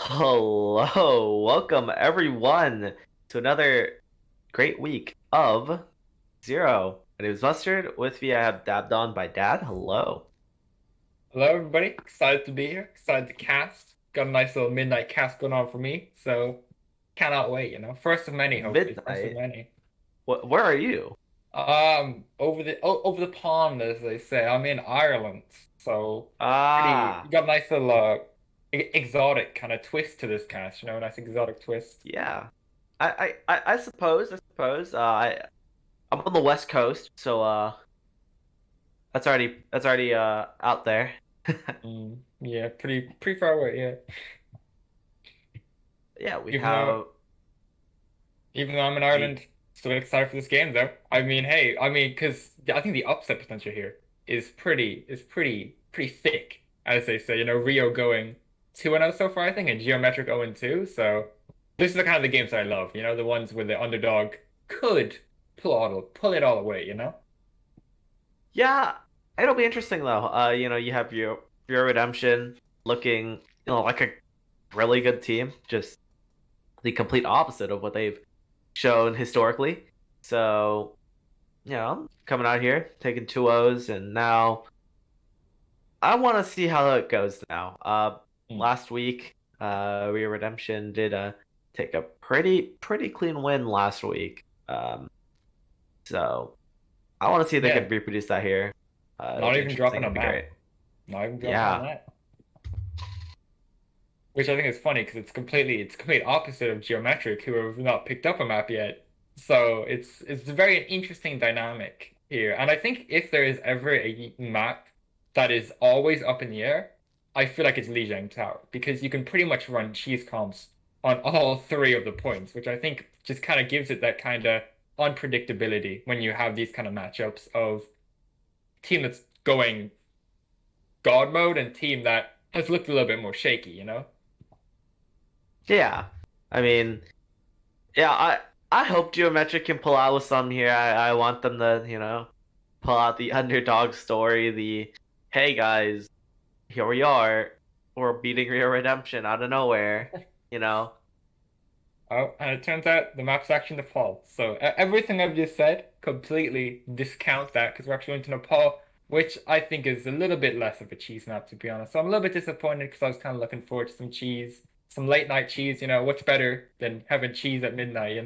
Hello, welcome everyone to another great week of Zero. My name is Mustard. With me, I have Dabbed On by Dad. Hello. Hello, everybody. Excited to be here. Excited to cast. Got a nice little midnight cast going on for me, so cannot wait. First of many, hopefully. First of Midnight. many. Where are you? Over the pond, as they say. I'm in Ireland, so pretty. Ah, Got a nice little exotic kind of twist to this cast. Nice exotic twist. yeah. I suppose. I'm on the West Coast, so that's already out there. Yeah, pretty far away. Yeah, Yeah, we even though have even though I'm in G. Ireland, still excited for this game though. Hey, because I think the upset potential here is pretty thick, as they say. Rio going 2-0 so far, I think, and Geometric 0-2. So this is the kind of the games that I love. The ones where the underdog could pull it all away. Yeah, it'll be interesting though. You have your Redemption looking, like a really good team, just the complete opposite of what they've shown historically. So, coming out here, taking 2-0s, and now I want to see how it goes now. Mm. Last week, Rio Redemption did take a pretty clean win last week. So I want to see if they Yeah, can reproduce that here. It'll not be even interesting. dropping a It'll be map. great. Not even dropping a Yeah. map. Which I think is funny because it's complete opposite of Geometric, who have not picked up a map yet. So it's a very interesting dynamic here. And I think if there is ever a map that is always up in the air, I feel like it's Lijiang Tower because you can pretty much run cheese comps on all three of the points, which I think just kind of gives it that kind of unpredictability when you have these kind of matchups of team that's going God mode and team that has looked a little bit more shaky. Yeah. I mean, yeah, I hope Geometric can pull out with some here. I want them to, pull out the underdog story, the hey guys, here we are. We're beating Rio Redemption out of nowhere, you know. Oh, and it turns out the map's actually Nepal. So everything I've just said, completely discount that because we're actually going to Nepal, which I think is a little bit less of a cheese map, to be honest. So I'm a little bit disappointed because I was kind of looking forward to some cheese, some late night cheese. What's better than having cheese at midnight?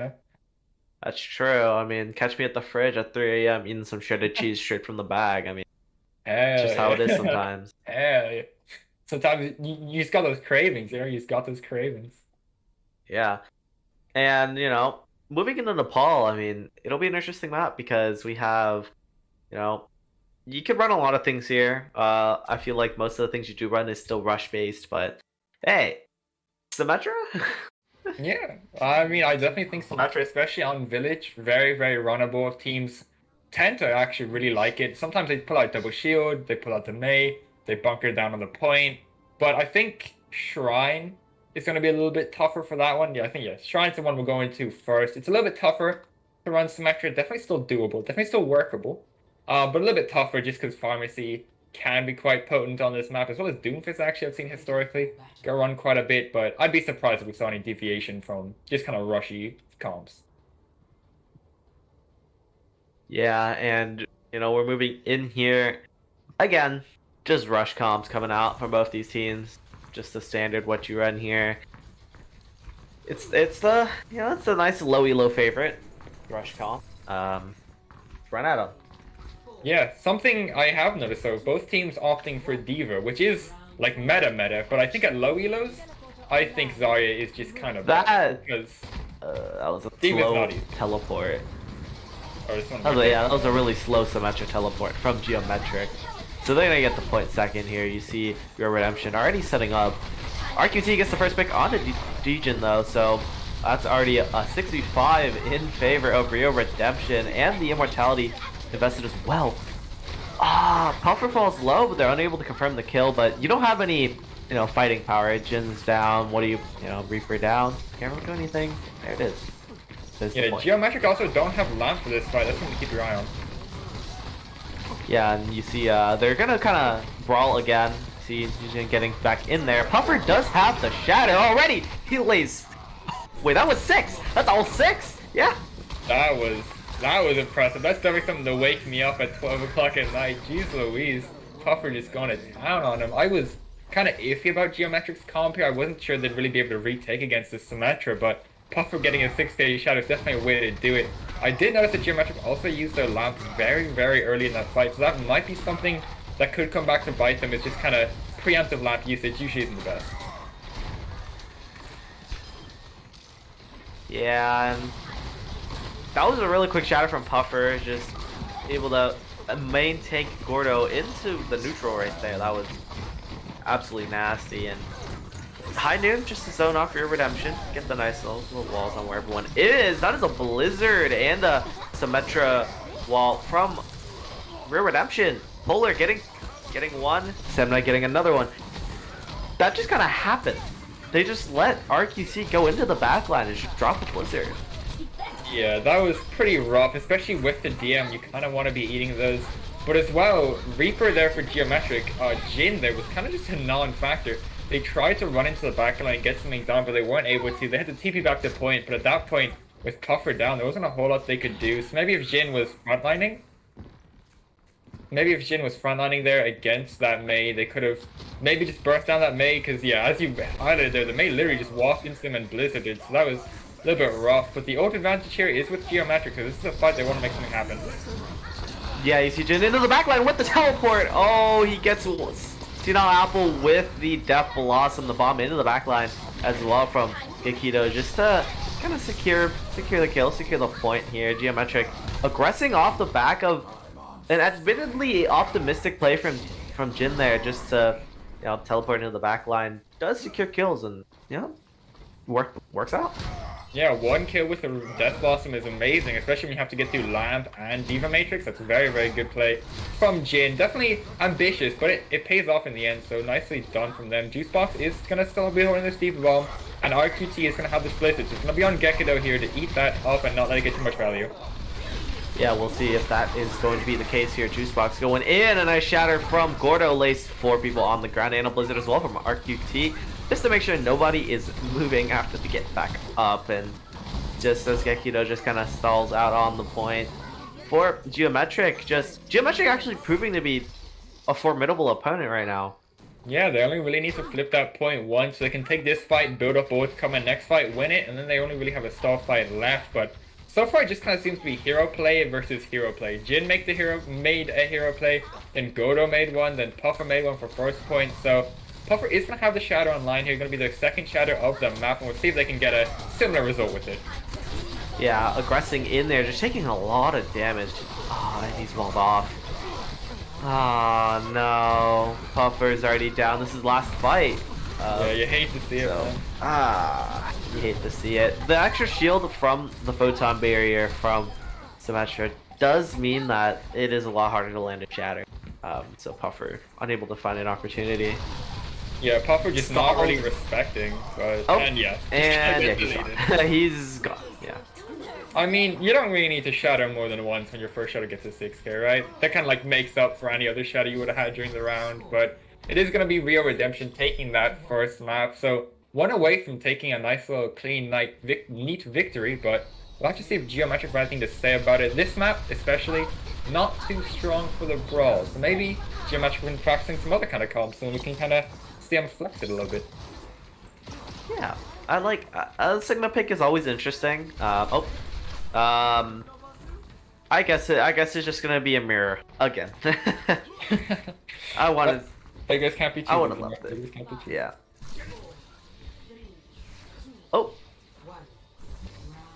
That's true. I mean, catch me at the fridge at 3 a.m. eating some shredded cheese straight from the bag. I mean, it's just Hell how it is yeah. sometimes. Hell yeah. Sometimes you just got those cravings. You just got those cravings. Yeah. And, moving into Nepal, I mean, it'll be an interesting map because we have, you know, you can run a lot of things here. I feel like most of the things you do run is still rush based, but hey, Symmetra? Yeah, I definitely think Symmetra, especially on Village, very, very runnable. Teams tend to actually really like it. Sometimes they pull out double shield, they pull out the Mei, they bunker down on the point. But I think Shrine is going to be a little bit tougher for that one. Yeah, I think, yes, Shrine's the one we're going to first. It's a little bit tougher to run Symmetra. Definitely still doable, definitely still workable. But a little bit tougher just because Pharmacy can be quite potent on this map, as well as Doomfist, actually, I've seen historically go run quite a bit, but I'd be surprised if we saw any deviation from just kind of rushy comps. Yeah, and we're moving in here again. Just rush comps coming out from both these teams. Just the standard what you run here. It's a nice low favorite rush comp. Run at them. Yeah, something I have noticed though, both teams opting for Diva, which is like meta, but I think at low elos, I think Zarya is just kind of better That because that was a Diva's slow not easy. teleport. Or it's not Yeah, that was a really slow symmetric teleport from Geometric. So they're gonna get the point second here. You see your Redemption already setting up. RQT gets the first pick on the Degen though, so that's already a 65 in favor of Rio Redemption, and the Immortality invested as well. Puffer falls low, but they're unable to confirm the kill, but you don't have any, fighting power. Jin's down, what do Reaper down. Can't really do anything. There it is. There's the Yeah, point. Geometric also don't have lamp for this fight. That's something to keep your eye on. Yeah, and you see they're gonna kind of brawl again. see Jin getting back in there. Puffer does have the shatter already. He lays. Wait, that was 6. That's all 6. Yeah. That was impressive. That's definitely something to wake me up at 12 o'clock at night. Jeez Louise. Puffer just going to town on him. I was kind of iffy about Geometric's comp here. I wasn't sure they'd really be able to retake against the Symmetra, but Puffer getting a 6k shadow is definitely a way to do it. I did notice that Geometric also used their lamps very, very early in that fight, so that might be something that could come back to bite them. It's just kind of preemptive lamp usage usually isn't the best. Yeah, and that was a really quick shatter from Puffer, just able to main tank Gordo into the neutral right there. That was absolutely nasty. And High Noon just to zone off your redemption, get the nice little walls on where everyone is. That is a Blizzard and a Symmetra wall from Real Redemption. Polar getting one, Semna getting another one. That just kind of happened. They just let RQC go into the backline and just drop a Blizzard. Yeah, that was pretty rough, especially with the DM. You kind of want to be eating those. But as well, Reaper there for Geometric, Jin there was kind of just a non-factor. They tried to run into the backline and get something done, but they weren't able to. They had to TP back to point, but at that point, with Puffer down, there wasn't a whole lot they could do. So maybe if Jin was frontlining, there against that Mei, they could have maybe just burst down that Mei, because yeah, as you highlighted there, the Mei literally just walked into them and blizzarded, so that was a little bit rough. But the ult advantage here is with Geometric, because this is a fight they want to make something happen. Yeah, you see Jin into the backline with the teleport. Oh, he gets Senile Apple with the Death Blossom, the bomb into the backline as well from Gekido, just to kind of secure the kill, secure the point here. Geometric aggressing off the back of an admittedly optimistic play from Jin there, just to teleport into the backline. Does secure kills and works out. Yeah, 1 kill with the Death Blossom is amazing, especially when you have to get through Lamp and Diva Matrix. That's a very, very good play from Jin. Definitely ambitious, but it pays off in the end, so nicely done from them. Juicebox is going to still be holding this Diva Bomb, and RQT is going to have this Blizzard. So it's going to be on Gekido here to eat that up and not let it get too much value. Yeah, we'll see if that is going to be the case here. Juicebox going in, a nice shatter from Gordo, laced 4 people on the ground, and a Blizzard as well from RQT. Just to make sure nobody is moving after they get back up, and just as Gekido just kind of stalls out on the point. For Geometric, Geometric actually proving to be a formidable opponent right now. Yeah, they only really need to flip that point once, so they can take this fight, build up both, come in next fight, win it, and then they only really have a stall fight left. But so far, it just kind of seems to be hero play versus hero play. Jin made a hero play, then Gordo made one, then Puffer made one for first point, so Puffer is going to have the shadow online here, going to be the second shadow of the map, and we'll see if they can get a similar result with it. Yeah, aggressing in there, just taking a lot of damage. Oh, and he's walled off. Oh no, Puffer's already down. This is last fight. Yeah, you hate to see it, man. You hate to see it. The extra shield from the photon barrier from Symmetra does mean that it is a lot harder to land a shatter. So Puffer unable to find an opportunity. Yeah, Puffer just not really respecting, but yeah, he's gone. He's gone. Yeah. I mean, you don't really need to shatter more than once when your first shadow gets a 6k, right? That kind of like makes up for any other shadow you would have had during the round, but it is going to be Real Redemption taking that first map, so one away from taking a nice little clean, neat victory, but we'll have to see if Geometric has anything to say about it. This map, especially, not too strong for the brawl, so maybe Geometric has been practicing some other kind of comps, and we can kind of see him flex it a little bit. Yeah, I like Sigma pick is always interesting. I guess it's just gonna be a mirror again. I wanted. Beggars can't be choosers. I would have loved it. Yeah. Oh.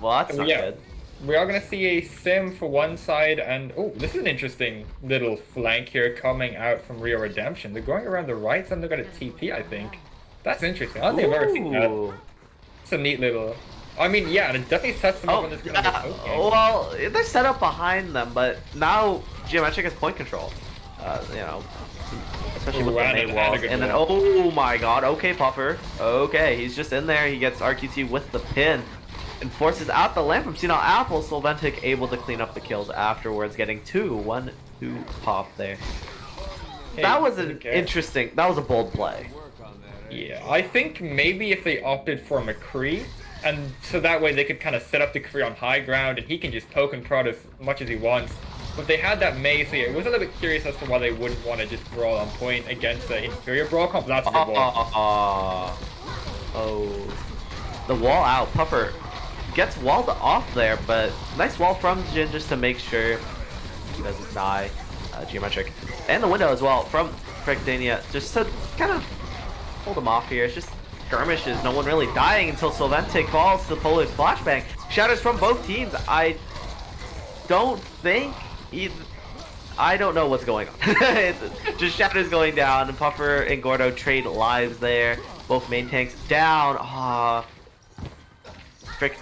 Well, that's not good. We are gonna see a sim for one side, and oh, this is an interesting little flank here coming out from Real Redemption. They're going around the right side. They're gonna TP, I think. That's interesting. I don't think I've ever seen that. It's a neat little. I mean, yeah, it definitely sets them up on this kind of okay. Well, they're set up behind them, but now Geometric has point control. Especially with the main walls. And then, oh my god, okay, Puffer. Okay, he's just in there. He gets RQT with the pin and forces out the lamp from Senile Apple. Solventic able to clean up the kills afterwards, getting 1-2 pop there. That was who an cares? interesting. That was a bold play. Yeah, I think maybe if they opted for McCree, and so that way they could kind of set up the McCree on high ground, and he can just poke and prod as much as he wants. But they had that Mei, so yeah, it was a little bit curious as to why they wouldn't want to just brawl on point against the inferior brawl comp. That's a good wall. Oh, the wall out. Puffer gets walled off there, but nice wall from Jin just to make sure he doesn't die. Geometric. And the window as well from Frictania, just to kind of hold him off here. It's just skirmishes, no one really dying until Solventic falls to Polar's flashbang. Shatters from both teams. I don't think I don't know what's going on. Just Shatters going down, and Puffer and Gordo trade lives there. Both main tanks down. Ah, Frick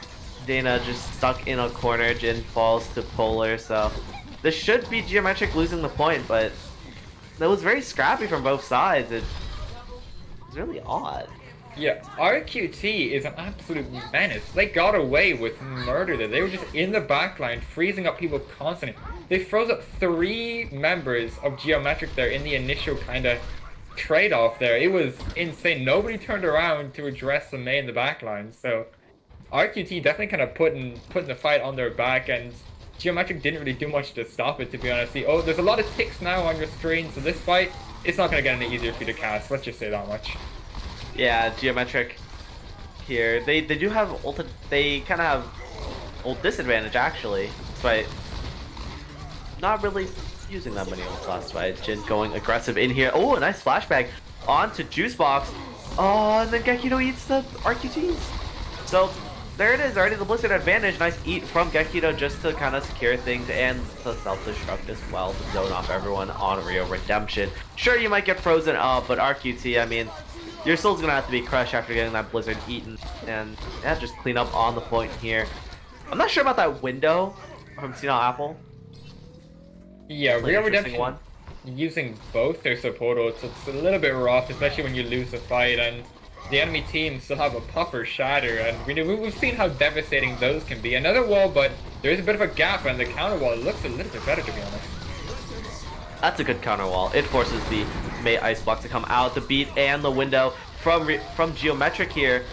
Dana just stuck in a corner. Jin falls to Polar, so this should be Geometric losing the point, but that was very scrappy from both sides. It's really odd. Yeah, RQT is an absolute menace. They got away with murder there. They were just in the backline, freezing up people constantly. They froze up 3 members of Geometric there in the initial kind of trade-off there. It was insane. Nobody turned around to address the Mei in the backline. So RQT definitely kind of putting the fight on their back, and Geometric didn't really do much to stop it, to be honest. Oh, there's a lot of ticks now on your screen, so this fight, it's not going to get any easier for you to cast. Let's just say that much. Yeah, Geometric here. They do have they kind of have ult disadvantage actually. That's why not really using that many ults last fight. Jin going aggressive in here. Oh, a nice flashback onto Juicebox. Oh, and then Gekido eats the RQTs. So there it is, already the Blizzard advantage. Nice eat from Gekido just to kind of secure things and to self-destruct as well to zone off everyone on Rio Redemption. Sure, you might get frozen up, but RQT, I mean, your soul's gonna have to be crushed after getting that Blizzard eaten. And yeah, just clean up on the point here. I'm not sure about that window from Senile Apple. Yeah, Really Rio interesting Redemption using both their support ults, it's a little bit rough, especially when you lose the fight, and the enemy team still have a Puffer Shatter, and we've seen how devastating those can be. Another wall, but there is a bit of a gap, and the counter wall looks a little bit better, to be honest. That's a good counter wall. It forces the Mei Ice Block to come out, the beat, and the window from Geometric here.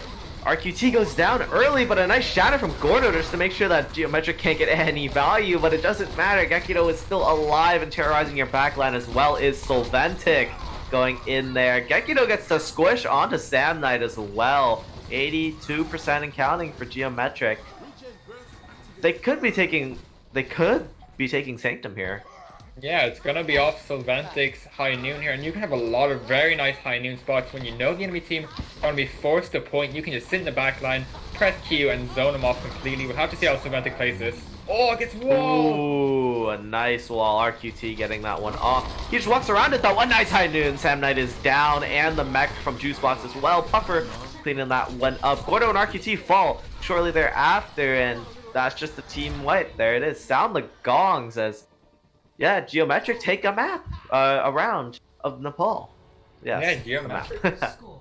RQT goes down early, but a nice shatter from Gordo just to make sure that Geometric can't get any value, but it doesn't matter. Gekido is still alive and terrorizing your backline, as well as Solventic going in there. Gekido gets to squish onto Sam Knight as well. 82% and counting for Geometric. They could be taking Sanctum here. Yeah, it's gonna be off Solventic's High Noon here, and you can have a lot of very nice High Noon spots when you know the enemy team are gonna be forced to point. You can just sit in the back line, press Q, and zone them off completely. We'll have to see how Solventic plays this. Oh, it gets walled! Ooh, a nice wall. RQT getting that one off. He just walks around it though. One nice High Noon. Sam Knight is down, and the mech from Juicebox as well. Puffer cleaning that one up. Gordo and RQT fall shortly thereafter, and that's just the team white. There it is. Sound the gongs as, yeah, Geometric take a map, a round of Nepal. Yes, Yeah, Geometric.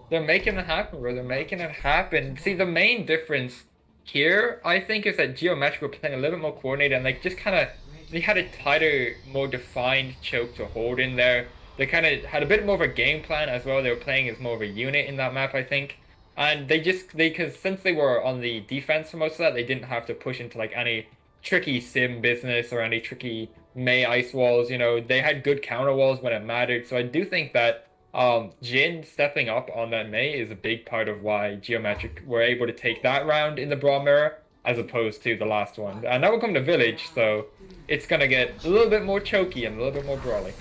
They're making it happen, bro. They're making it happen. See, the main difference here, I think, is that Geometric were playing a little bit more coordinated, and like just kind of, they had a tighter, more defined choke to hold in there. They kind of had a bit more of a game plan as well. They were playing as more of a unit in that map, I think. And because since they were on the defense for most of that, they didn't have to push into like any tricky sim business or any tricky Mei ice walls. You know, they had good counter walls when it mattered. So I do think that Jin stepping up on that Mei is a big part of why Geometric were able to take that round in the Brawl Mirror as opposed to the last one. And that will come to Village, so it's gonna get a little bit more choky and a little bit more brawly.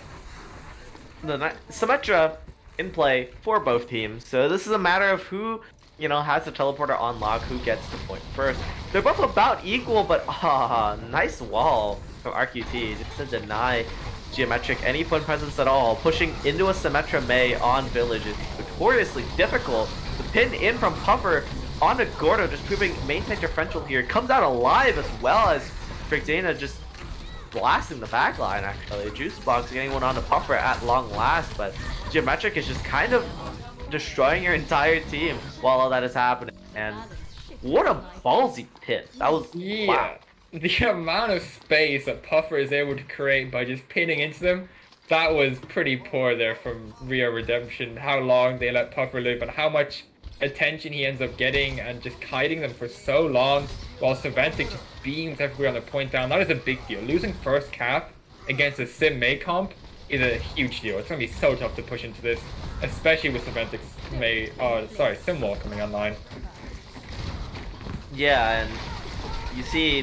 The Symmetra in play for both teams, so this is a matter of who, you know, has the teleporter on lock, who gets the point first. They're both about equal, but nice wall from RQT just to deny Geometric any point presence at all. Pushing into a Symmetra Mei on Village is notoriously difficult. The pin in from Puffer onto Gordo, just proving main tank differential here. Comes out alive, as well as Frigdana just blasting the backline, actually. Juicebox getting one onto Puffer at long last, but Geometric is just kind of destroying your entire team while all that is happening. And what a ballsy pit. That was, wow. The amount of space that Puffer is able to create by just pinning into them that was pretty poor there from Rio Redemption. How long they let Puffer live and how much attention he ends up getting and just kiting them for so long while Savantic just beams everybody on the point down. That is a big deal. Losing first cap against a Sim May comp is a huge deal. It's going to be so tough to push into this, especially with Savantic's Sim Wall coming online. Yeah, and you see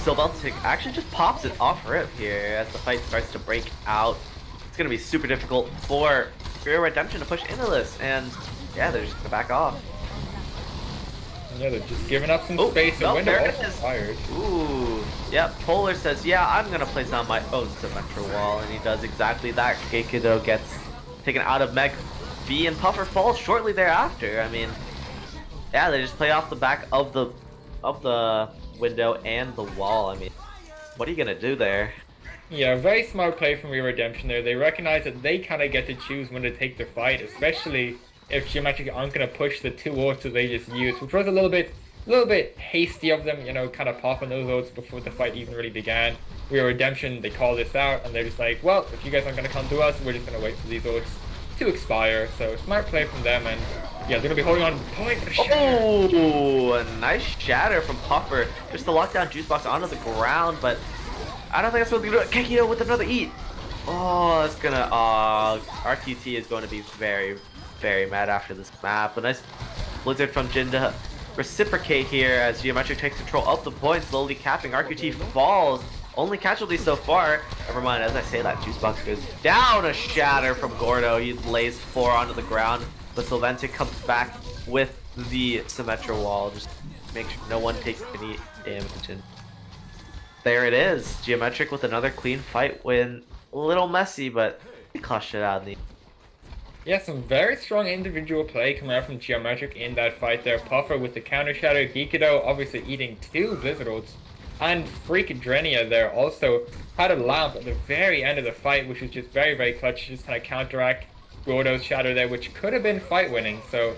Sylvantic actually just pops it off rip here as the fight starts to break out. It's gonna be super difficult for Rio Redemption to push into this, and yeah, they're just gonna back off. Yeah, they're just giving up some Oh, space. no, And Window there it also is. fired. Ooh, yep. Polar says, yeah, I'm gonna place down my own Symmetra wall, and he does exactly that. Gekido gets taken out of mech. V and Puffer falls shortly thereafter. I mean, yeah, they just play off the back of the window and the wall. I mean, what are you gonna do there? Yeah, very smart play from Rio Redemption there. They recognize that they kind of get to choose when to take the fight, especially if Geometric aren't going to push the 2 ults that they just used, which was a little bit hasty of them, you know, kind of popping those ults before the fight even really began. Rio Redemption, they call this out, and they're just like, well, if you guys aren't going to come to us, we're just going to wait for these ults to expire. So smart play from them, and yeah, they're going to be holding on point. Oh, a nice shatter from Puffer, just to lock down Juicebox onto the ground, but I don't think that's what they're gonna do. Kekio with another eat. Oh, that's gonna. RQT is going to be very, very mad after this map. A nice blizzard from Jin to reciprocate here as Geometric takes control of the point, slowly capping. RQT falls. Only casualty so far. Never mind, as I say that, Juicebox goes down. A shatter from Gordo. He lays 4 onto the ground, but Sylvantic comes back with the Symmetra wall. Just make sure no one takes any damage. And there it is. Geometric with another clean fight win. A little messy, but he clutched it out in the... Yeah, some very strong individual play coming out from Geometric in that fight there. Puffer with the counter shadow. Gekido obviously eating 2 Blizzard ults. And Freak Drenia there also had a lamp at the very end of the fight, which was just very, very clutch to just kind of counteract Gordo's shadow there, which could have been fight winning. So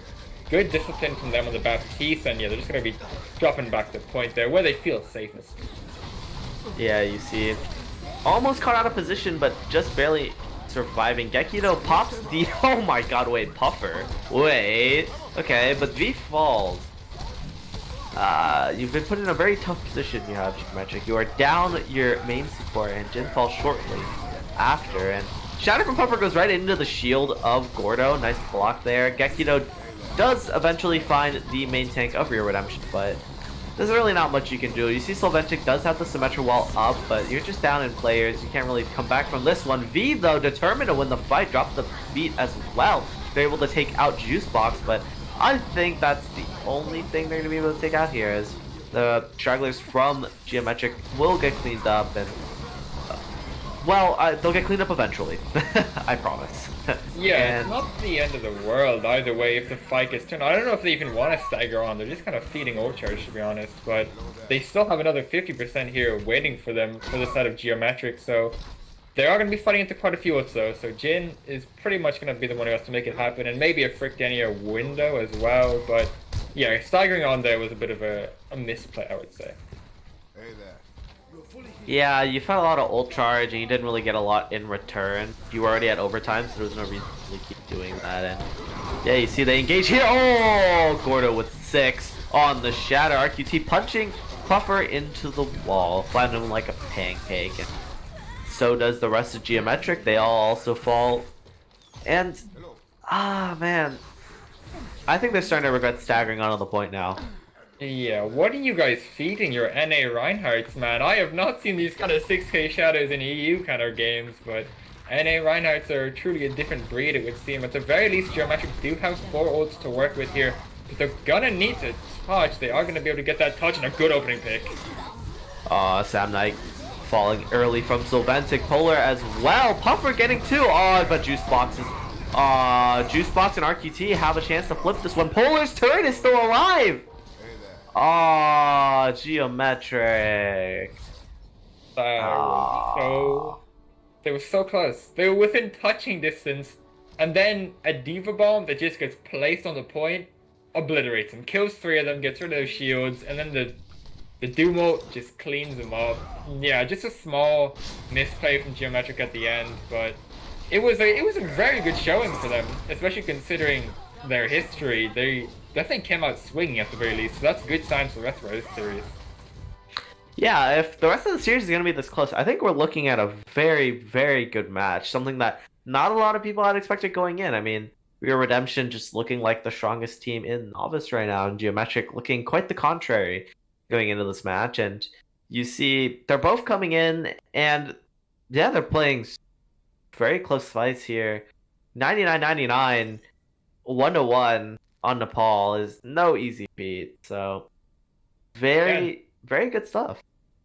good discipline from them on the Baptiste, and yeah, they're just going to be dropping back to point there where they feel safest. Yeah, you see, almost caught out of position, but just barely surviving. Gekido pops the... Oh my god, wait, Puffer. Wait. Okay, but V falls. You've been put in a very tough position, you have, Geometric. You are down your main support, and Jin falls shortly after, and Shadow from Puffer goes right into the shield of Gordo. Nice block there. Gekido does eventually find the main tank of Rio Redemption, but there's really not much you can do. You see Sylvantic does have the Symmetra wall up, but you're just down in players. You can't really come back from this one. V, though, determined to win the fight, drops the beat as well. They're able to take out Juicebox, but I think that's the only thing they're going to be able to take out here is the stragglers from Geometric will get cleaned up, and they'll get cleaned up eventually. I promise. Yeah, and it's not the end of the world either way if the fight gets turned. I don't know if they even want to stagger on. They're just kind of feeding ult charge, to be honest. But they still have another 50% here waiting for them for the side of Geometric. So they are going to be fighting into quite a few ults though. So Jin is pretty much going to be the one who has to make it happen. And maybe a Frick Denia window as well. But yeah, staggering on there was a bit of a misplay, I would say. Hey there. yeah, you found a lot of ult charge, and you didn't really get a lot in return. You were already at overtime, so there was no reason to really keep doing that. And yeah, you see they engage here. Oh, Gordo with 6 on the shatter. RQT punching Puffer into the wall, flattening him like a pancake. And so does the rest of Geometric. They all also fall. And man, I think they're starting to regret staggering onto the point now. Yeah, what are you guys feeding your NA Reinhardts, man? I have not seen these kind of 6k shadows in EU kind of games, but NA Reinhardts are truly a different breed, it would seem. At the very least, Geometric do have 4 ults to work with here, but they're gonna need to touch. They are gonna be able to get that touch and a good opening pick. Sam Knight falling early from Sylvantic. Polar as well. Puffer getting 2. But Juicebox and RQT have a chance to flip this one. Polar's turret is still alive. Geometric. They were so close. They were within touching distance, and then a Diva Bomb that just gets placed on the point obliterates them, kills 3 of them, gets rid of their shields, and then the Dumo just cleans them up. Yeah, just a small misplay from Geometric at the end, but it was a very good showing for them, especially considering their history. They definitely came out swinging at the very least, so that's good signs for the rest of this series. Yeah, if the rest of the series is going to be this close, I think we're looking at a very, very good match. Something that not a lot of people had expected going in. I mean, Real Redemption just looking like the strongest team in Novice right now, and Geometric looking quite the contrary going into this match. And you see they're both coming in, and yeah, they're playing very close fights here. 99-99, 1-1 on Nepal is no easy feat. So Yeah, very, very good stuff.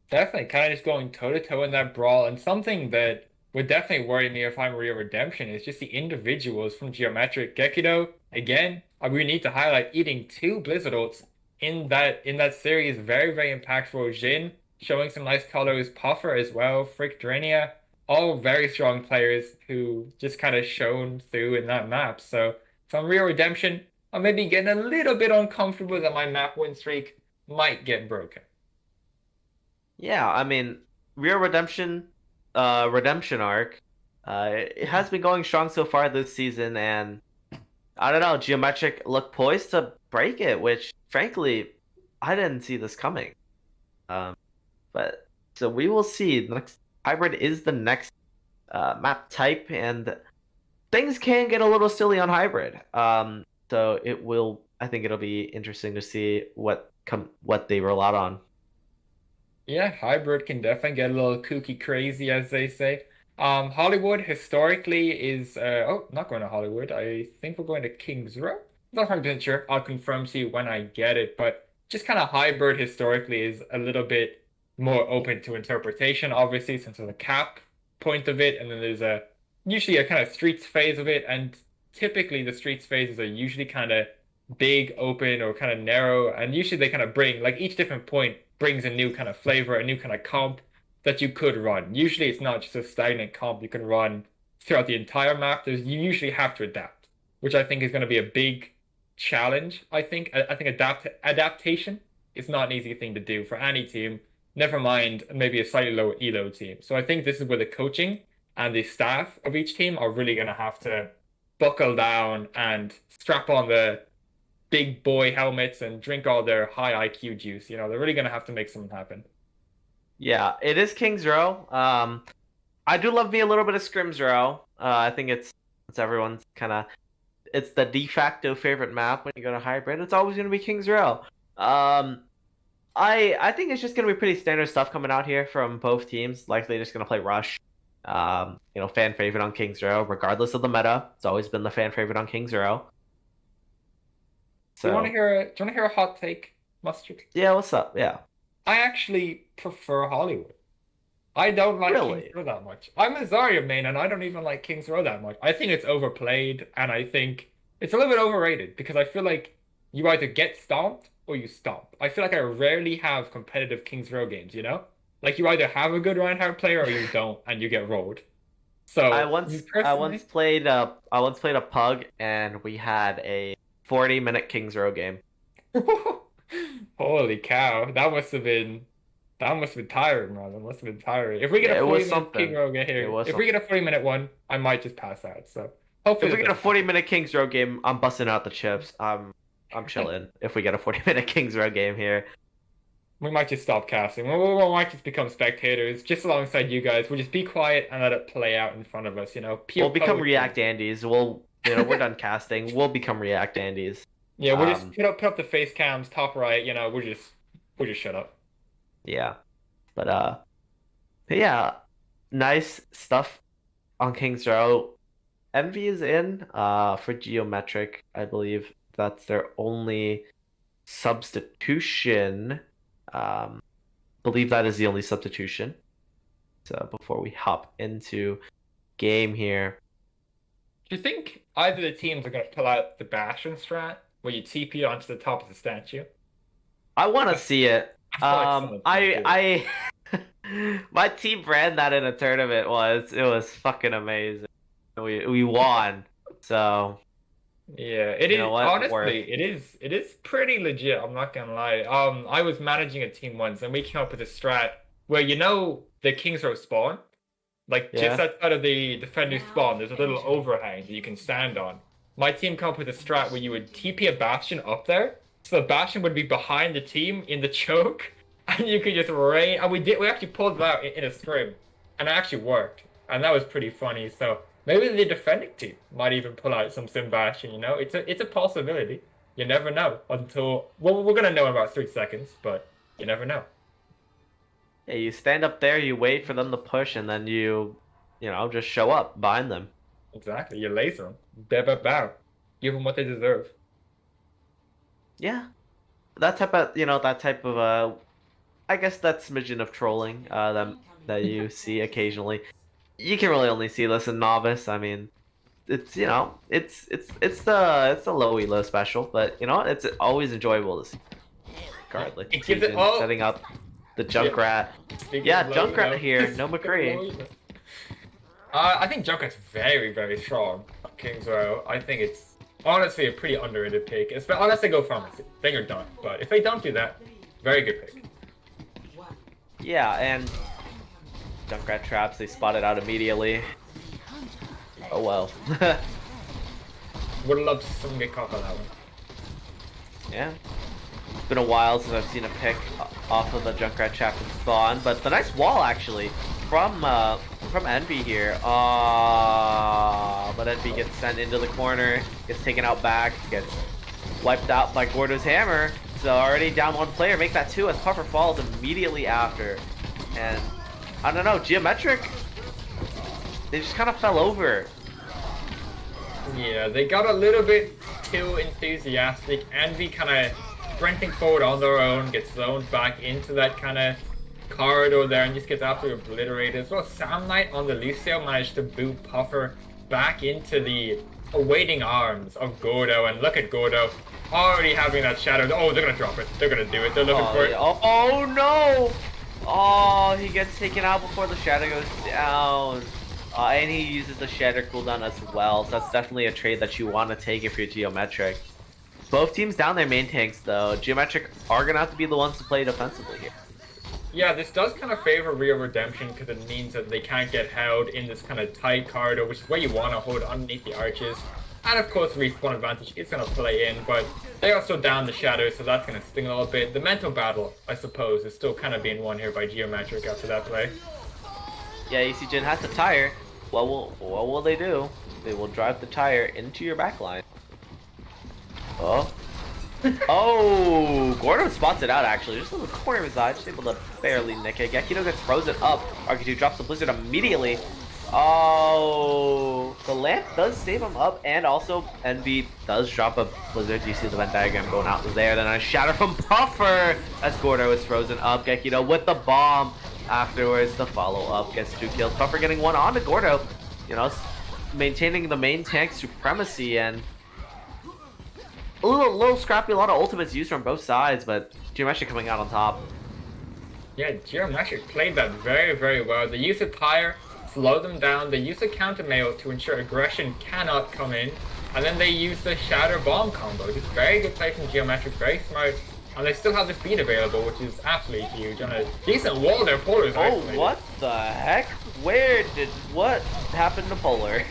definitely, kind of just going toe to toe in that brawl, and something that would definitely worry me if I'm Real Redemption is just the individuals from Geometric. Gekido, again, we need to highlight eating two Blizzard ults in that series, very very impactful. Jin showing some nice colors, Puffer as well, Frick Drania, all very strong players who just kind of shone through in that map. So from Real Redemption, I'm maybe getting a little bit uncomfortable that my map win streak might get broken. Yeah, I mean, Real Redemption, Redemption arc, it has been going strong so far this season, and I don't know, Geometric look poised to break it, which frankly, I didn't see this coming. Um, but so we will see. The next hybrid is the next map type, and things can get a little silly on hybrid. So it will. I think it'll be interesting to see what they roll out on. Yeah, hybrid can definitely get a little kooky crazy, as they say. Hollywood historically is oh, not going to Hollywood. I think we're going to Kings Row. Not 100% sure. I'll confirm to you when I get it, but just kind of hybrid historically is a little bit more open to interpretation, obviously, since there's a cap point of it, and then there's a usually a kind of streets phase of it, and typically the streets phases are usually kind of big, open, or kind of narrow, and usually they kind of bring like each different point brings a new kind of flavor, a new kind of comp that you could run. Usually it's not just a stagnant comp you can run throughout the entire map. You usually have to adapt, which I think is going to be a big challenge. I think adaptation is not an easy thing to do for any team. Never mind maybe a slightly lower elo team. So I think this is where the coaching and the staff of each team are really going to have to buckle down and strap on the big boy helmets and drink all their high IQ juice. They're really gonna have to make something happen. Yeah, it is Kings Row. I do love me a little bit of Scrims Row. I think it's everyone's kind of it's the de facto favorite map when you go to hybrid. It's always going to be Kings Row. Um, I think it's just going to be pretty standard stuff coming out here from both teams. Likely just going to play Rush. Fan favorite on Kings Row, regardless of the meta. It's always been the fan favorite on Kings Row. Do you want to So hear a hot take, Mustard? yeah, what's up? Yeah, I actually prefer Hollywood. I don't like Kings really. Row that much. I'm a Zarya main, and I don't even like Kings Row that much. I think it's overplayed, and I think it's a little bit overrated because I feel like you either get stomped or you stomp. I feel like I rarely have competitive Kings Row games, you know? Like you either have a good Reinhardt player or you don't, and you get rolled. I So, me once I once personally, played I once played a pug and we had a 40-minute Kings Row game. holy cow, that must have been tiring, man. That must have been tiring. If we get Yeah, a it was 40-minute King something. Row get It here, was if we something. get a 40-minute one, I might just pass out. So hopefully If we that get a doesn't happen. 40-minute Kings Row game, I'm busting out the chips. I'm chilling. If we get a 40-minute Kings Row game here, We might just stop casting. We might just become spectators, just alongside you guys. We'll just be quiet and let it play out in front of us. Pure we'll become poetry. React Andes. We're done casting. We'll become React Andes. Yeah, we'll just Um, put up the face cams top right. We'll just shut up. yeah, but yeah, nice stuff on Kings Row. Envy is in for Geometric. I believe that's their only substitution. Believe that is the only substitution. So before we hop into game here, Do you think either of the teams are gonna pull out the Bastion strat, where you TP onto the top of the statue? I want to see it. I feel like someone's gonna do it. My team ran that in a tournament once. It was fucking amazing. We won. So Yeah, it you know is what? Worth. honestly, it is pretty legit, I'm not gonna lie. I was managing a team once and we came up with a strat where the Kings Row spawn. Like just Yeah. outside of the defender spawn, there's a little overhang that you can stand on. My team come up with a strat where you would TP a Bastion up there, so the Bastion would be behind the team in the choke, and you could just rain. And we actually pulled it out in a scrim, and it actually worked, and that was pretty funny. So maybe the defending team might even pull out some Sim Bastion. You know, it's a possibility. You never know until well, we're gonna know in about 3 seconds, but you never know. Yeah, you stand up there, you wait for them to push, and then you know, just show up behind them. Exactly, you laser them, bow, bow, give them what they deserve. Yeah, that type of, that type of, I guess that smidgen of trolling, that you see occasionally. You can really only see this in Novice. I mean, it's, it's the low elo special, but you know what? It's always enjoyable to see. Regardless, It gives it all. setting up the Yeah. Junkrat. Speaking Yeah, of low Junkrat elo, here, no speaking of McCree. low elo. I think Junkrat's very, very strong. Kings Row. I think it's honestly a pretty underrated pick. Unless they go pharmacy, then you're done. But if they don't do that, very good pick. Yeah, and Junkrat traps, they spot it out immediately. Oh well. Would have loved to see someone get caught on that one. Yeah. It's been a while since I've seen a pick off of the Junkrat trap and spawn, but the nice wall actually from Envy here. But Envy gets sent into the corner, gets taken out back, gets wiped out by Gordo's hammer. So already down one player, make that two as Puffer falls immediately after. And I don't know, Geometric, they just kind of fell over. Yeah, they got a little bit too enthusiastic. Envy kind of sprinting forward on their own, gets zoned back into that kind of corridor there and just gets absolutely obliterated. So Sam Knight on the Lucio managed to boot Puffer back into the awaiting arms of Gordo. And look at Gordo already having that shadow. Oh, they're going to drop it. They're going to do it. They're looking for it. Yeah. Oh no! Oh, he gets taken out before the shadow goes down. And he uses the shatter cooldown as well, so that's definitely a trade that you want to take if you're Geometric. Both teams down their main tanks though. Geometric are going to have to be the ones to play defensively here. Yeah, this does kind of favor Real Redemption because it means that they can't get held in this kind of tight corridor, which is where you want to hold underneath the arches. And of course, respawn advantage is going to play in, but they also down the shadow, so that's going to sting a little bit. The mental battle, I suppose, is still kind of being won here by Geometric after that play. Yeah, EC Jin has the tire. What will they do? They will drive the tire into your backline. Oh. Oh, Gordo spots it out actually. Just in the corner of his eye, just able to barely nick it. Gekito gets frozen up. RK2 drops the blizzard immediately. Oh, the lamp does save him up, and also Envy does drop a blizzard. You see the Venn diagram going out there. Then a shatter from Puffer as Gordo is frozen up. Gekito with the bomb. Afterwards, the follow-up gets 2 kills. Puffer getting one onto Gordo. You know, maintaining the main tank supremacy, and a little scrappy, a lot of ultimates used from both sides, but Geometric coming out on top. Yeah, Geometric played that very, very well. They use a tire, slow them down. They use a counter mail to ensure aggression cannot come in. And then they use the Shatter Bomb combo. Just very good play from Geometric, very smart. And they still have the speed available, which is absolutely huge. On a decent wall there, Polar is isolated. What the heck? What happened to Polar?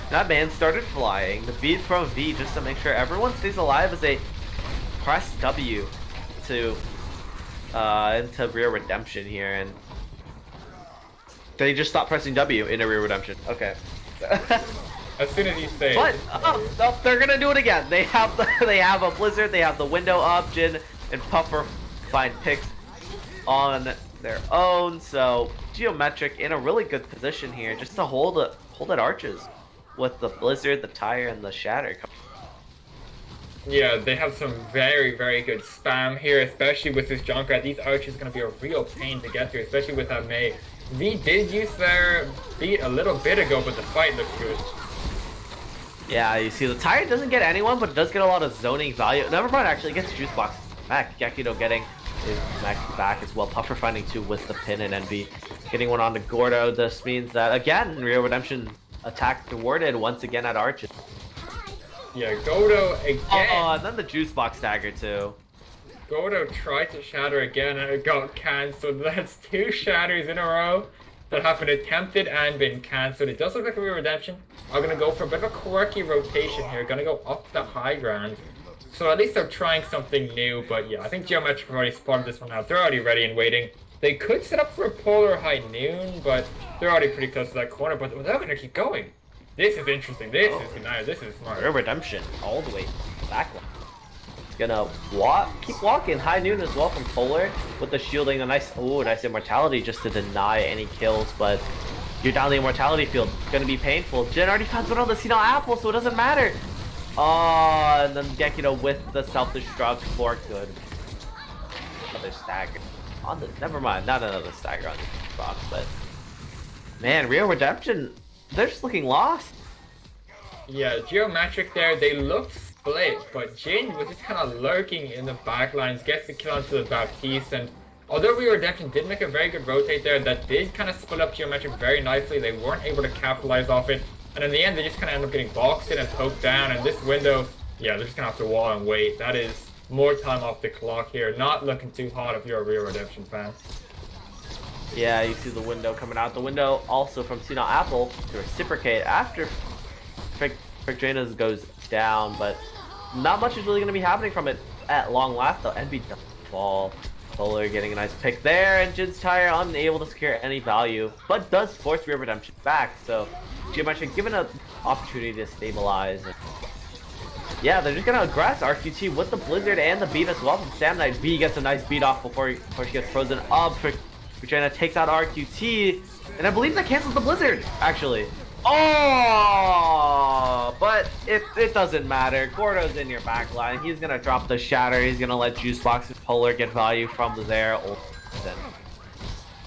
That man started flying. The beat from V just to make sure everyone stays alive as they press W to into Real Redemption here, and they just stop pressing W into Real Redemption. Okay. As soon as you say But it. oh, they're gonna do it again. They have they have a blizzard. They have the window up. Jin and Puffer find picks on their own. So Geometric in a really good position here, just to hold at arches with the blizzard, the tire, and the shatter. Yeah, they have some very, very good spam here, especially with this Junkrat. These archers are going to be a real pain to get through, especially with that Mei. V did use their beat a little bit ago, but the fight looks good. Yeah, you see the tire doesn't get anyone, but it does get a lot of zoning value. Never mind, actually, it gets Juice Box back. Gekito getting his mech back as well. Puffer finding 2 with the pin, and Envy getting one on to Gordo. This means that, again, Real Redemption attack rewarded once again at arches. Yeah, Gordo again. Oh, and then the Juice Box dagger too. Gordo tried to shatter again and it got cancelled. That's 2 shatters in a row. that have been attempted and been cancelled. It does look like a Real Redemption are going to go for a bit of a quirky rotation here. Going to go up the high ground. So at least they're trying something new. But yeah, I think Geometric have already spotted this one out. They're already ready and waiting. They could set up for a polar high noon, but they're already pretty close to that corner. But they're going to keep going. This is interesting. This is nice. This is smart. Real Redemption all the way back. It's gonna keep walking. High noon as well from Polar with the shielding. A nice immortality just to deny any kills, but you're down the immortality field. It's gonna be painful. Jin already found one on the Senile Apple, so it doesn't matter. Oh, and then Gekido with the self-destruct for good. Another stagger on the. Never mind, not another stagger on the box, but man, Real Redemption. They're just looking lost. Yeah, Geometric there, they looked split, but Jin was just kind of lurking in the backlines, gets the kill onto the Baptiste, and although Real Redemption did make a very good rotate there, that did kind of split up Geometric very nicely, they weren't able to capitalize off it, and in the end they just kind of end up getting boxed in and poked down, and this window, yeah, they're just going to have to wall and wait. That is more time off the clock here, not looking too hot if you're a Real Redemption fan. Yeah, you see the window coming out. The window also from Senile Apple to reciprocate after Fricdranas goes down, but not much is really going to be happening from it at long last, though. Envy doesn't fall. Polar getting a nice pick there, and Jin's Tire unable to secure any value, but does force Real Redemption back, so Geometric given an opportunity to stabilize. And yeah, they're just going to aggress RQT with the Blizzard and the beat as well from Sam Knight. V gets a nice beat off before she gets frozen up. Fricdrana takes out RQT, and I believe that cancels the Blizzard, actually. Oh, but it doesn't matter. Gordo's in your backline. He's gonna drop the Shatter. He's gonna let Juicebox and Polar get value from the there.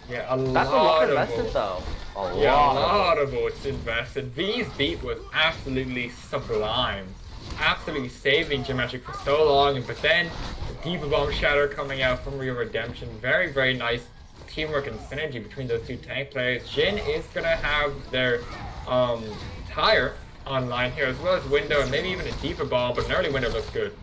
Yeah, that's a lot invested though. A lot of votes invested. V's beat was absolutely sublime. Absolutely saving Geometric for so long, but then the Diva Bomb Shatter coming out from Real Redemption. Very, very nice teamwork and synergy between those two tank players. Jin is gonna have their Tire online here, as well as Window and maybe even a Diva Bomb, but an early Window looks good.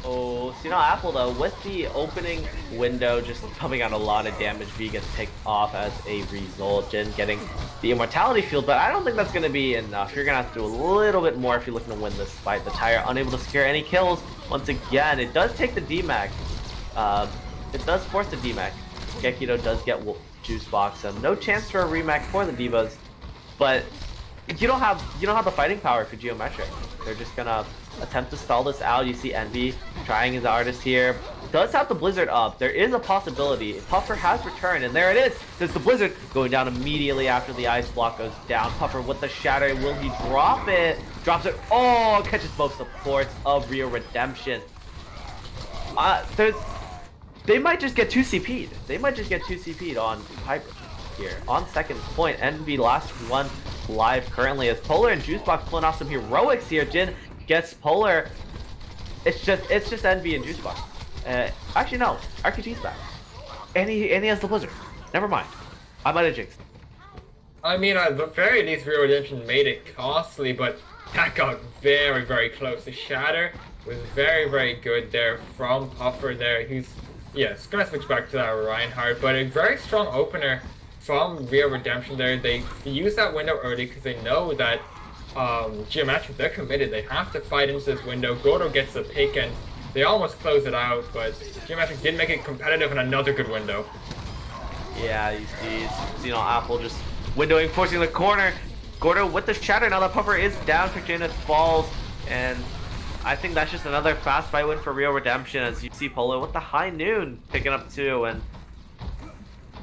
Oh, Senile Apple though, with the opening window just pumping out a lot of damage, V gets picked off as a result. Jin getting the immortality field, but I don't think that's going to be enough. You're going to have to do a little bit more if you're looking to win this fight. The Tire unable to secure any kills. Once again, it does take the DMAC. It does force the DMAC. Gekido does get Juice Box, and no chance for a remac for the Divas, but you don't have the fighting power for Geometric. They're just gonna attempt to stall this out. You see Envy trying his artist here. Does have the Blizzard up. There is a possibility. Puffer has returned, and there it is. There's the Blizzard going down immediately after the Ice Block goes down. Puffer with the Shatter. Will he drop it? Drops it. Oh, catches both supports of Real Redemption. They might just get 2 CP'd. They might just get 2 CP'd on Hyper here. On second point, Envy last one live currently as Polar and Juicebox pulling off some heroics here. Jin gets Polar. It's just Envy and Juicebox. Actually no, RQT's back. And he has the Blizzard. Never mind. I might have jinxed. I mean, at the very least, Real Redemption made it costly, but that got very, very close. The Shatter was very, very good there from Puffer there. He's, yes, gonna switch back to that Reinhardt, but a very strong opener from Real Redemption there. They use that window early because they know that Geometric, they're committed. They have to fight into this window. Gordo gets the pick and they almost close it out, but Geometric did make it competitive in another good window. Yeah, you see, Apple just windowing, forcing the corner. Gordo with the Shatter. Now that Puffer is down, Fricdranas falls, and I think that's just another fast fight win for Real Redemption as you see Polo with the high noon picking up 2. And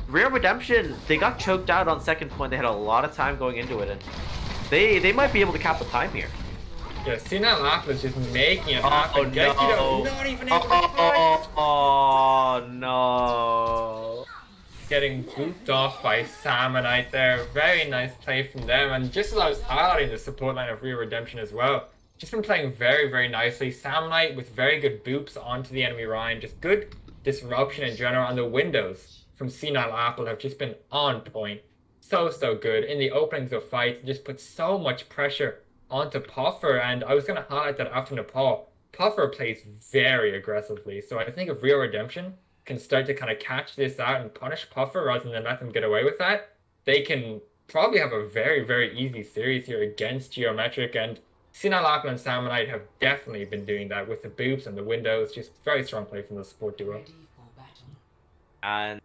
Real Redemption, they got choked out on second point. They had a lot of time going into it, and they might be able to cap the time here. Yeah, Senile Apple is just making it happen. No. Not even able to fight. Oh no. Getting booped off by Salmonite there. Very nice play from them. And just as I was highlighting the support line of Real Redemption as well, just been playing very, very nicely. Salmonite with very good boops onto the enemy Ryan. Just good disruption in general. And the windows from Senile Apple have just been on point. So good. In the openings of fights, just put so much pressure onto Puffer. And I was going to highlight that after Nepal, Puffer plays very aggressively. So I think if Real Redemption can start to kind of catch this out and punish Puffer rather than let them get away with that, they can probably have a very, very easy series here against Geometric. And Sinal Apple and Salmonite have definitely been doing that with the boops and the windows. Just very strong play from the support duo. And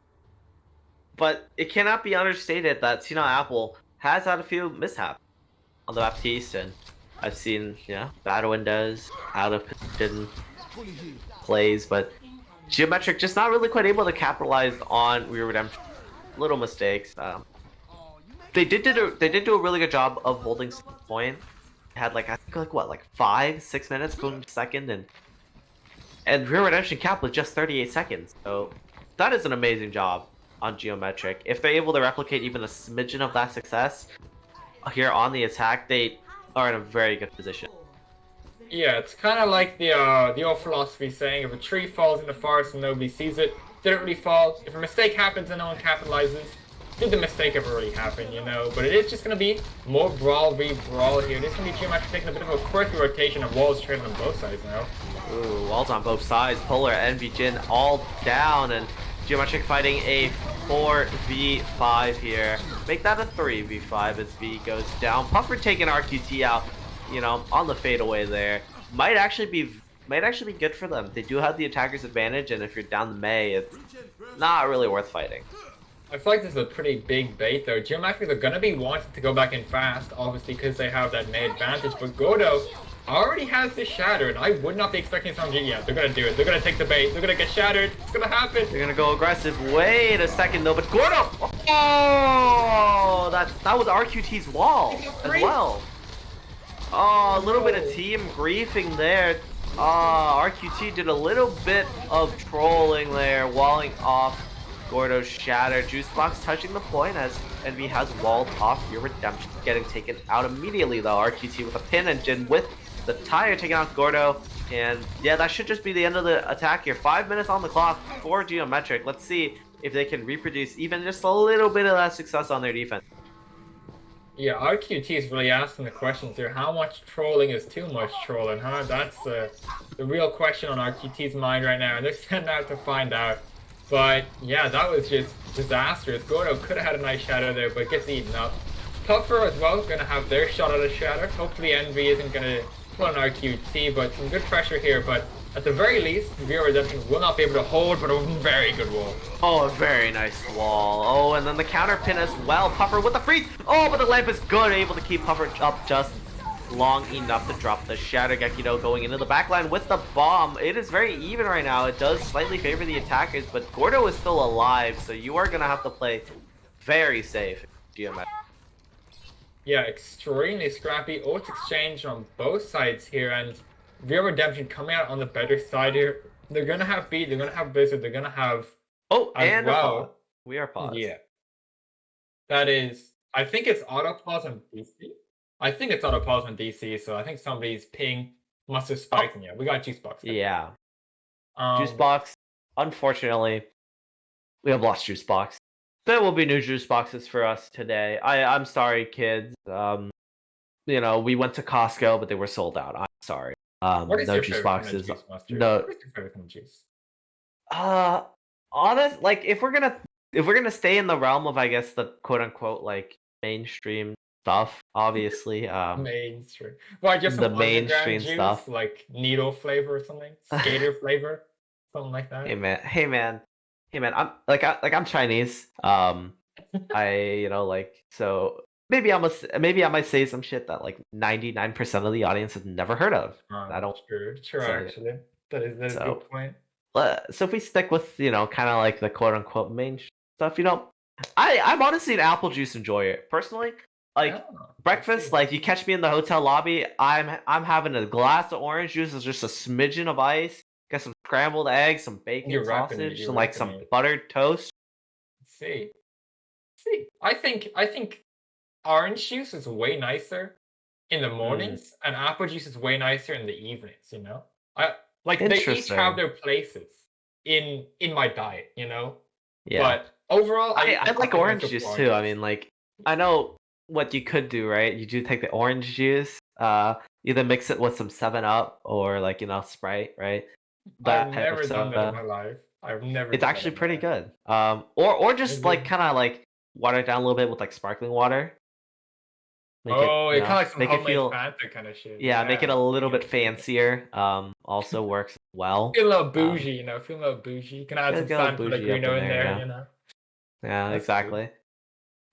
but it cannot be understated that Tina Apple has had a few mishaps on the Baptiste, and I've seen bad windows, out of position plays, but Geometric just not really quite able to capitalize on Rear Redemption. Little mistakes. They did do a really good job of holding point. Had I think what 5-6 minutes going to second, and Rear Redemption cap was just 38 seconds. So that is an amazing job on Geometric. If they're able to replicate even a smidgen of that success here on the attack, they are in a very good position. Yeah, it's kind of like the old philosophy saying, if a tree falls in the forest and nobody sees it, did it really fall? If a mistake happens and no one capitalizes, did the mistake ever really happen, you know? But it is just going to be more brawl v brawl here. It is going to be Geometric taking a bit of a quirky rotation of walls trading on both sides now. Ooh, walls on both sides. Polar and Jin all down, and Geometric fighting a 4v5 here. Make that a 3v5 as V goes down. Puffer taking RQT out, on the fadeaway there. Might actually be good for them. They do have the attacker's advantage, and if you're down the Mei, it's not really worth fighting. I feel like this is a pretty big bait though. Geometric are going to be wanting to go back in fast, obviously because they have that Mei advantage, but Gordo already has this shatter, and I would not be expecting something. Yeah, they're going to do it. They're going to take the bait. They're going to get shattered. It's going to happen. They're going to go aggressive. Wait a second though, but Gordo! Oh! That was RQT's wall as well. Oh, a little bit of team griefing there. RQT did a little bit of trolling there, walling off Gordo's shatter. Juicebox touching the point as Envy has walled off your Redemption, getting taken out immediately though. RQT with a pin, and Jin with the tire taking out Gordo. And yeah, that should just be the end of the attack here. 5 minutes on the clock for Geometric. Let's see if they can reproduce even just a little bit of that success on their defense. Yeah, RQT is really asking the questions here. How much trolling is too much trolling, huh? That's the real question on RQT's mind right now, and they're setting out to find out. But yeah, that was just disastrous. Gordo could have had a nice shatter there, but gets eaten up. Puffer as well, gonna have their shot at a shatter. Hopefully Envy isn't gonna pull an RQT, but some good pressure here. But at the very least, Rear Redemption will not be able to hold, but a very good wall. Oh, a very nice wall. Oh, and then the counter pin as well. Puffer with the freeze. Oh, but the lamp is good, able to keep Puffer up just long enough to drop the shatter. Gekido going into the backline with the bomb. It is very even right now. It does slightly favor the attackers, but Gordo is still alive, so you are gonna have to play very safe. Geometric. Yeah, extremely scrappy. Ult exchange on both sides here, and Real Redemption coming out on the better side here. They're gonna have beat, they're gonna have Blizzard, they're gonna have and well. We are paused. Yeah. That is, I think it's auto pause on DC. I think it's auto pause on DC, so I think somebody's ping must have spiked. Yeah, we got Juicebox. Yeah. Juicebox. Unfortunately, we have lost Juicebox. There will be new Juiceboxes for us today. I'm sorry, kids. We went to Costco, but they were sold out. I'm sorry. What is no your Juiceboxes. No. What is your favorite kind of juice? Honest, if we're gonna stay in the realm of, I guess, the quote unquote mainstream stuff, obviously. Mainstream. Well, just the mainstream juice, stuff, like needle flavor or something, skater flavor, something like that. Hey man. I'm Chinese. So maybe I might say some shit that 99% of the audience has never heard of. I don't. Sure, actually, that is a good point. So if we stick with kind of the quote unquote main stuff, I'm honestly an apple juice enjoyer personally. Breakfast, you catch me in the hotel lobby, I'm having a glass of orange juice. There's just a smidgen of ice, got some scrambled eggs, some bacon, sausage, and some buttered toast. See, I think orange juice is way nicer in the mornings, and apple juice is way nicer in the evenings. They each have their places in my diet. Yeah. But overall, I like orange juice too. I mean, I know what you could do, right? You do take the orange juice, either mix it with some 7-Up or Sprite, right? I've never done that in my life. I've never. It's actually pretty good. Or just kind of water it down a little bit with like sparkling water. Make it, Oh, you it kind know, of like some make it homemade feel, Fanta kind of shit. yeah, make it Yeah. a little Yeah. bit fancier. Also works well. Feel a little Um, bougie, you know. Feel a little bougie. You can add some get a little San bougie up in Pellegrino in there, there, yeah. you know. Yeah, That's cool. exactly.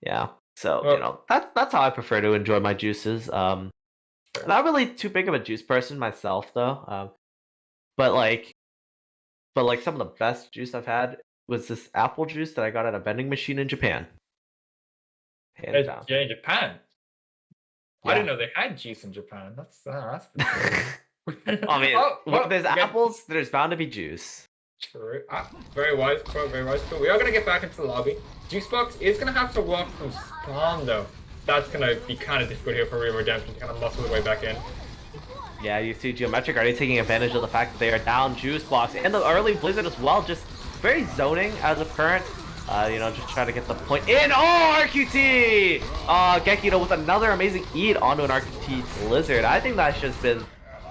Yeah. So, you Well, know, that's how I prefer to enjoy my juices. fair. Not really too big of a juice person myself though. But like some of the best juice I've had was this apple juice that I got at a vending machine in Japan. Hands down. Yeah, in Japan. I didn't Yeah. know they had juice in Japan. That's pretty cool. I mean, Oh, where well, there's again, apples, there's bound to be juice. true. Very wise quote, very wise quote. We are gonna get back into the lobby. Juicebox is gonna have to walk from spawn though. That's gonna be kind of difficult here for Real Redemption to kind of muscle their way back in. Yeah, you see Geometric already taking advantage of the fact that they are down juice blocks and the early Blizzard as well, just very zoning as of current. You know, just trying to get the point in. Oh, RQT! Gekito with another amazing eat onto an RQT Blizzard. I think that's just been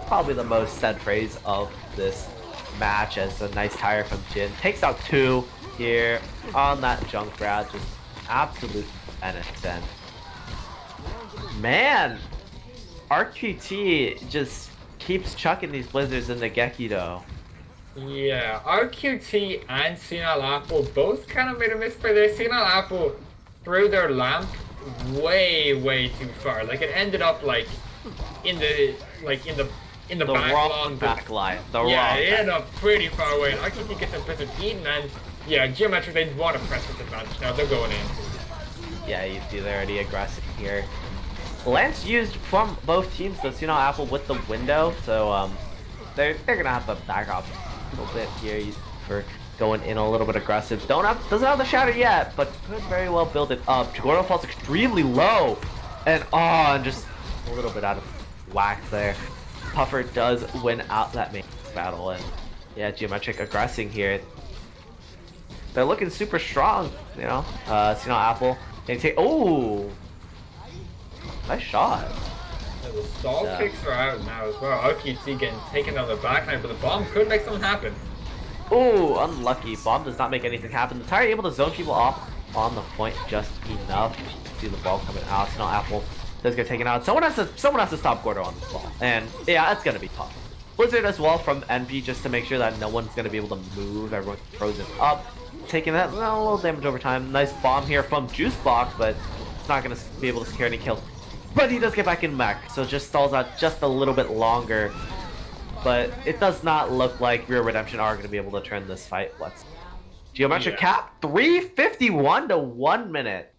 probably the most said phrase of this match, as a nice tire from Jin. Takes out 2 here on that Junkrat. Just absolute menace. And man, RQT just keeps chucking these Blizzards into Gekito. Yeah, RQT and Senile Apple both kind of made a misplay there. Senile Apple threw their lamp way too far. Like it ended up like in the The back wrong lawn. backline. The Yeah, wrong it ended back. up pretty far away. And RQT gets a bit of eaten, and yeah, Geometric they want to press this advantage now. They're going in. Yeah, you see they're already aggressive here. Lance used from both teams the Senile Apple with the window, so they're gonna have to back off a little bit here for going in a little bit aggressive. Doesn't have the shatter yet, but could very well build it up. Jagoro falls extremely low, and just a little bit out of whack there. Puffer does win out that main battle, and yeah, Geometric aggressing here. They're looking super strong, you know. Senile Apple can take. Oh, nice shot. And the stall kicks are out now as well. RQT getting taken on the backline, but the bomb could make something happen. Oh, unlucky. Bomb does not make anything happen. The tire able to zone people off on the point just enough. See the ball coming out. Senile Apple does get taken out. Someone has to stop Gordo on this ball. And yeah, it's gonna be tough. Blizzard as well from NB just to make sure that no one's gonna be able to move. Everyone's frozen up. Taking that a little damage over time. Nice bomb here from Juicebox, but it's not gonna be able to secure any kills. But he does get back in mech, so just stalls out just a little bit longer. But it does not look like Real Redemption are going to be able to turn this fight. Let's Geometric cap 351 to 1 minute.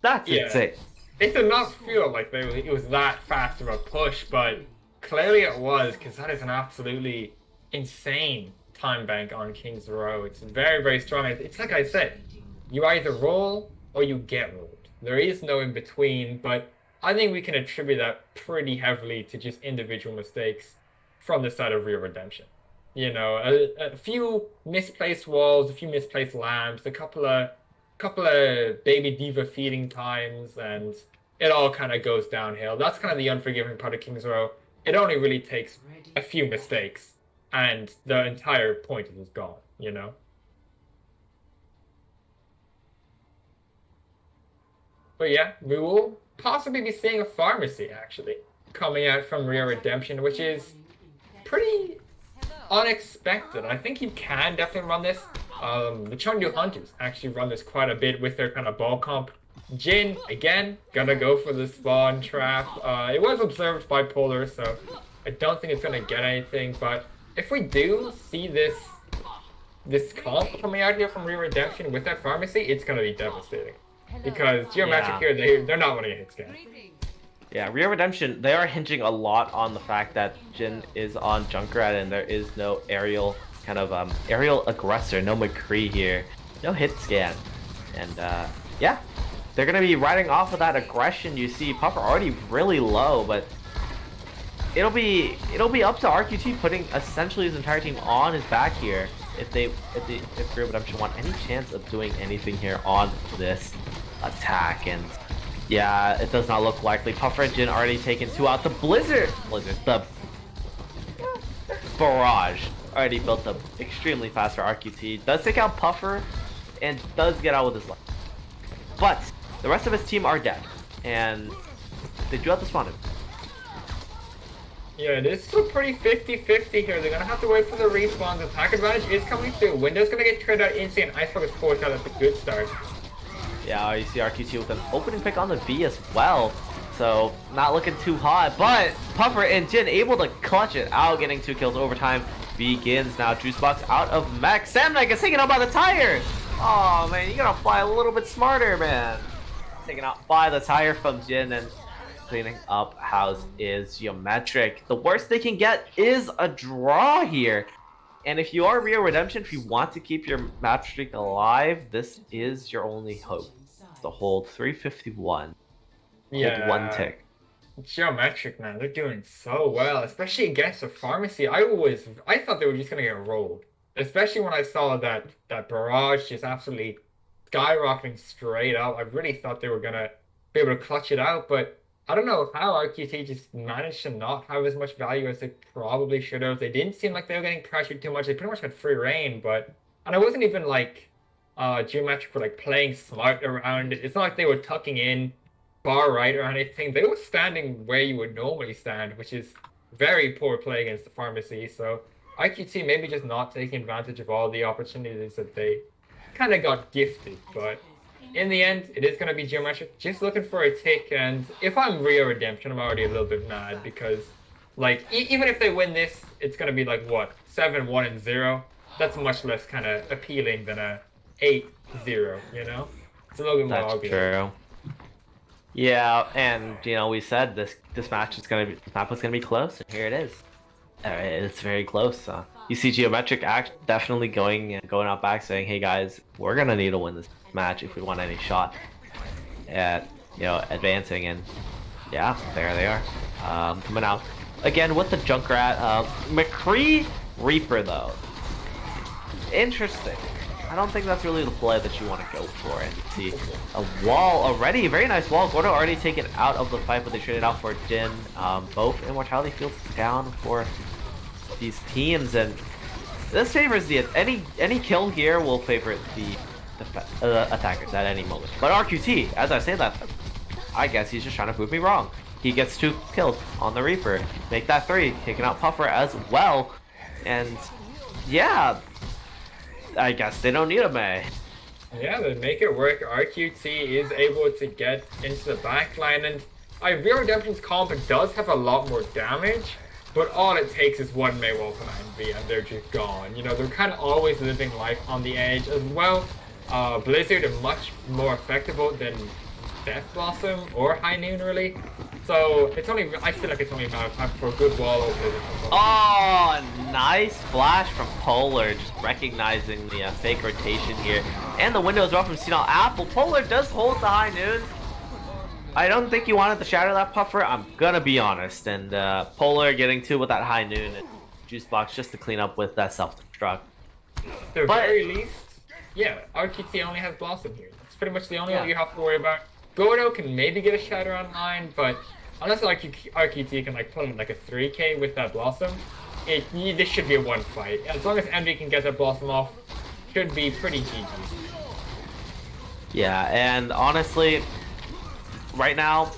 That's insane. It did not feel like it was that fast of a push, but clearly it was, because that is an absolutely insane time bank on King's Row. It's very strong. It's like I said, you either roll or you get rolled. There is no in between, but I think we can attribute that pretty heavily to just individual mistakes from the side of Real Redemption. You know, a few misplaced walls, a few misplaced lamps, a couple of baby diva feeding times, and it all kind of goes downhill. That's kind of the unforgiving part of King's Row. It only really takes a few mistakes, and the entire point is gone, you know? But yeah, we will possibly be seeing a pharmacy, actually, coming out from Real Redemption, which is pretty unexpected. I think you can definitely run this. The Chengdu Hunters actually run this quite a bit with their kind of ball comp. Jin, again, gonna go for the spawn trap. It was observed by Polar, so I don't think it's gonna get anything, but if we do see this comp coming out here from Real Redemption with that pharmacy, it's gonna be devastating. Because Geometric here, they're not running a hit scan. Yeah, Real Redemption, they are hinging a lot on the fact that Jin is on Junkrat and there is no aerial kind of aerial aggressor, no McCree here, no hit scan. And yeah, they're gonna be riding off of that aggression. You see Puffer already really low, but it'll be up to RQT putting essentially his entire team on his back here if Real Redemption want any chance of doing anything here on this attack. And yeah, it does not look likely. Puffer and Jin already taken 2 out. The the barrage already built up extremely fast for RQT. Does take out Puffer and does get out with his life. but the rest of his team are dead, and they do have to spawn him. Yeah, it is still pretty 50-50 here. They're gonna have to wait for the respawns. Attack advantage is coming through. Window's gonna get traded out instantly, and Iceberg is forced out. That's a good start. Yeah, you see RQT with an opening pick on the V as well. So, not looking too hot, but Puffer and Jin able to clutch it out, getting 2 kills overtime. Begins now. Juicebox out of mech. Samnek is taken out by the tire. Oh man, you gotta fly a little bit smarter, man. Taken out by the tire from Jin, and cleaning up house is Geometric. The worst they can get is a draw here. And if you are Rio Redemption, if you want to keep your map streak alive, this is your only hope. To hold 351. Yeah. Hold 1 tick. Geometric, man, they're doing so well, especially against the pharmacy. I thought they were just gonna get rolled, especially when I saw that barrage just absolutely skyrocketing straight up. I really thought they were gonna be able to clutch it out, but I don't know how RQT just managed to not have as much value as they probably should have. They didn't seem like they were getting pressured too much. They pretty much had free reign, and it wasn't even like Geometric were like playing smart around it. It's not like they were tucking in far right or anything. They were standing where you would normally stand, which is very poor play against the pharmacy. So IQT maybe just not taking advantage of all the opportunities that they kind of got gifted. But in the end, it is going to be Geometric just looking for a tick. And if I'm Rio Redemption, I'm already a little bit mad because, like, even if they win this, it's going to be like, what, 7-1-0? That's much less kind of appealing than a 8-0, you know? It's a little bit more That's obvious. true. Yeah, and you know, we said this map was gonna be close, and here it is. It's very close. You see Geometric definitely going out back saying, "Hey guys, we're gonna need to win this match if we want any shot at advancing." And yeah, there they are, coming out again with the Junkrat. McCree Reaper though, interesting. I don't think that's really the play that you want to go for. And you see a wall already, very nice wall. Gordo already taken out of the fight, but they traded out for Jin. Both Immortality Fields down for these teams, and this favors the any kill here will favor the attackers at any moment. But RQT, as I say that, I guess he's just trying to prove me wrong. He gets 2 kills on the Reaper, make that 3, taking out Puffer as well, and yeah. I guess they don't need a May. Yeah, they make it work. RQT is able to get into the backline, and Rio Redemption's comp does have a lot more damage, but all it takes is 1 May Wall from Envy, and they're just gone. You know, they're kind of always living life on the edge as well. Blizzard are much more effective than Death Blossom or High Noon, really. So I feel like it's only a matter of time for a good wall over Blizzard. Oh, nice flash from Polar, just recognizing the fake rotation here. And the window as well from Senile Apple. Polar does hold the High Noon. I don't think you wanted to shatter that Puffer, I'm gonna be honest. And Polar getting 2 with that High Noon and Juicebox just to clean up with that self-destruct. At the very least, yeah, RQT only has Blossom here. That's pretty much the only one you have to worry about. Gordo can maybe get a shatter online, but unless RQT can like pull in like a 3k with that Blossom, this should be a 1 fight. As long as MD can get that Blossom off, should be pretty GG. Yeah, and honestly, right now,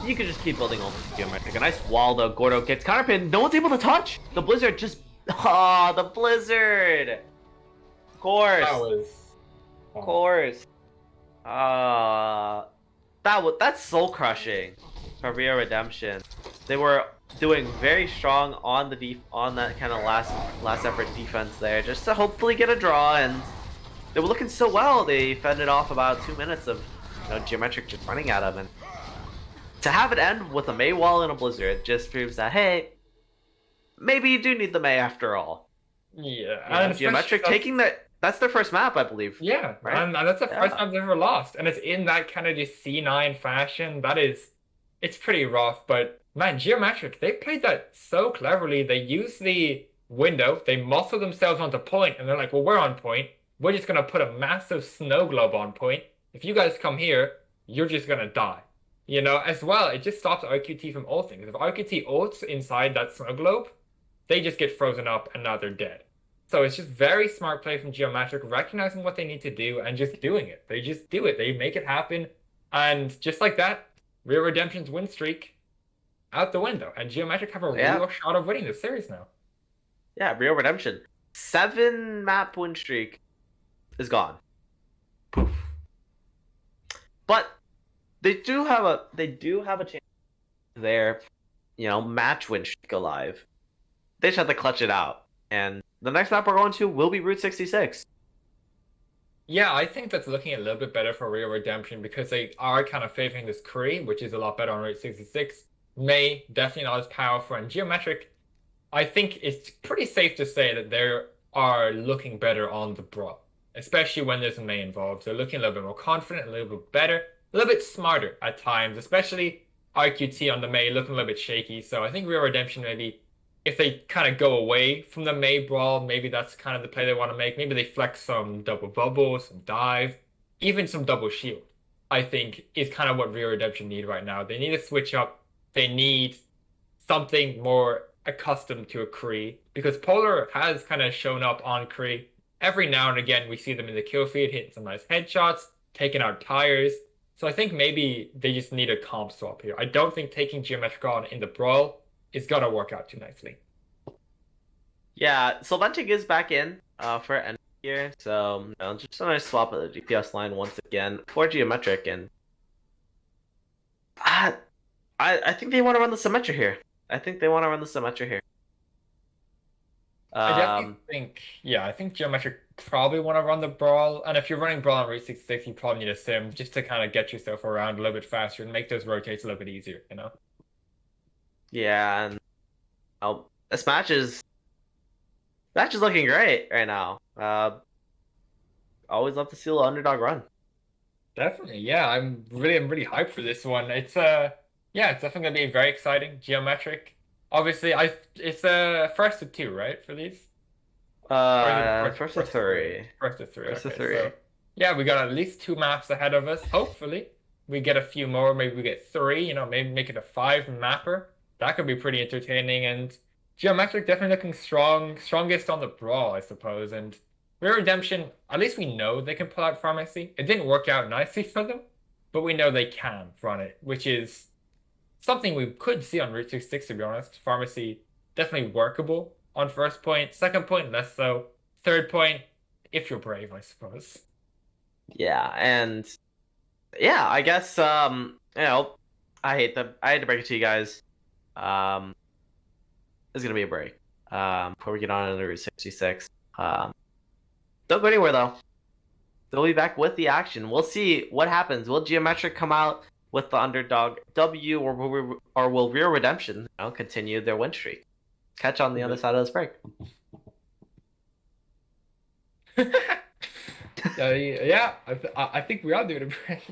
you could just keep building over Geometric. A nice wall though, Gordo gets counterpinned, no one's able to touch! The Blizzard just... Oh, the Blizzard! Of course! That was... Of course. That's soul crushing for Rio Redemption. They were doing very strong on that kind of last effort defense there, just to hopefully get a draw, and they were looking so well. They fended off about 2 minutes of Geometric just running at them, and to have it end with a May wall and a Blizzard just proves that, hey, maybe you do need the May after all. Yeah, and Geometric taking that. That's their first map, I believe. Yeah, right? and that's the first time they've ever lost. And it's in that kind of just C9 fashion. It's pretty rough. But, man, Geometric, they played that so cleverly. They used the window, they muscle themselves onto point, and they're like, well, we're on point. We're just going to put a massive snow globe on point. If you guys come here, you're just going to die. You know, as well, it just stops RQT from ulting. If RQT ults inside that snow globe, they just get frozen up and now they're dead. So it's just very smart play from Geometric, recognizing what they need to do and just doing it. They just do it. They make it happen. And just like that, Real Redemption's win streak out the window. And Geometric have a Yeah, real shot of winning this series now. yeah, Real Redemption. 7-map win streak is gone. Poof. But they do have a chance there, match win streak alive. They just have to clutch it out. And the next map we're going to will be Route 66. Yeah, I think that's looking a little bit better for Real Redemption because they are kind of favoring this Kree, which is a lot better on Route 66. May, definitely not as powerful. And Geometric, I think it's pretty safe to say that they are looking better on the Brawl, especially when there's a May involved. They're looking a little bit more confident, a little bit better, a little bit smarter at times, especially IQT on the May looking a little bit shaky. So I think Real Redemption maybe, if they kind of go away from the May Brawl, maybe that's kind of the play they want to make. Maybe they flex some double bubble, some dive, even some double shield, I think is kind of what Real Redemption need right now. They need to switch up. They need something more accustomed to a Kree because Polar has kind of shown up on Kree. Every now and again, we see them in the kill feed hitting some nice headshots, taking out tires. So I think maybe they just need a comp swap here. I don't think taking Geometric on in the Brawl is gonna work out too nicely. Yeah, Solventic is back in for end here, so just a nice swap of the DPS line once again for Geometric, and I think they want to run the Symmetra here. I think they want to run the Symmetra here. I definitely think, yeah, I think Geometric probably want to run the Brawl, and if you're running Brawl on Route 66, you probably need a Sim just to kind of get yourself around a little bit faster and make those rotates a little bit easier, you know? Yeah, and this match is looking great right now. Always love to see a little underdog run. Definitely, yeah. I'm really hyped for this one. It's yeah, it's definitely gonna be very exciting. Geometric. Obviously, it's first to two, right, for these? First to three. First to three. First to Okay, three. so yeah, we got at least 2 maps ahead of us. Hopefully, we get a few more. Maybe we get 3. Maybe make it a 5-mapper. That could be pretty entertaining. And Geometric definitely looking strongest on the Brawl, I suppose. And Real Redemption, at least we know they can pull out Pharmacy. It didn't work out nicely for them, but we know they can run it, which is something we could see on Route 66, to be honest. Pharmacy definitely workable on first point. Second point, less so. Third point, if you're brave, I suppose. Yeah, and yeah, I guess I hate to break it to you guys. It's gonna be a break. Before we get on into Route 66. Don't go anywhere though. They'll be back with the action. We'll see what happens. Will Geometric come out with the underdog W, or will Real Redemption continue their win streak? Catch on the other side of this break. Yeah, I think we are doing a break.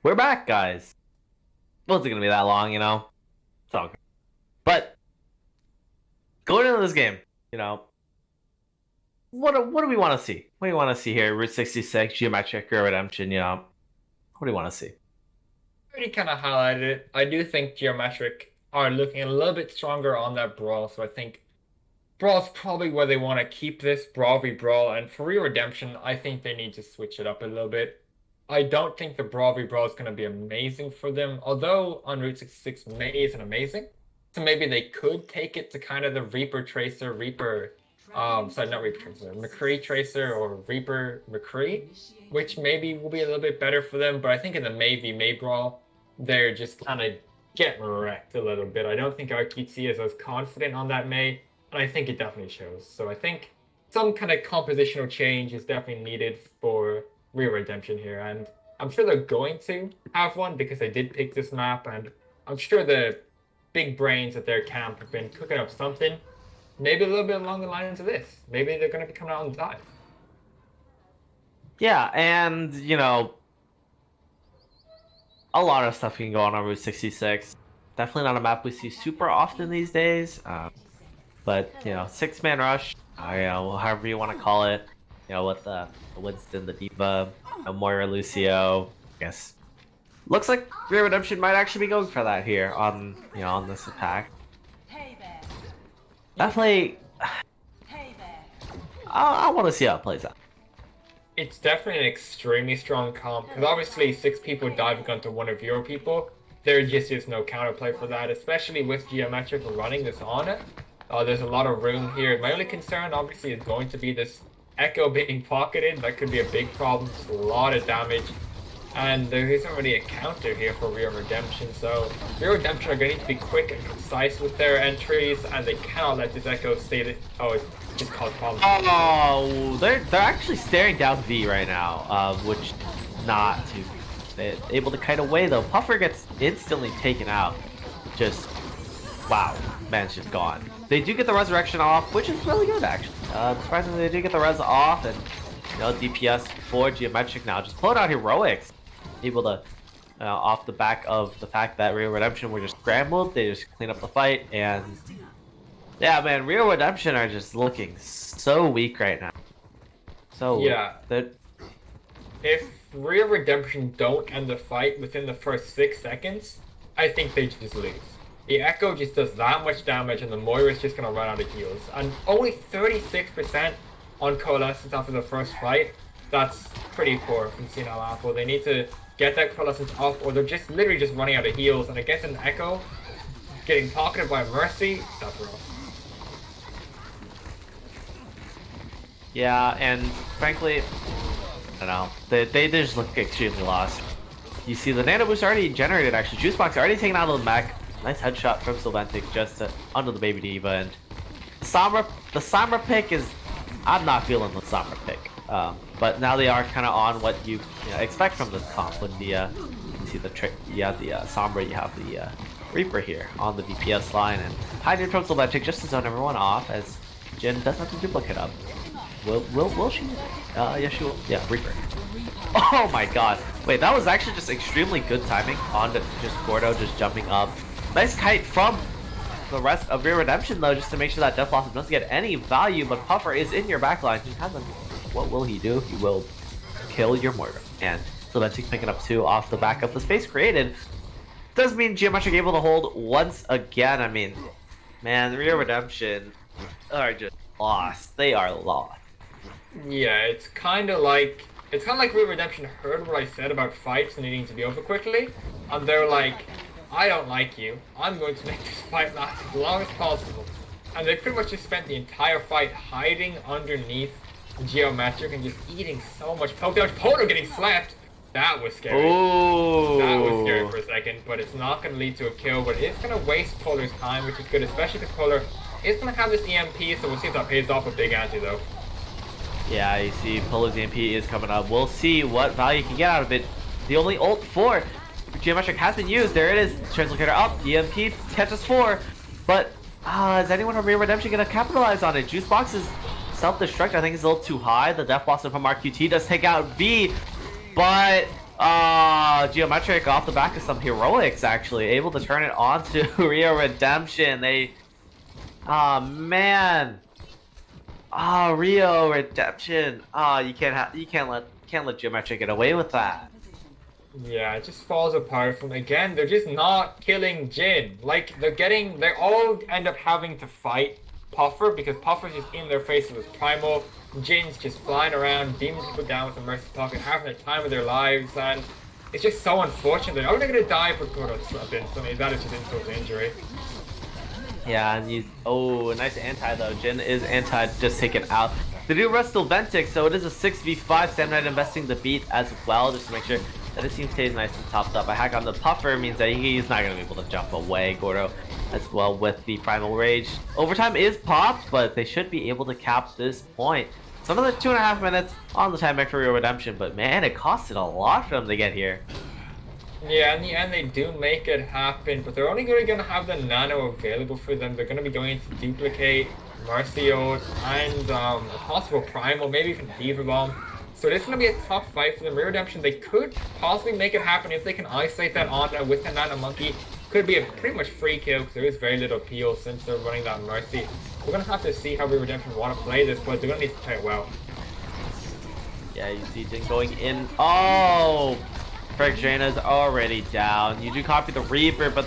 We're back, guys. Wasn't gonna be that long, you know. It's all good. But going into this game, you know, what do we want to see? What do you want to see here? Route 66, Geometric Hero Redemption, you know. What do you want to see? Already kind of highlighted it. I do think Geometric are looking a little bit stronger on that Brawl, so I think Brawl's probably where they want to keep this Brawl v Brawl, and for Real Redemption, I think they need to switch it up a little bit. I don't think the Brawl v Brawl is going to be amazing for them, although on Route 66 May isn't amazing. So maybe they could take it to kind of the Reaper Tracer, sorry, not Reaper Tracer, McCree Tracer or Reaper McCree, which maybe will be a little bit better for them, but I think in the May v May Brawl, they're just kind of getting wrecked a little bit. I don't think RQT is as confident on that May, and I think it definitely shows. So I think some kind of compositional change is definitely needed for Real Redemption here, and I'm sure they're going to have one because they did pick this map, and I'm sure the big brains at their camp have been cooking up something, maybe a little bit along the lines of this. Maybe they're going to be coming out on top. Yeah, and you know, a lot of stuff can go on Route 66. Definitely not a map we see super often these days. But you know, 6-man rush, you know, however you want to call it. You know, with the Winston, the Diva, Moira, Lucio. I guess looks like Real Redemption might actually be going for that here on on this attack. Definitely, I want to see how it plays out. It's definitely an extremely strong comp, because obviously 6 people diving onto one of your people, there just is no counterplay for that, especially with Geometric running this on it. There's a lot of room here. My only concern obviously is going to be this Echo being pocketed. That could be a big problem. It's a lot of damage. And there isn't really a counter here for Real Redemption, so Real Redemption are going to need to be quick and concise with their entries, and they cannot let this Echo stay it just cause problems. Oh, they're actually staring down V right now, which not to they're able to kite away though. Puffer gets instantly taken out. Just wow, man's just gone. They do get the resurrection off, which is really good actually. Surprisingly, they do get the res off, and you know, DPS for Geometric now just pulling out heroics, able to off the back of the fact that Real Redemption were just scrambled. They just clean up the fight, and yeah, man, Real Redemption are just looking so weak right now. So yeah, that if Real Redemption don't end the fight within the first 6 seconds, I think they just lose. The Echo just does that much damage, and the Moira is just gonna run out of heals. And only 36% on Coalescence after the first fight. That's pretty poor from Senile Apple. They need to get that Coalescence up, or they're just literally just running out of heals. And against an Echo, getting pocketed by Mercy, that's rough. yeah, and frankly, I don't know. They just look extremely lost. You see the nano boost already generated actually. Juicebox already taken out of the mech. Nice headshot from Sylvantic just under the Baby Diva, and the Sombra pick is, I'm not feeling the Sombra pick. But now they are kind of on what you expect from this comp. When the you see the trick, you have the Sombra, you have the Reaper here on the DPS line, and hiding from Sylvantic just to zone everyone off as Jin does have to duplicate up. Will she? Yeah, she will. Yeah, Reaper. Oh my god. Wait, that was actually just extremely good timing on just Gordo just jumping up. Nice kite from the rest of Real Redemption though, just to make sure that Death Blossom doesn't get any value, but Puffer is in your backline. He has what will he do? He will kill your Moira. And Sylvantic picking up 2 off the back of the space created. Does mean Geometric able to hold once again. I mean, man, Real Redemption are just lost. They are lost. Yeah, it's kind of like Real Redemption heard what I said about fights needing to be over quickly, and they're like, I don't like you. I'm going to make this fight last as long as possible. And they pretty much just spent the entire fight hiding underneath Geometric and just eating so much poke damage. Polar getting slapped. That was scary. Ooh. That was scary for a second, but it's not going to lead to a kill, but it's going to waste Polar's time, which is good, especially because Polar is going to have this EMP, so we'll see if that pays off a big anti though. Yeah, you see Polo's EMP is coming up. We'll see what value you can get out of it. The only ult for Geometric has been used. There it is. Translocator up. EMP catches 4. But is anyone from Real Redemption going to capitalize on it? Juicebox's self-destruct I think is a little too high. The Death Blossom from RQT does take out V. But Geometric off the back of some heroics, actually able to turn it onto Rio Redemption. They, man, Rio Redemption. You can't let Geometric get away with that. Yeah, it just falls apart from again. They're just not killing Jin. Like they all end up having to fight Puffer because Puffer's just in their face with his primal. Jin's just flying around, beaming people down with a mercy pocket, having the time of their lives, and it's just so unfortunate. They're only gonna die for instantly. That is just insult to injury. Yeah, and he's nice anti though. Jin is anti, just taken out. They do rest Ventic, so it is a 6v5. Sam Knight investing the beat as well, just to make sure that his team stays nice and topped up. A hack on the Puffer means that he's not going to be able to jump away. Gordo as well with the Primal Rage. Overtime is popped, but they should be able to cap this point. So another 2.5 minutes on the timer for Real Redemption, but man, it costed a lot for them to get here. Yeah, in the end they do make it happen, but they're only going to have the Nano available for them. They're going to be going to duplicate Mercy Ult and a possible Primal, maybe even Diva Bomb. So this is going to be a tough fight for them. Real Redemption, they could possibly make it happen if they can isolate that Ana with the Nano Monkey. Could be a pretty much free kill because there is very little peel since they're running that Mercy. We're going to have to see how Real Redemption want to play this, but they're going to need to play it well. Yeah, you see Jin going in. Oh! Drana's already down. You do copy the Reaper, but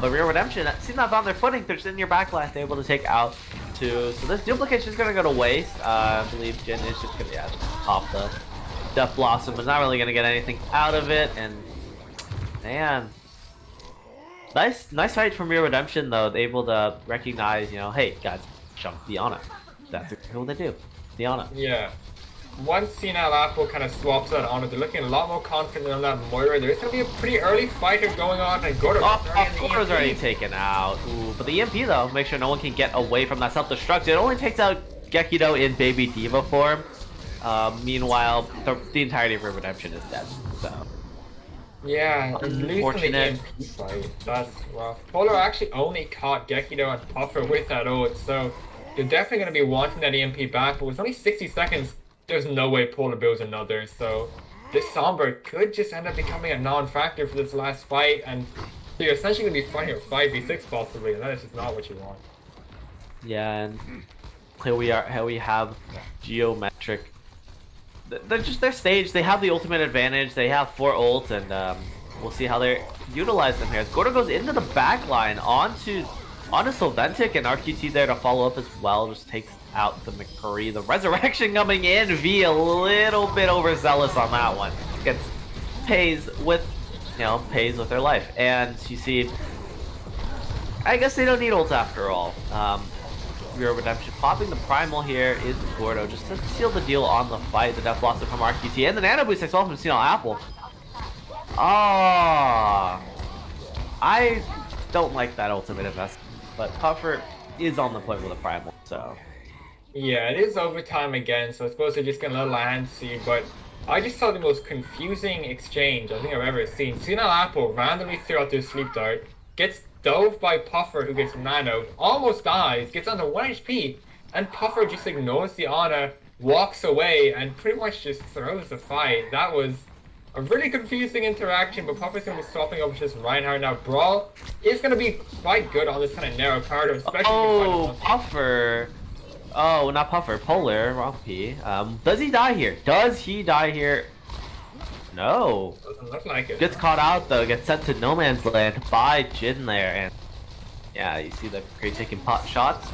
Real Redemption seems not on their footing. They're just in your backline. They're able to take out two. So this duplication is going to go to waste. I believe Jin is just going to pop the Death Blossom, but not really going to get anything out of it. And man, nice fight from Real Redemption though. They're able to recognize, hey guys, jump the Ana. That's exactly what they do. The Ana. Yeah. Once Senile Apple kind of swaps that on, they're looking a lot more confident on that Moira. There's going to be a pretty early fighter going on, and Gordo's already taken out. Ooh, but the EMP though, make sure no one can get away from that self-destruct. It only takes out Gekido in Baby Diva form. Meanwhile, the entirety of Real Redemption is dead. So yeah, unfortunate. Fight. That's rough. Polar actually only caught Gekido and Puffer with that ult, so they're definitely going to be wanting that EMP back. But with only 60 seconds. There's no way Polar builds another, so this Somber could just end up becoming a non-factor for this last fight, and you're essentially going to be fighting a 5v6 possibly, and that is just not what you want. Yeah, and here we have Geometric. They're just their stage. They have the ultimate advantage. They have 4 ults, and we'll see how they utilize them here. As Gordo goes into the back line onto Sylventic, and RQT there to follow up as well. Just takes out the McCurry. The Resurrection coming in. V a little bit overzealous on that one. Pays with their life. And you see, I guess they don't need ults after all. Real Redemption popping the Primal here is Gordo just to seal the deal on the fight. The Death Blossom from RQT and the Nano Boost as well from Senile Apple. I don't like that ultimate investment, but Puffer is on the point with a Primal, so. Yeah, it is overtime again, so I suppose they're just gonna let hand see, but I just saw the most confusing exchange I think I've ever seen. Senile Apple randomly threw out their sleep dart, gets dove by Puffer who gets nanoed, almost dies, gets under 1 HP, and Puffer just ignores the Ana, walks away, and pretty much just throws the fight. That was a really confusing interaction, but Puffer's going to be swapping over to this Reinhardt now. Brawl is going to be quite good on this kind of narrow corridor, especially Puffer. Oh, not Puffer. Polar. Wrong P. Does he die here? No. Doesn't look like it. Gets caught out though. Gets sent to no man's land by Jin there, and yeah, you see the great taking pot shots.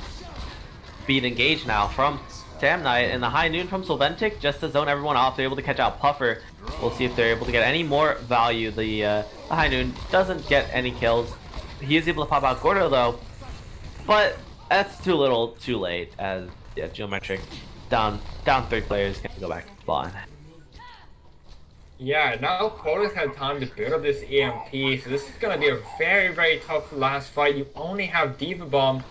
Beat engaged now from Sam Knight, and the high noon from Sylventic just to zone everyone off. They're able to catch out Puffer. We'll see if they're able to get any more value. The high noon doesn't get any kills. He is able to pop out Gordo though, but that's too little, too late. As Geometric down 3 players can go back to spawn. Yeah, now Polar's had time to build up this EMP, so this is gonna be a very, very tough last fight. You only have Diva Bomb,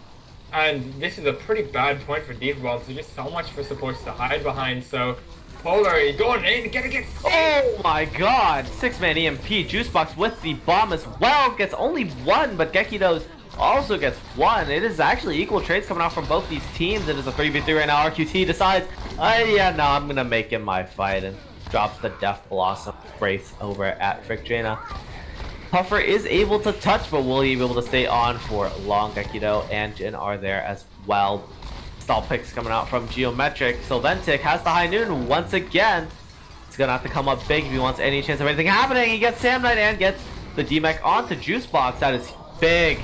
and this is a pretty bad point for Diva Bomb. So just so much for supports to hide behind. So Polar going in, gonna get saved. Oh my god! 6-man EMP, Juicebox with the bomb as well. Gets only 1, but Gekido's also gets 1. It is actually equal trades coming out from both these teams. It is a 3v3 right now. RQT decides, I'm gonna make him my fight. And drops the Death Blossom Brace over at Frickdraina. Puffer is able to touch, but will he be able to stay on for long? Gekido and Jin are there as well. Stall picks coming out from Geometric. Solventic has the high noon once again. He's gonna have to come up big if he wants any chance of anything happening. He gets Sam Knight and gets the D-Mech onto Juice Box. That is big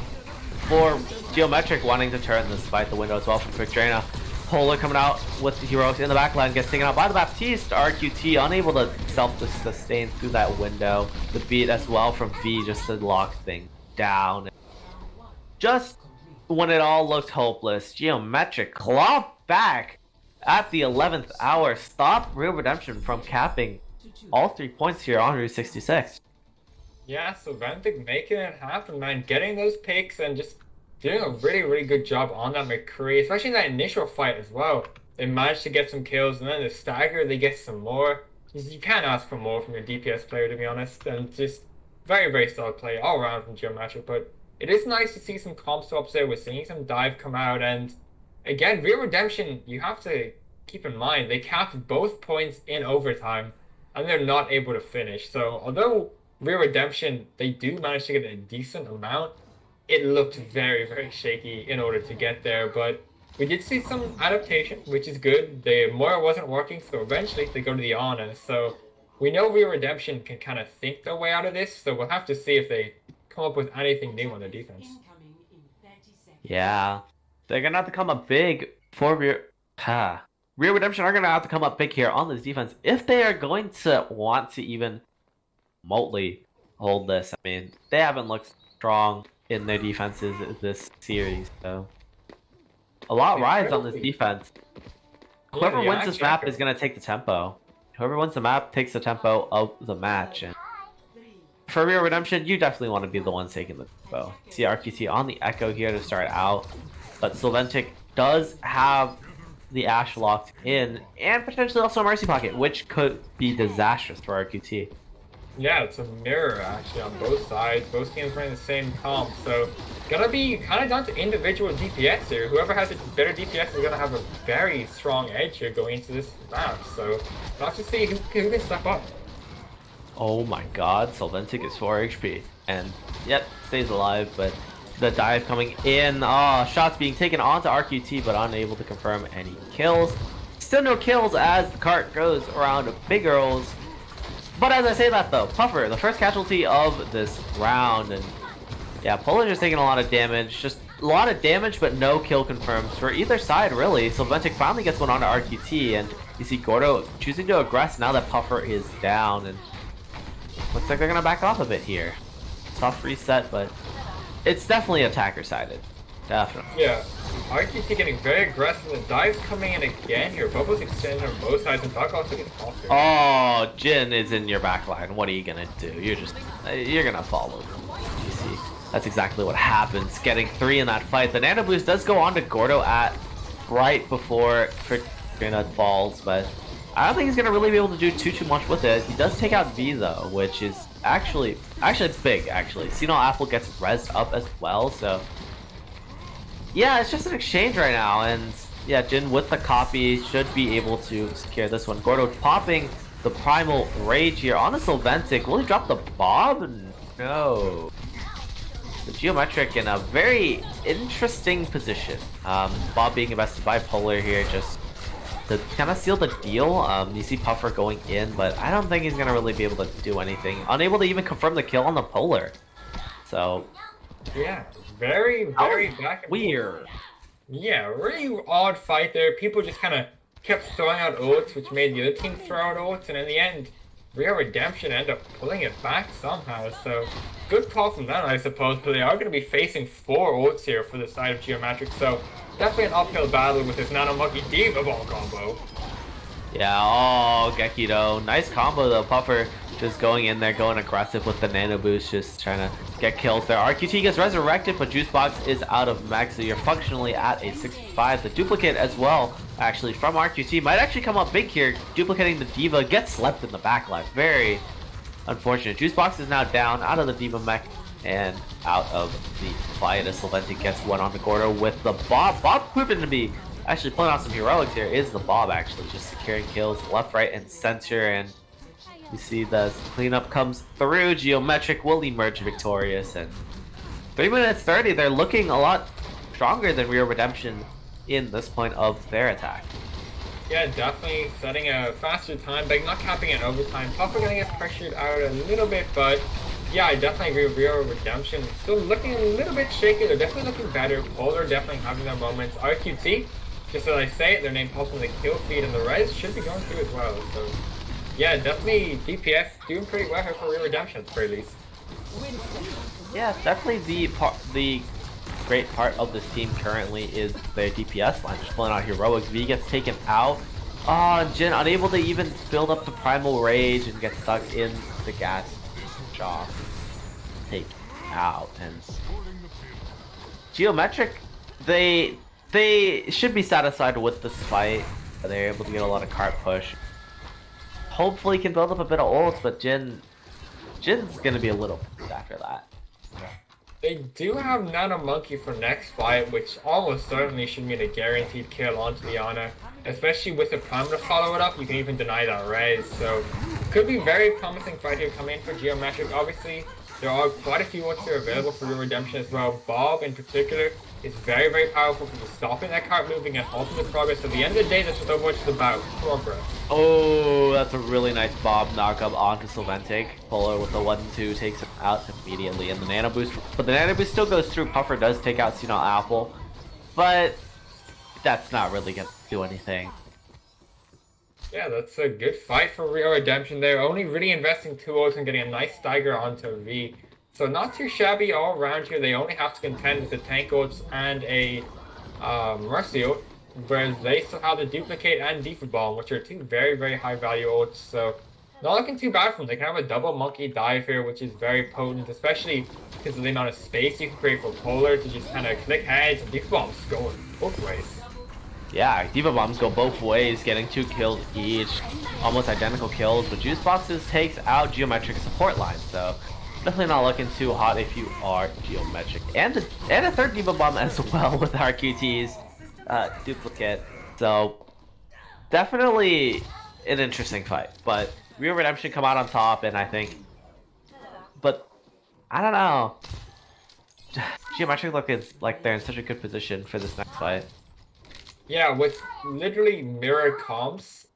for Geometric, wanting to turn despite the window as well from Frickdraina. Polar coming out with the heroics in the backline, gets taken out by the Baptiste. RQT unable to self-sustain through that window. The beat as well from V just to lock things down. Just when it all looked hopeless, Geometric claw back at the 11th hour. Stop Real Redemption from capping all 3 points here on Route 66. Yeah, so Ventic making it happen, man. Getting those picks and just doing a really, really good job on that McCree, especially in that initial fight as well. They managed to get some kills, and then the stagger, they get some more. You can't ask for more from your DPS player, to be honest. And just very, very solid play all around from Geometric. But it is nice to see some comp swaps there. We're seeing some dive come out. And again, Real Redemption, you have to keep in mind, they capped both points in overtime, and they're not able to finish. So although Real Redemption, they do manage to get a decent amount, it looked very, very shaky in order to get there, but we did see some adaptation, which is good. The Moira wasn't working, so eventually they go to the Ana. So we know Real Redemption can kind of think their way out of this, so we'll have to see if they come up with anything new on their defense. Yeah, they're gonna have to come up big for Real Redemption are gonna have to come up big here on this defense if they are going to want to even remotely hold this. I mean, they haven't looked strong in their defenses this series, so a lot rides on this defense. Whoever wins this map is gonna take the tempo. Whoever wins the map takes the tempo of the match. And for Real Redemption, you definitely want to be the one taking the tempo. See RQT on the Echo here to start out, but Solventic does have the Ashe locked in, and potentially also a Mercy Pocket, which could be disastrous for RQT. Yeah, it's a mirror actually on both sides. Both teams running the same comp, so gonna be kind of down to individual DPS here. Whoever has a better DPS is gonna have a very strong edge here going into this map. So we'll have to see who can step up. Oh my God, Solventic is 4 HP, and yep, stays alive. But the dive coming in. Shots being taken onto RQT, but unable to confirm any kills. Still no kills as the cart goes around Big Girls. But as I say that though, Puffer, the first casualty of this round, and yeah, Polar just taking a lot of damage, just a lot of damage, but no kill confirmed for either side really. Solventic finally gets one onto RQT, and you see Gordo choosing to aggress now that Puffer is down, and looks like they're gonna back off a bit here. Soft reset, but it's definitely attacker sided. Definitely. Yeah, RQT getting very aggressive. The dive's coming in again here. Bubbles extending on both sides, and Doc also gets off here. Oh, Jin is in your backline. What are you gonna do? You're gonna fall over. You see, that's exactly what happens. Getting 3 in that fight. The Nano Boost does go on to Gordo at right before Frickdraina falls, but I don't think he's gonna really be able to do too much with it. He does take out V though, which is actually it's big actually. Senile Apple gets rezzed up as well, so. Yeah, it's just an exchange right now, and yeah, Jin with the copy should be able to secure this one. Gordo popping the Primal Rage here on the Solventic. Will he drop the Bob? No. The Geometric in a very interesting position. Bob being invested by Polar here just to kind of seal the deal. You see Puffer going in, but I don't think he's going to really be able to do anything. Unable to even confirm the kill on the Polar. So... yeah. Very back and weird. Yeah, really odd fight there. People just kind of kept throwing out ults, which made the other team throw out ults, and in the end, Real Redemption ended up pulling it back somehow. So good call from them, I suppose. But they are going to be facing 4 ults here for the side of Geometric. So definitely an uphill battle with this Nano Monkey Diva Ball combo. Yeah, oh, Gekido. Nice combo though. Puffer just going in there, going aggressive with the Nano Boost, just trying to get kills there. RQT gets resurrected, but Juicebox is out of max, so you're functionally at a 65. The duplicate as well, actually, from RQT might actually come up big here. Duplicating the Diva, gets slept in the backline. Very unfortunate. Juicebox is now down, out of the Diva mech, and out of the fight as Solventic gets one on the Gordo with the Bob. Bob proven to be actually pulling out some heroics here. Is the Bob actually just securing kills left, right, and center, and You see the cleanup comes through. Geometric will emerge victorious, and 3 minutes 30, they're looking a lot stronger than Real Redemption in this point of their attack. Yeah, definitely setting a faster time, but not capping it overtime. Puffer gonna get pressured out a little bit, but yeah, I definitely agree with Real Redemption. Still looking a little bit shaky. They're definitely looking better. Polar definitely having their moments. RQT, just as I say it, their name pops in the kill feed, and the res should be going through as well. So yeah, definitely DPS doing pretty well here for Real Redemption at the very least. Yeah, definitely the great part of this team currently is their DPS line. Just pulling out heroics. V gets taken out. Oh, Jin unable to even build up the primal rage and get stuck in the gas jaw. Take out, and Geometric, they should be satisfied with this fight. They're able to get a lot of cart push. Hopefully can build up a bit of ults, but Jin's gonna be a little pissed after that. They do have Nano Monkey for next fight, which almost certainly should mean a guaranteed kill onto Liana. Especially with the Prime to follow it up, you can even deny that raise. So, could be very promising fight here coming in for Geometric. Obviously, there are quite a few ults here available for Real Redemption as well. Bob, in particular, is very, very powerful for stopping that cart moving and halting the progress. At the end of the day, that's what Overwatch is about, progress. Oh, that's a really nice Bob knockup onto Sylvantic. Polar with the 1-2 takes him out immediately, and the Nano Boost, but the Nano Boost still goes through. Puffer does take out Senile Apple, but that's not really gonna do anything. Yeah, that's a good fight for Real Redemption. They're only really investing 2 ults and getting a nice stagger onto V. So not too shabby all around here. They only have to contend with the tank ults and a Mercy ult, whereas they still have the Duplicate and Diva Bomb, which are 2 very, very high value ults. So not looking too bad for them. They can have a double monkey dive here, which is very potent, especially because of the amount of space you can create for Polar to just kind of click heads, and Diva Bomb's going both ways. Yeah, Diva Bombs go both ways, getting 2 kills each, almost identical kills, but Juice Boxes takes out Geometric support line, so definitely not looking too hot if you are Geometric. And a third Diva Bomb as well with RQT's duplicate, so definitely an interesting fight, but Real Redemption come out on top, and I think, but I don't know, Geometric looking like they're in such a good position for this next fight. Yeah, with literally mirror comps,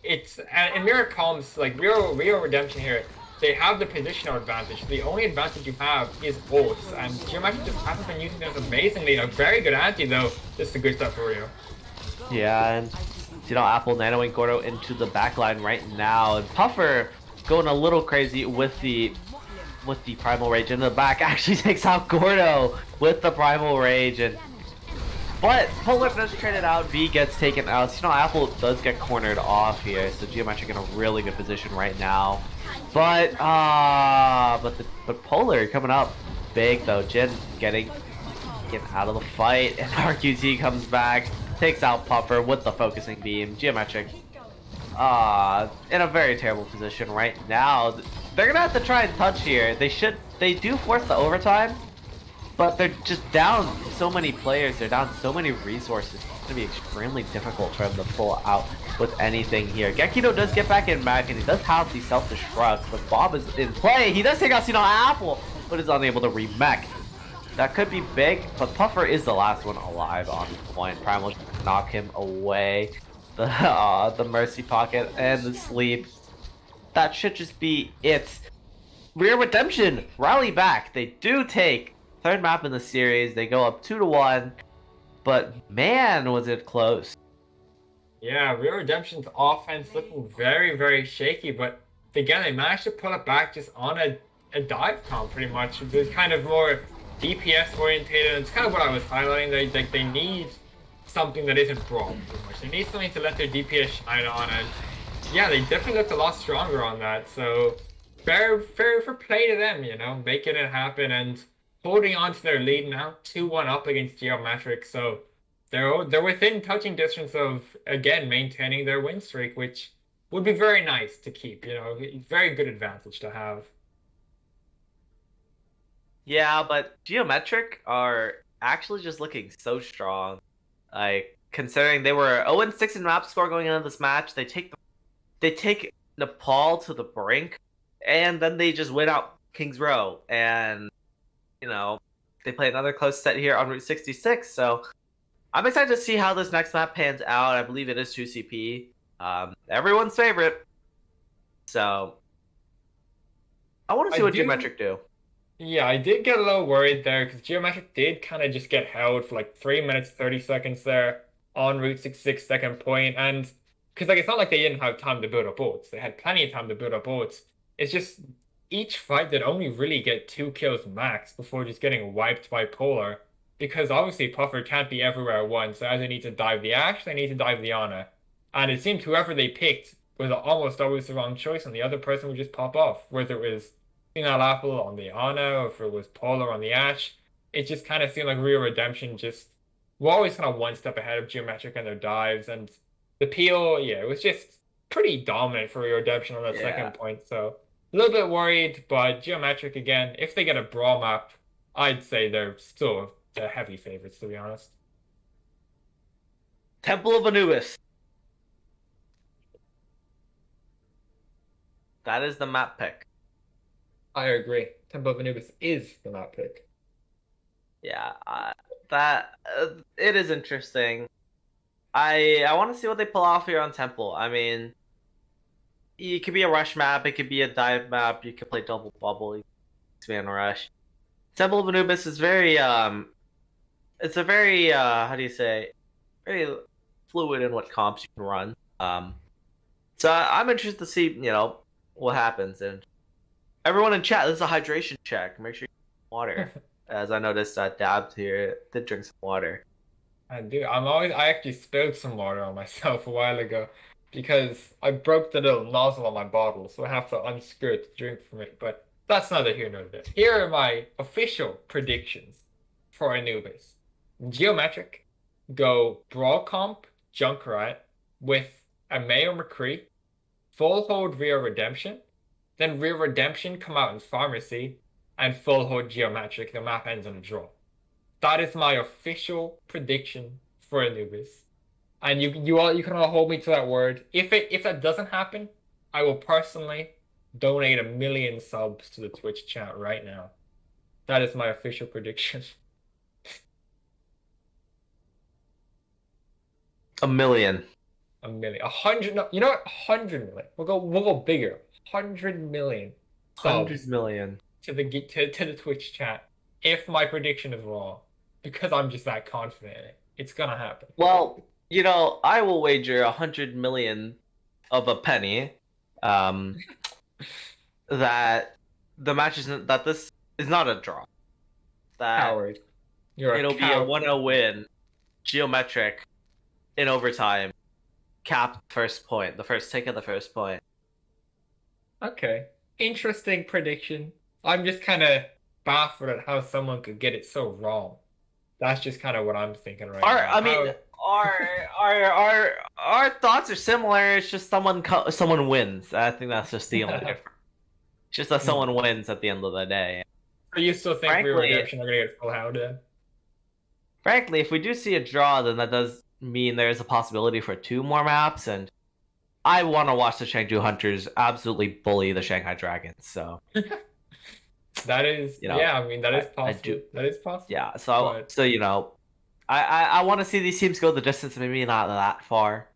it's and in mirror comps like Real Redemption here, they have the positional advantage. The only advantage you have is ults, and Geometric just hasn't been using those amazingly. A very good anti though. This is a good stuff for Rio. Yeah, and you know, Apple nanoing Gordo into the backline right now, and Puffer going a little crazy with the Primal Rage in the back. Actually takes out Gordo with the Primal Rage, and but Polar does trade it out. V gets taken out. You know, Apple does get cornered off here, so Geometric in a really good position right now. But but Polar coming up big though. Jin getting out of the fight, and RQT comes back, takes out Puffer with the focusing beam. Geometric in a very terrible position right now. They're gonna have to try and touch here. They do force the overtime, but they're just down so many players, they're down so many resources. It's going to be extremely difficult for them to pull out with anything here. Gekito does get back in back, and he does have the self-destruct, but Bob is in play. He does take out Senile Apple, but is unable to remech. That could be big, but Puffer is the last one alive on point. Primal knock him away. The Mercy Pocket and the Sleep. That should just be it. Real Redemption rally back. They do take 3rd map in the series. They go up 2-1, but man, was it close. Yeah, Real Redemption's offense looking very, very shaky, but again, they managed to pull it back just on a dive comp pretty much. It's kind of more DPS orientated, and it's kind of what I was highlighting. They need something that isn't Brawl pretty much. They need something to let their DPS shine on, and yeah, they definitely looked a lot stronger on that. So fair play to them, you know, making it happen and holding on to their lead now, 2-1 up against Geometric. So they're within touching distance of again maintaining their win streak, which would be very nice to keep. You know, very good advantage to have. Yeah, but Geometric are actually just looking so strong. Like, considering they were 0-6 in map score going into this match, they take Nepal to the brink, and then they just win out Kings Row, and you know they play another close set here on Route 66. So I'm excited to see how this next map pans out. I believe it is 2CP, everyone's favorite. So I want to I see what do. Geometric do. Yeah, I did get a little worried there because Geometric did kind of just get held for like 3 minutes 30 seconds there on Route 66 second point, and because like it's not like they didn't have time to build up ults, they had plenty of time to build up ults. It's just each fight they'd only really get 2 kills max before just getting wiped by Polar because obviously Puffer can't be everywhere at once. So either they need to dive the Ashe, they need to dive the Ana, and it seemed whoever they picked was almost always the wrong choice, and the other person would just pop off, whether it was Final Apple on the Ana, or if it was Polar on the Ashe. It just kind of seemed like Real Redemption just were always kind of one step ahead of Geometric in their dives. And the Peel, yeah, it was just pretty dominant for Real Redemption on that Yeah. second point. So a little bit worried, but Geometric again, if they get a brawl map, I'd say they're still the heavy favorites, to be honest. Temple of Anubis. That is the map pick. I agree. Temple of Anubis is the map pick. Yeah, that it is interesting. I want to see what they pull off here on Temple. I mean, it could be a rush map, it could be a dive map, you could play double bubble, you could expand rush. Temple of Anubis is very it's a very how do you say, very fluid in what comps you can run. So I'm interested to see what happens. And everyone in chat, this is a hydration check. Make sure you drink water. As I noticed, Dabbed here did drink some water. I do. I actually spilled some water on myself a while ago because I broke the little nozzle on my bottle, so I have to unscrew it to drink from it. But that's neither here nor there. Here are my official predictions for Anubis. Geometric go Brawl Comp Junkrat with a Mayo McCree, full hold Real Redemption, then Real Redemption come out in Pharmacy, and full hold Geometric. The map ends in a draw. That is my official prediction for Anubis. And you can all hold me to that word. If that doesn't happen, I will personally donate 1 million subs to the Twitch chat right now. That is my official prediction. 1 million. 1 million. 100, no, you know what? 100 million. We'll go bigger. 100 million 100 subs million. to the Twitch chat if my prediction is wrong. Because I'm just that confident in it. It's gonna happen. Well, I will wager 100 million of a penny, um, that that this is not a draw. That Coward. You're a it'll be a coward. 1-0 win, geometric, in overtime, cap first point, the first take of the first point. Okay. Interesting prediction. I'm just kind of baffled at how someone could get it so wrong. That's just kind of what I'm thinking right Our, now. I mean, How our thoughts are similar. It's just someone wins. I think that's just the only difference. It's just that someone wins at the end of the day. do you still think Real Frankly, Redemption are gonna get full hound in? frankly, if we do see a draw, then that does mean there's a possibility for 2 more maps, and I want to watch the Chengdu Hunters absolutely bully the Shanghai Dragons. So That is, you know, yeah, I mean that is I possible. do, That is possible. yeah. So But I want to see these teams go the distance, maybe not that far.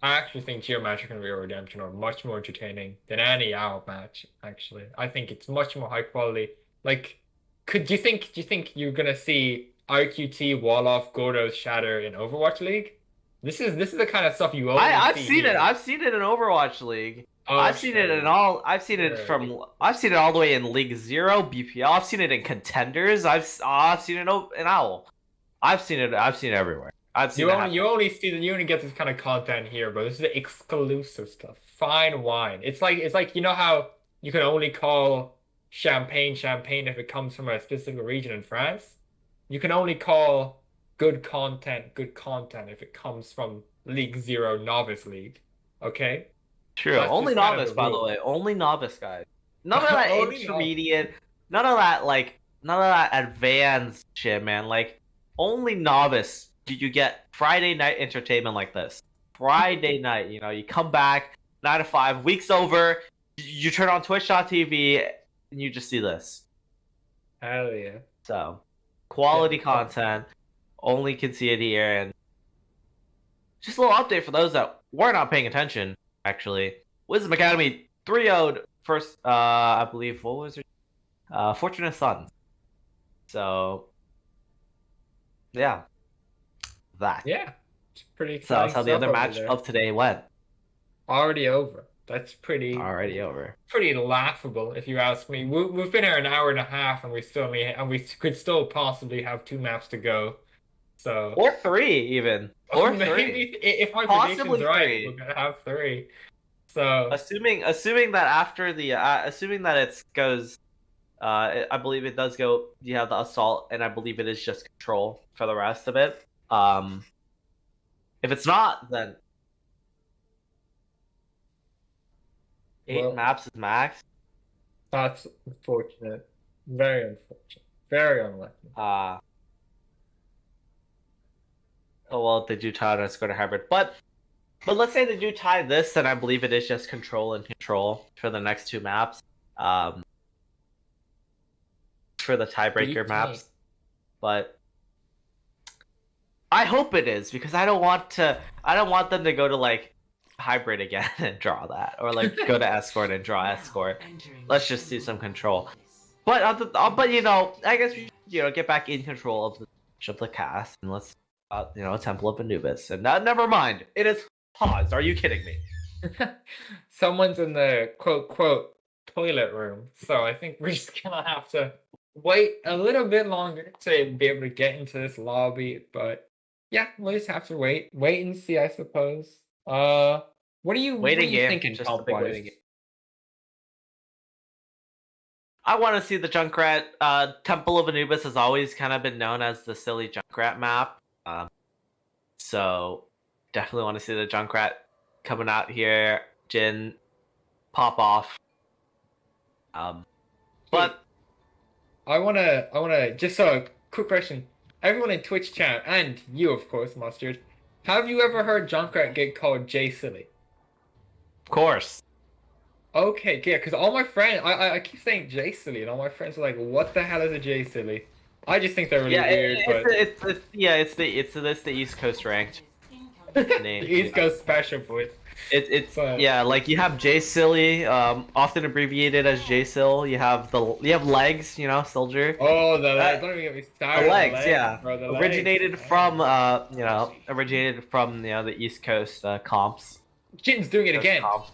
I actually think Geometric and Real Redemption are much more entertaining than any OWL match, actually. I think it's much more high quality. Like, do you think you're gonna see RQT wall off Gordo's Shatter in Overwatch League? This is the kind of stuff you only I've see seen it. here. I've seen it in Overwatch League. Oh, sure. I've seen it Sure. from. I've seen it all the way in League Zero, BPL. I've seen it in Contenders. I've seen it in Owl. I've seen it. I've seen it everywhere. I've seen You it only happen. you only see you only get this kind of content here, but this is the exclusive stuff. Fine wine. It's like you know how you can only call champagne if it comes from a specific region in France. You can only call good content if it comes from League Zero Novice League. Okay? True. That's Only just kind of novice, the by the rule. way. Only novice, guys. None of that Only Novice. intermediate. None of that advanced shit, man. Like, only novice do you get Friday night entertainment like this. Friday night, you come back. 9 to 5. Week's over. You turn on Twitch.tv and you just see this. Hell yeah. So, quality Yeah. content. Only can see it here. And just a little update for those that were not paying attention, actually. Wisdom Academy 3-0'd first, I believe, what was it? Fortunate Sons. So, yeah. That. Yeah. It's pretty So that's exciting how the stuff other over match there. of today went. Already over. That's Already over. pretty laughable if you ask me. We've been here an hour and a half and we could still possibly have 2 maps to go. So Or 3, even. Or 3. maybe if my Possibly prediction's right, 3. we're gonna have 3. So Assuming that after the assuming that it goes, I believe it does go. You have the assault, and I believe it is just control for the rest of it. If it's not, then 8 well, maps is max. that's unfortunate. Very unfortunate. Very unlucky. Oh well, they do tie on a score to hybrid, but let's say they do tie this, then I believe it is just control and control for the next 2 maps. For the tiebreaker maps, but I hope it is because I don't want them to go to like hybrid again and draw that, or like go to escort and draw escort. Let's just see some control. But I guess we should, get back in control of the cast, and let's Temple of Anubis. And never mind, it is paused. Are you kidding me? Someone's in the quote toilet room, so I think we're just gonna have to wait a little bit longer to be able to get into this lobby. But yeah, we'll just have to wait and see, I suppose. What are you thinking, just a big comp-wise? waiting game. I want to see the Junkrat. Temple of Anubis has always kind of been known as the silly Junkrat map. So definitely want to see the Junkrat coming out here. Jin pop off. But I wanna just a quick question. Everyone in Twitch chat and you, of course, Mustard. Have you ever heard Junkrat get called J Silly? of course. Okay, yeah, because all my friends, I keep saying J Silly, and all my friends are like, "What the hell is a J Silly?" I just think they're really weird, but it's the East Coast ranked name. East Coast special boys. It's like you have J Silly, often abbreviated as J Sil. You have legs, soldier. Oh, the legs! Don't even get me started. The legs, yeah. Bro, the originated legs. from the East Coast comps. Jin's doing it again. Comps.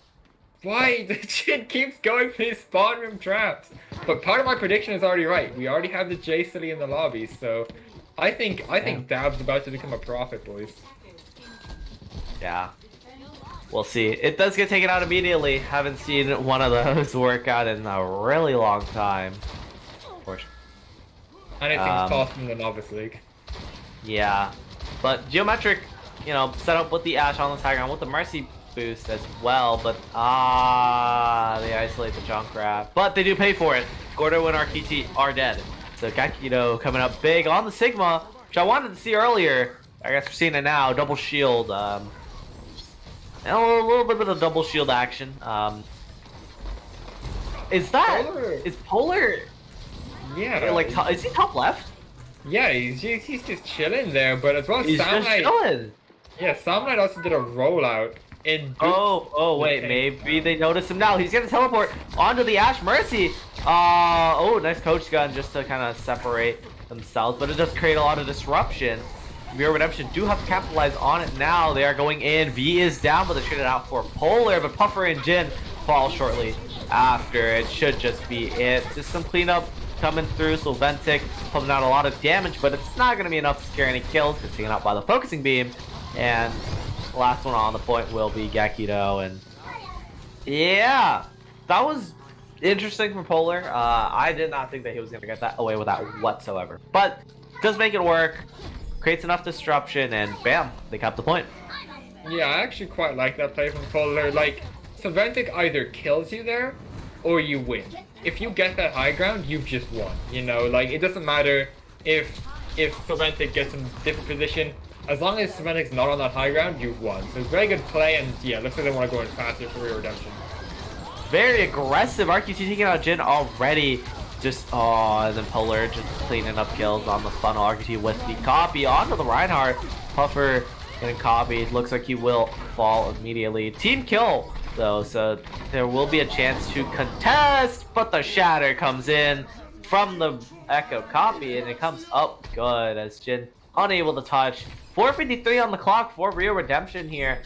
Why the Jin keeps going for his spawn room traps? But part of my prediction is already right. We already have the J Silly in the lobby, so I think Dab's about to become a prophet, boys. Yeah. We'll see. It does get taken out immediately. Haven't seen one of those work out in a really long time. Anything's possible in the Novice League. Yeah. But Geometric, set up with the Ash on the high ground with the Mercy boost as well, but they isolate the Junkrat. But they do pay for it. Gordo and Arkichi are dead. So Gakido coming up big on the Sigma, which I wanted to see earlier. I guess we're seeing it now. Double shield. And a little bit of double shield action. Is Polar? Yeah. Is he top left? Yeah, he's just chilling there, but as well as He's just chilling. Yeah, Samlight also did a rollout in. Wait, maybe they notice him now. He's gonna teleport onto the Ash Mercy. Nice coach gun just to kind of separate themselves, but it does create a lot of disruption. Mirror Redemption do have to capitalize on it now. They are going in. V is down, but they trade it out for Polar, but Puffer and Jin fall shortly after. It should just be it. Just some cleanup coming through. So Ventic pumping out a lot of damage, but it's not going to be enough to scare any kills. It's taken out by the focusing beam. And the last one on the point will be Gakido. And yeah, that was interesting from Polar. I did not think that he was going to get that away with that whatsoever. But does make it work. Creates enough disruption, and bam, they cap the point. Yeah, I actually quite like that play from Polar. Like, Ventic either kills you there, or you win. If you get that high ground, you've just won. Like, it doesn't matter if Ventic gets in a different position. as long as Semenic's not on that high ground, you've won. So very good play, and yeah, looks like they want to go in faster for Real Redemption. Very aggressive. RQT taking out Jin already. Just, oh, and then Polar just cleaning up kills on the funnel. RQT with the copy onto the Reinhardt. Puffer getting copied. Looks like he will fall immediately. Team kill, though, so there will be a chance to contest, but the Shatter comes in from the Echo copy, and it comes up good as Jin unable to touch. 4:53 on the clock for Real Redemption here.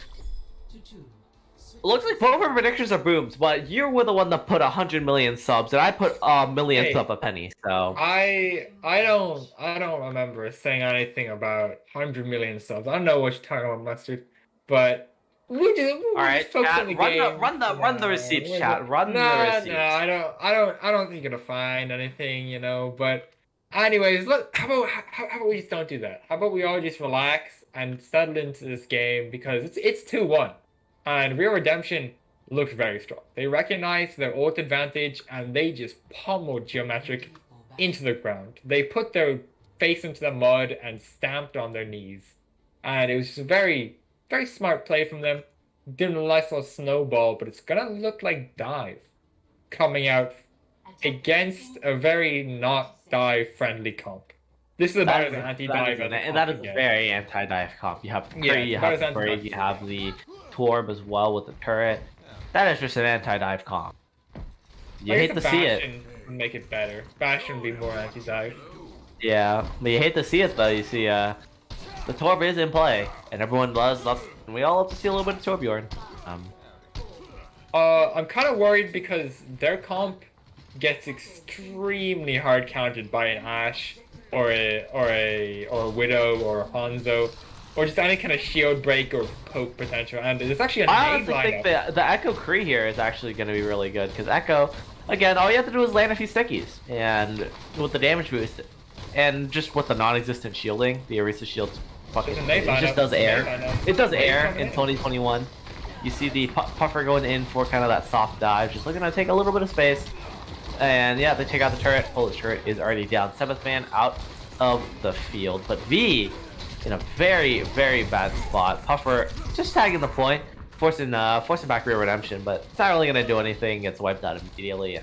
It looks like both of our predictions are booms, but you were the one that put 100 million subs, and I put a millionth of a penny. So I don't remember saying anything about 100 million subs. I don't know what you're talking about, Mustard, but we just all right, focus on the game. run the receipts, chat. Run the receipts. No, I don't think you're gonna find anything, you know. But anyways, look, how about we just don't do that? How about we all just relax and settle into this game because it's 2-1. And Real Redemption looked very strong. They recognized their ult advantage and they just pummeled Geometric into the ground. They put their face into the mud and stamped on their knees. And it was just a very, very smart play from them. Didn't a nice little snowball, but it's gonna look like dive coming out against a very not dive friendly comp. This is about as anti-dive as and that is a very anti-dive comp. You have the Kree, you have the Brave, you have the Torb as well with the turret. That is just an anti-dive comp. You hate to see it. Make it better. Bastion would be more anti-dive. Yeah, but you hate to see it though. You see, the Torb is in play, and everyone does love. We all love to see a little bit of Torbjorn. I'm kind of worried because their comp gets extremely hard counted by an Ashe or a Widow or a Hanzo. Or just any kind of shield break or poke potential, and there's actually a nade I honestly think the Echo Kree here is actually going to be really good, because Echo, again, all you have to do is land a few stickies, and with the damage boost, and just with the non-existent shielding, the Orisa shield fucking, it just does air. It does air in 2021. You see the Puffer going in for kind of that soft dive, just looking to take a little bit of space, and yeah, they take out the turret. Polish turret is already down. 7th man out of the field, but V in a very, very bad spot. Puffer just tagging the point, forcing back Real Redemption, but it's not really gonna do anything. Gets wiped out immediately.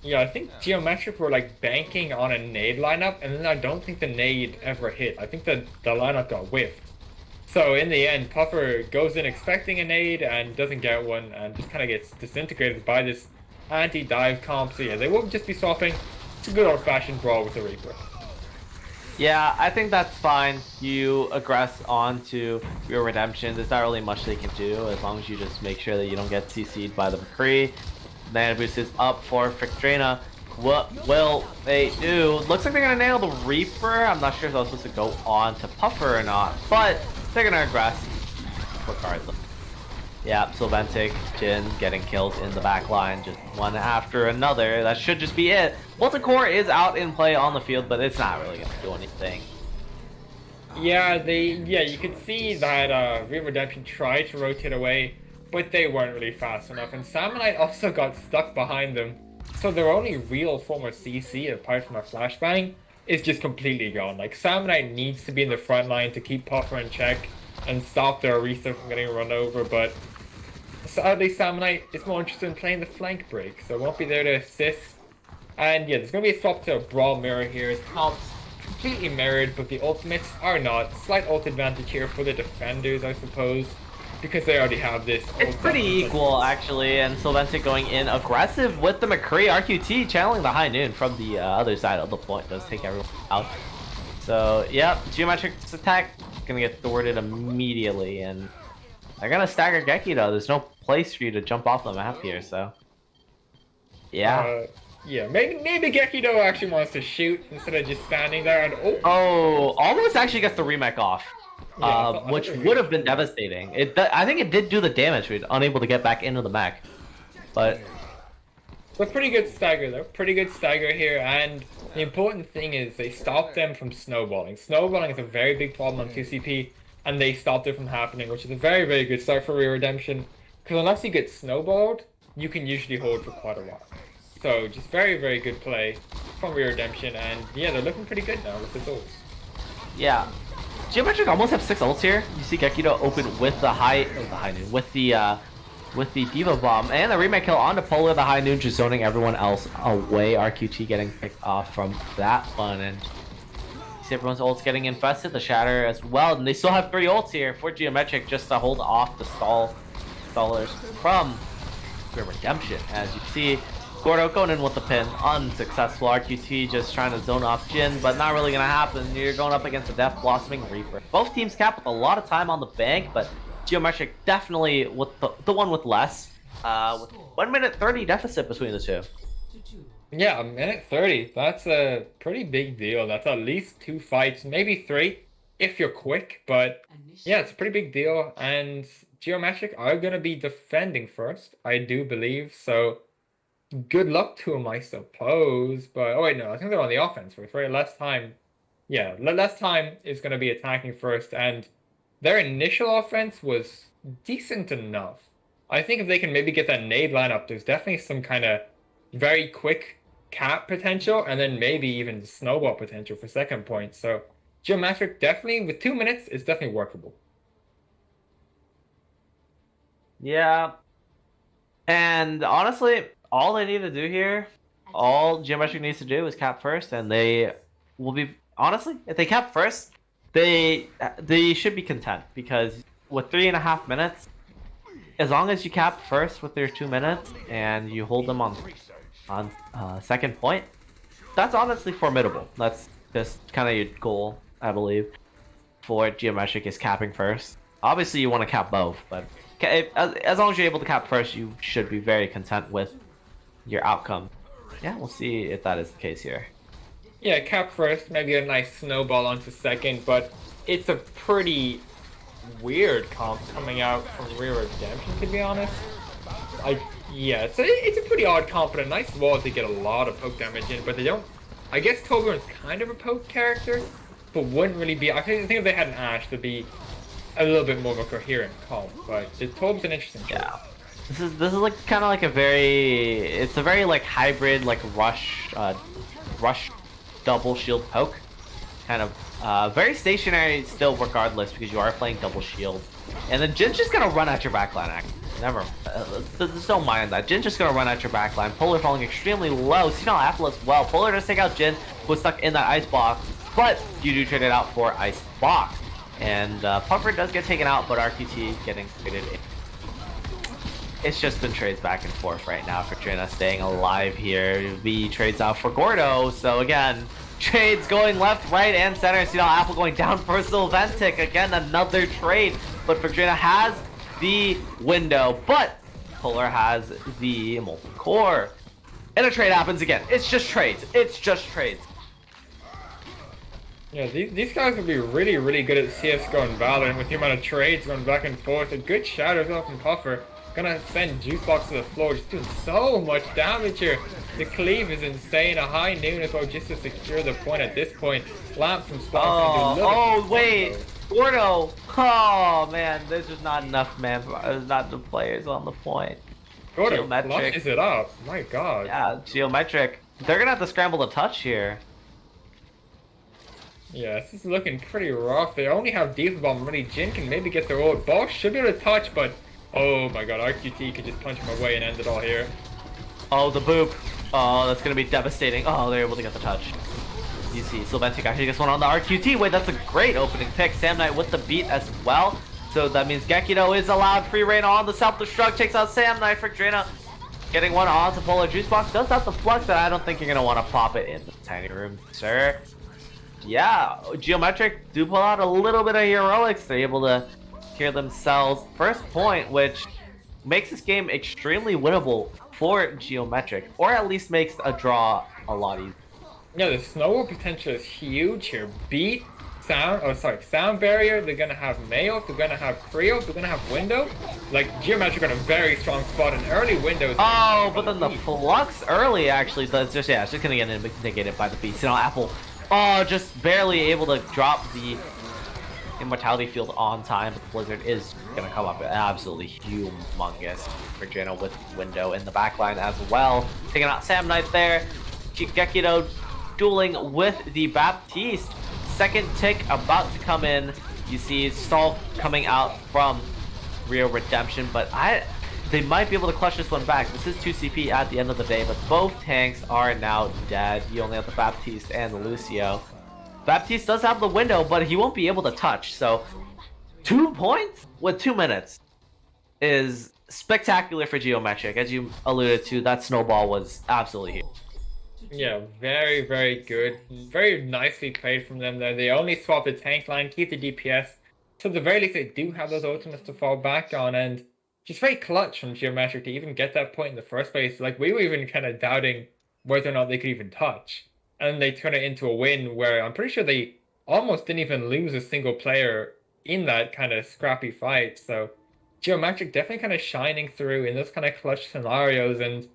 Yeah, I think Geometric were like banking on a nade lineup, and then I don't think the nade ever hit. I think the lineup got whiffed. So in the end, Puffer goes in expecting a nade and doesn't get one, and just kind of gets disintegrated by this anti-dive comp. So yeah, they won't just be swapping. It's a good old-fashioned brawl with the Reaper. Yeah, I think that's fine. You aggress onto Real Redemption. There's not really much they can do as long as you just make sure that you don't get CC'd by the McCree. Mana boost is up for Fictrina. What will they do? Looks like they're gonna nail the Reaper. I'm not sure if I was supposed to go on to Puffer or not, but they're gonna aggress regardless. Yeah, Sylvantic, Jin getting kills in the back line, just one after another. That should just be it. Multicore is out in play on the field, but it's not really gonna do anything. Yeah, you could see that Real Redemption tried to rotate away, but they weren't really fast enough. And Salmonite also got stuck behind them, so their only real form of CC, apart from a flashbang, is just completely gone. Like, Salmonite needs to be in the front line to keep Puffer in check and stop their Orisa from getting run over, but sadly Salmonite is more interested in playing the flank break, so won't be there to assist. And yeah, there's going to be a swap to a Brawl Mirror here. The comps completely mirrored, but the ultimates are not. Slight ult advantage here for the defenders, I suppose, because they already have this. It's pretty equal, actually, and Sylvantic going in aggressive with the McCree. RQT channeling the High Noon from the other side of the point. Does take everyone out. So, yep, Geometric's attack gonna get thwarted immediately, and they're gonna stagger Geki though. There's no place for you to jump off the map here, so yeah. Yeah, maybe Gekido actually wants to shoot instead of just standing there and almost actually gets the remake off, which would have been devastating. I think it did do the damage. We're unable to get back into the mech, but pretty good stagger though. Pretty good stagger here, and the important thing is they stopped them from snowballing. Snowballing is a very big problem on 2CP, and they stopped it from happening, which is a very, very good start for Real Redemption. Because unless you get snowballed, you can usually hold for quite a while. So just very, very good play from Real Redemption, and yeah, they're looking pretty good now with the souls. Yeah. Geometric almost have 6 ults here. You see Gekido open with the high noon, with the Diva Bomb, and the remake kill onto Polar, the high noon, just zoning everyone else away. RQT getting picked off from that one, and you see everyone's ults getting infested, the Shatter as well, and they still have 3 ults here for Geometric just to hold off the stallers from Grim Redemption. As you see, Gordo going in with the pin, unsuccessful. RQT just trying to zone off Jin, but not really gonna happen. You're going up against a Death Blossoming Reaper. Both teams cap with a lot of time on the bank, but Geometric definitely with the one with less. With 1 minute 30 deficit between the two. Yeah, a minute 30. That's a pretty big deal. That's at least 2 fights, maybe 3 if you're quick. But yeah, it's a pretty big deal. And Geometric are gonna be defending first, I do believe. So good luck to them, I suppose. But oh wait, no, I think they're on the offense first, right? Less time. Yeah, less time is gonna be attacking first, and their initial offense was decent enough. I think if they can maybe get that nade lineup, there's definitely some kind of very quick cap potential, and then maybe even snowball potential for second point. So Geometric definitely, with 2 minutes, is definitely workable. Yeah. And honestly, all they need to do here, all Geometric needs to do is cap first, and they will be, honestly, if they cap first, they should be content, because with 3.5 minutes, as long as you cap first with their 2 minutes and you hold them on second point, that's honestly formidable. That's just kind of your goal, I believe, for Geometric, is capping first. Obviously, you want to cap both, but as long as you're able to cap first, you should be very content with your outcome. Yeah, we'll see if that is the case here. Yeah, cap first, maybe a nice snowball onto second, but it's a pretty weird comp coming out from Rear Redemption, to be honest. Yeah, it's a pretty odd comp, but a nice wall to get a lot of poke damage in, but they don't. I guess Tobler's kind of a poke character, but wouldn't really be. I think if they had an Ashe, there'd be a little bit more of a coherent comp, but the Tobe's an interesting choice. Yeah. This is like kind of like a very like hybrid, like rush double shield poke, kind of very stationary still regardless, because you are playing double shield, and then Jin's just gonna run at your backline. Never, just don't mind that. Jin's just gonna run at your backline. Polar falling extremely low. Senile Apple as well. Polar does take out Jin, who was stuck in that ice box, but you do trade it out for ice box, and Puffer does get taken out, but RQT getting traded in. It's just been trades back and forth right now for Trina staying alive here. V trades out for Gordo, so again, trades going left, right, and center. Senile Apple going down for Sylvantic. Again, another trade, but Trina has the window, but Polar has the molten core. And a trade happens again. It's just trades. It's just trades. Yeah, these guys would be really, really good at CSGO and Valorant with the amount of trades going back and forth. A good shatter as well from Puffer. Gonna send Juicebox to the floor, just doing so much damage here. The cleave is insane. A high noon as well, just to secure the point at this point. Lamp from Sparks. Oh wait, Gordo. Oh man, there's just not enough there's not the players on the point. Gordo clutches it up. My god. Yeah, Geometric. They're gonna have to scramble the touch here. Yeah, this is looking pretty rough. They only have Diva Bomb ready. Jin can maybe get their ult. Boss should be able to touch, but oh my god, RQT could just punch him away and end it all here. Oh, the boop. Oh, that's gonna be devastating. Oh, they're able to get the touch. You see, Sylvantic actually gets one on the RQT. Wait, that's a great opening pick. Sam Knight with the beat as well. So that means Gekido is allowed free reign on the self-destruct. Takes out Sam Knight for Drina. Getting one on to Polar Juicebox. Does have the flux, but I don't think you're gonna want to pop it in the tiny room, sir. Yeah, Geometric do pull out a little bit of heroics. They're able to clear themselves first point, which makes this game extremely winnable for Geometric, or at least makes a draw a lot easier. Yeah, the snowball potential is huge here. Beat, sound barrier. They're gonna have Mayo. They're gonna have Creo. They're gonna have window. Like Geometric on a very strong spot in early windows. Oh, but then the flux early actually. So it's just it's just gonna get negated by the beat. Senile Apple. Oh, just barely able to drop the Immortality Field on time, but the Blizzard is going to come up absolutely humongous for Jano with window in the backline as well. Taking out Sam Knight there. Gekido dueling with the Baptiste. second tick about to come in. You see stall coming out from Rio Redemption, but they might be able to clutch this one back. This is 2 CP at the end of the day, but both tanks are now dead. You only have the Baptiste and the Lucio. Baptiste does have the window, but he won't be able to touch. So 2 points with 2 minutes is spectacular for Geometric. As you alluded to, that snowball was absolutely huge. Yeah, very, very good. Very nicely played from them there. They only swap the tank line, keep the DPS. So at the very least, they do have those ultimates to fall back on, and just very clutch from Geometric to even get that point in the first place. Like, we were even kind of doubting whether or not they could even touch. And they turn it into a win where I'm pretty sure they almost didn't even lose a single player in that kind of scrappy fight. So Geometric definitely kind of shining through in those kind of clutch scenarios. And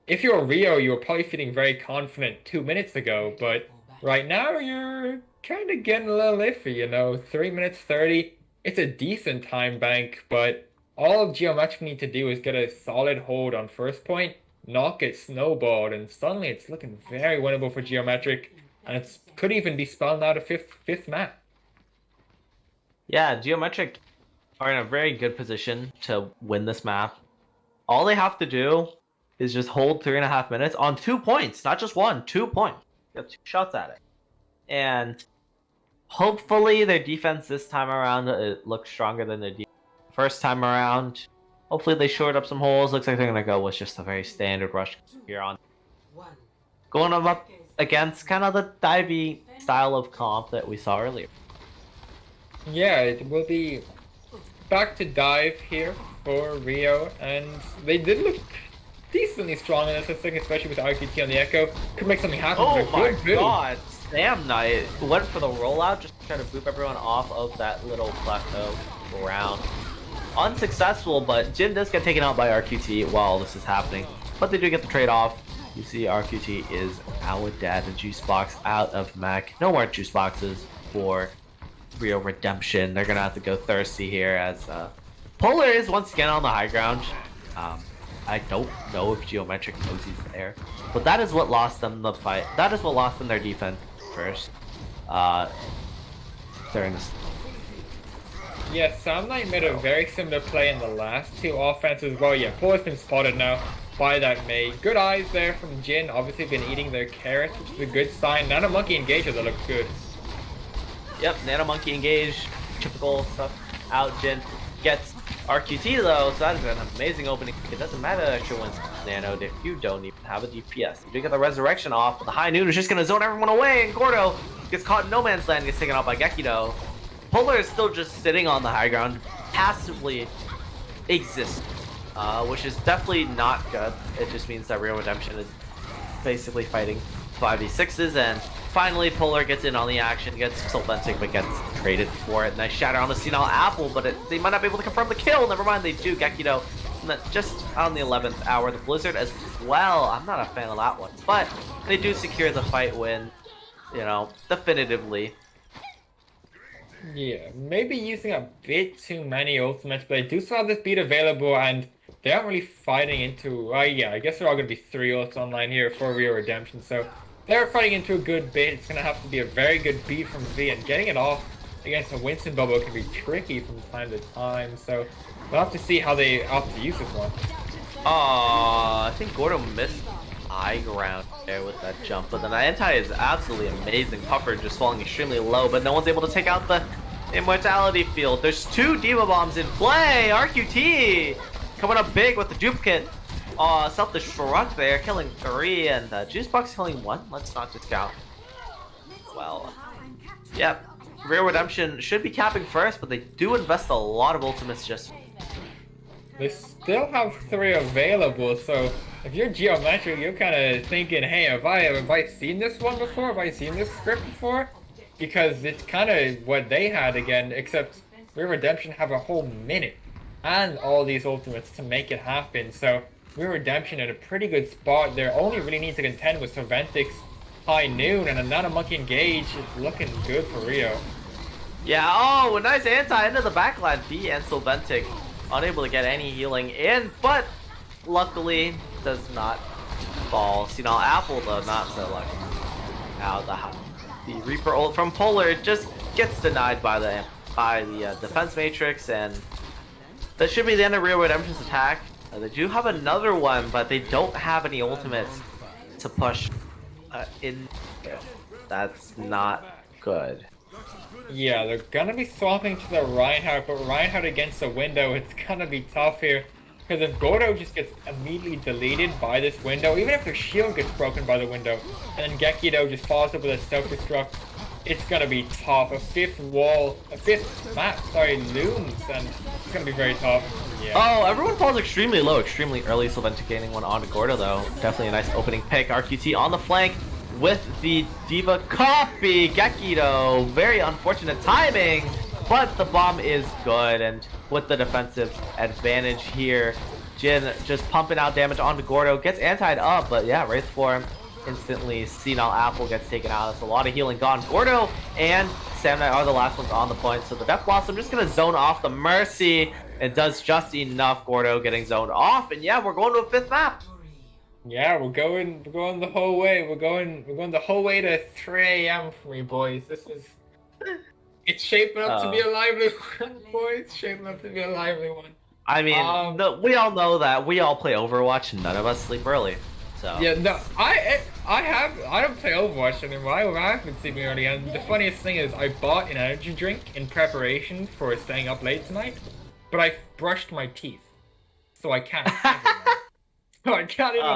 if you're Rio, you were probably feeling very confident 2 minutes ago, but right now you're kind of getting a little iffy, you know. 3 minutes 30, it's a decent time bank, but all Geometric need to do is get a solid hold on first point, not get snowballed, and suddenly it's looking very winnable for Geometric, and it could even be spelling out a fifth map. Yeah, Geometric are in a very good position to win this map. All they have to do is just hold 3.5 minutes on 2 points, not just 1, 2 points. You have 2 shots at it. And hopefully their defense this time around looks stronger than their defense first time around. Hopefully they shored up some holes. Looks like they're going to go with just a very standard rush here on. Going up against kind of the divey style of comp that we saw earlier. Yeah, it will be back to dive here for Rio, and they did look decently strong in this thing, especially with RQT on the Echo. Could make something happen. Oh my god! Sam Knight went for the rollout just to try to boop everyone off of that little plateau round. Unsuccessful, but Jin does get taken out by RQT while this is happening. But they do get the trade-off. You see RQT is now dead. The juice box out of mech. No more juice boxes for Rio Redemption. They're gonna have to go thirsty here as Polar is once again on the high ground. I don't know if Geometric knows he's there, but that is what lost them the fight. That is what lost them their defense first during this. Yeah, Sam Knight made a very similar play in the last 2 offenses. Well, yeah, Polar's been spotted now by that Mei. Good eyes there from Jin. Obviously been eating their carrots, which is a good sign. Nano Monkey engager that looks good. Yep, Nano Monkey engage, typical stuff out. Jin gets RQT though, so that is an amazing opening. It doesn't matter that extra wins Nano if you don't even have a DPS. You do get the resurrection off, but the high noon is just gonna zone everyone away, and Gordo gets caught in no man's land, gets taken out by Gekido. Polar is still just sitting on the high ground, passively exists, which is definitely not good. It just means that Rio Redemption is basically fighting 5v6s, and finally Polar gets in on the action, gets Solventic, but gets traded for it. Nice shatter on the Senile Apple, but they might not be able to confirm the kill. Never mind, they do. Gekido just on the 11th hour. The Blizzard as well. I'm not a fan of that one, but they do secure the fight win, you know, definitively. Yeah, maybe using a bit too many ultimates, but they do still have this beat available, and they aren't really fighting into... yeah, I guess they're all going to be 3 ults online here for Rio Redemption, so they're fighting into a good bait. It's going to have to be a very good beat from V, and getting it off against a Winston bubble can be tricky from time to time, so we'll have to see how they opt to use this one. I think Gordo missed high ground there with that jump, but the anti is absolutely amazing. Puffer just falling extremely low, but no one's able to take out the immortality field. There's 2 Diva Bombs in play. RQT coming up big with the duplicate. Self-destruct there, killing 3, and Juicebox killing 1. Let's not discount. Well, yep. Rio Redemption should be capping first, but they do invest a lot of ultimates just... They still have 3 available, so if you're Geometric, you're kind of thinking, hey, have I seen this one before? Have I seen this script before? Because it's kind of what they had again, except Rio Redemption have a whole minute and all these ultimates to make it happen. So Rio Redemption in a pretty good spot. They only really need to contend with Serventic's high noon, and a Nano Monkey engage is looking good for Rio. Yeah, oh, a nice anti into the backline. B and Solventic unable to get any healing in, but luckily does not fall. Senile Apple though, not so lucky. Now The Reaper ult from Polar just gets denied by the defense matrix, and that should be the end of Real Redemption's attack. They do have another one, but they don't have any ultimates to push in. That's not good. Yeah, they're gonna be swapping to the Reinhardt, but Reinhardt against the window, it's gonna be tough here. Because if Gordo just gets immediately deleted by this window, even if their shield gets broken by the window, and then Gekido just follows up with a self-destruct, it's gonna be tough. A fifth map, looms, and it's gonna be very tough. Yeah. Oh, everyone falls extremely low, extremely early, so gaining one onto Gordo, though. Definitely a nice opening pick. RQT on the flank with the Diva copy. Gekido, very unfortunate timing, but the bomb is good, and with the defensive advantage here, Jin just pumping out damage onto Gordo, gets antied up, but yeah, Wraith form instantly. Senile Apple gets taken out. That's a lot of healing gone. Gordo and Samurai are the last ones on the point, so the Death Blossom just gonna zone off the Mercy. It does just enough. Gordo getting zoned off, and yeah, we're going to a fifth map. Yeah, we're going the whole way. We're going the whole way to 3 a.m. for me, boys. It's shaping up to be a lively one, boys. It's shaping up to be a lively one. I mean, we all know that we all play Overwatch. None of us sleep early. So yeah, no, I don't play Overwatch anymore. I've been sleeping early, and the funniest thing is I bought an energy drink in preparation for staying up late tonight, but I brushed my teeth, so I can't. So I can't even.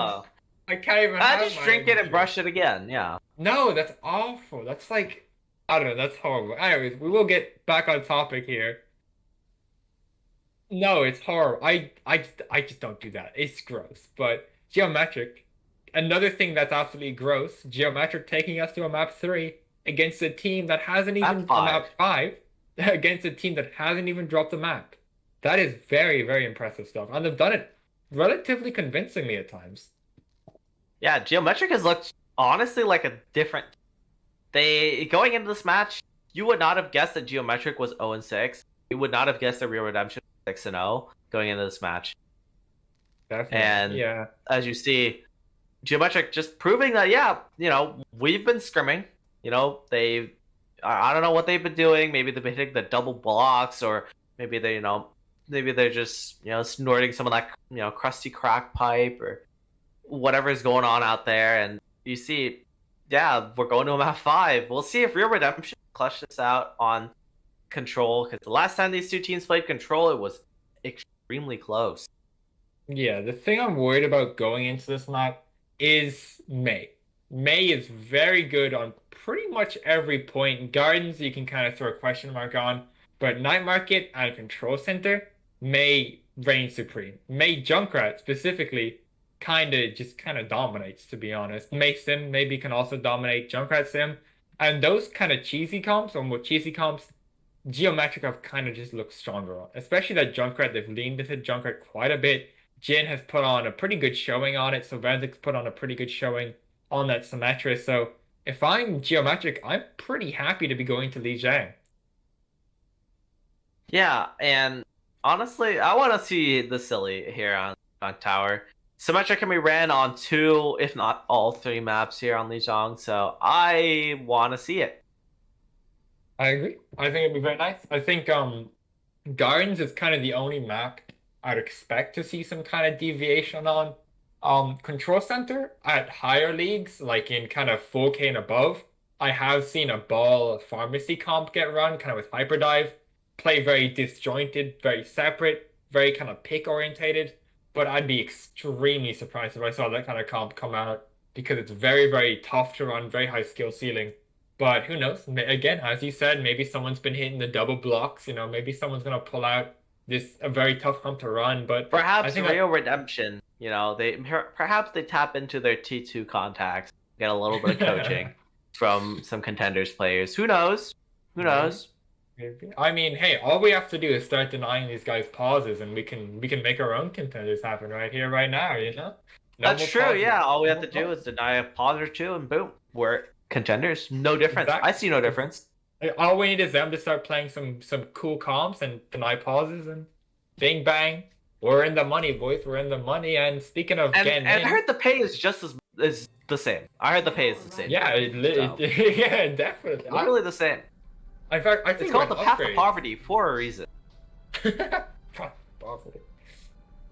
I can't even. Just drink it and brush it again. Yeah. No, that's awful. That's like, I don't know. That's horrible. Anyways, we will get back on topic here. No, it's horrible. I just don't do that. It's gross. But Geometric, another thing that's absolutely gross. Geometric taking us to a map 3 against a team that hasn't even map 5 against a team that hasn't even dropped the map. That is very, very impressive stuff, and they've done it relatively convincingly at times. Yeah, Geometric has looked honestly like a different. Going into this match, you would not have guessed that Geometric was 0-6. You would not have guessed that Real Redemption was 6-0 going into this match. Definitely. And yeah, as you see, Geometric just proving that, yeah, we've been scrimming. I don't know what they've been doing. Maybe they've been hitting the double blocks, or maybe maybe they're just snorting some of that crusty crack pipe or whatever is going on out there. And you see, yeah, we're going to a map 5. We'll see if Real Redemption clutch this out on Control, because the last time these two teams played Control, it was extremely close. Yeah, the thing I'm worried about going into this map is Mei. Mei is very good on pretty much every point. Gardens, you can kind of throw a question mark on, but Night Market and Control Center, Mei reigns supreme. Mei Junkrat specifically kind of dominates, to be honest. Mei Sim maybe can also dominate Junkrat Sim, and those kind of cheesy comps, or more cheesy comps, Geometric have kind of just looked stronger on. Especially that Junkrat, they've leaned into Junkrat quite a bit. Jin has put on a pretty good showing on it, so Vanzik's put on a pretty good showing on that Symmetra. So if I'm Geometric, I'm pretty happy to be going to Lijiang. Yeah, and honestly, I want to see the silly here on Tower. Symmetra can be ran on 2, if not all 3 maps here on Lijiang, so I want to see it. I agree. I think it'd be very nice. I think Gardens is kind of the only map I'd expect to see some kind of deviation on. Control Center at higher leagues, like in kind of 4K and above, I have seen a ball pharmacy comp get run, kind of with Hyperdive, play very disjointed, very separate, very kind of pick orientated. But I'd be extremely surprised if I saw that kind of comp come out, because it's very, very tough to run, very high skill ceiling. But who knows? Again, as you said, maybe someone's been hitting the double blocks. Maybe someone's gonna pull out a very tough comp to run. But perhaps Real Redemption, perhaps they tap into their T2 contacts, get a little bit of coaching from some Contenders players. Who knows? Who knows? I mean, hey, all we have to do is start denying these guys pauses, and we can make our own Contenders happen right here, right now. No That's true. Pauses. Yeah, all we have to do is deny a pause or two, and boom, we're Contenders. No difference. Exactly. I see no difference. All we need is them to start playing some cool comps and deny pauses, and bing bang, We're in the money, boys. We're in the money. And speaking of getting And in, I heard the pay is just as is the same. I heard the pay is the same. yeah, So, yeah, definitely. literally the same. In fact, I It's think called with the path to upgrades. poverty for a reason. Poverty.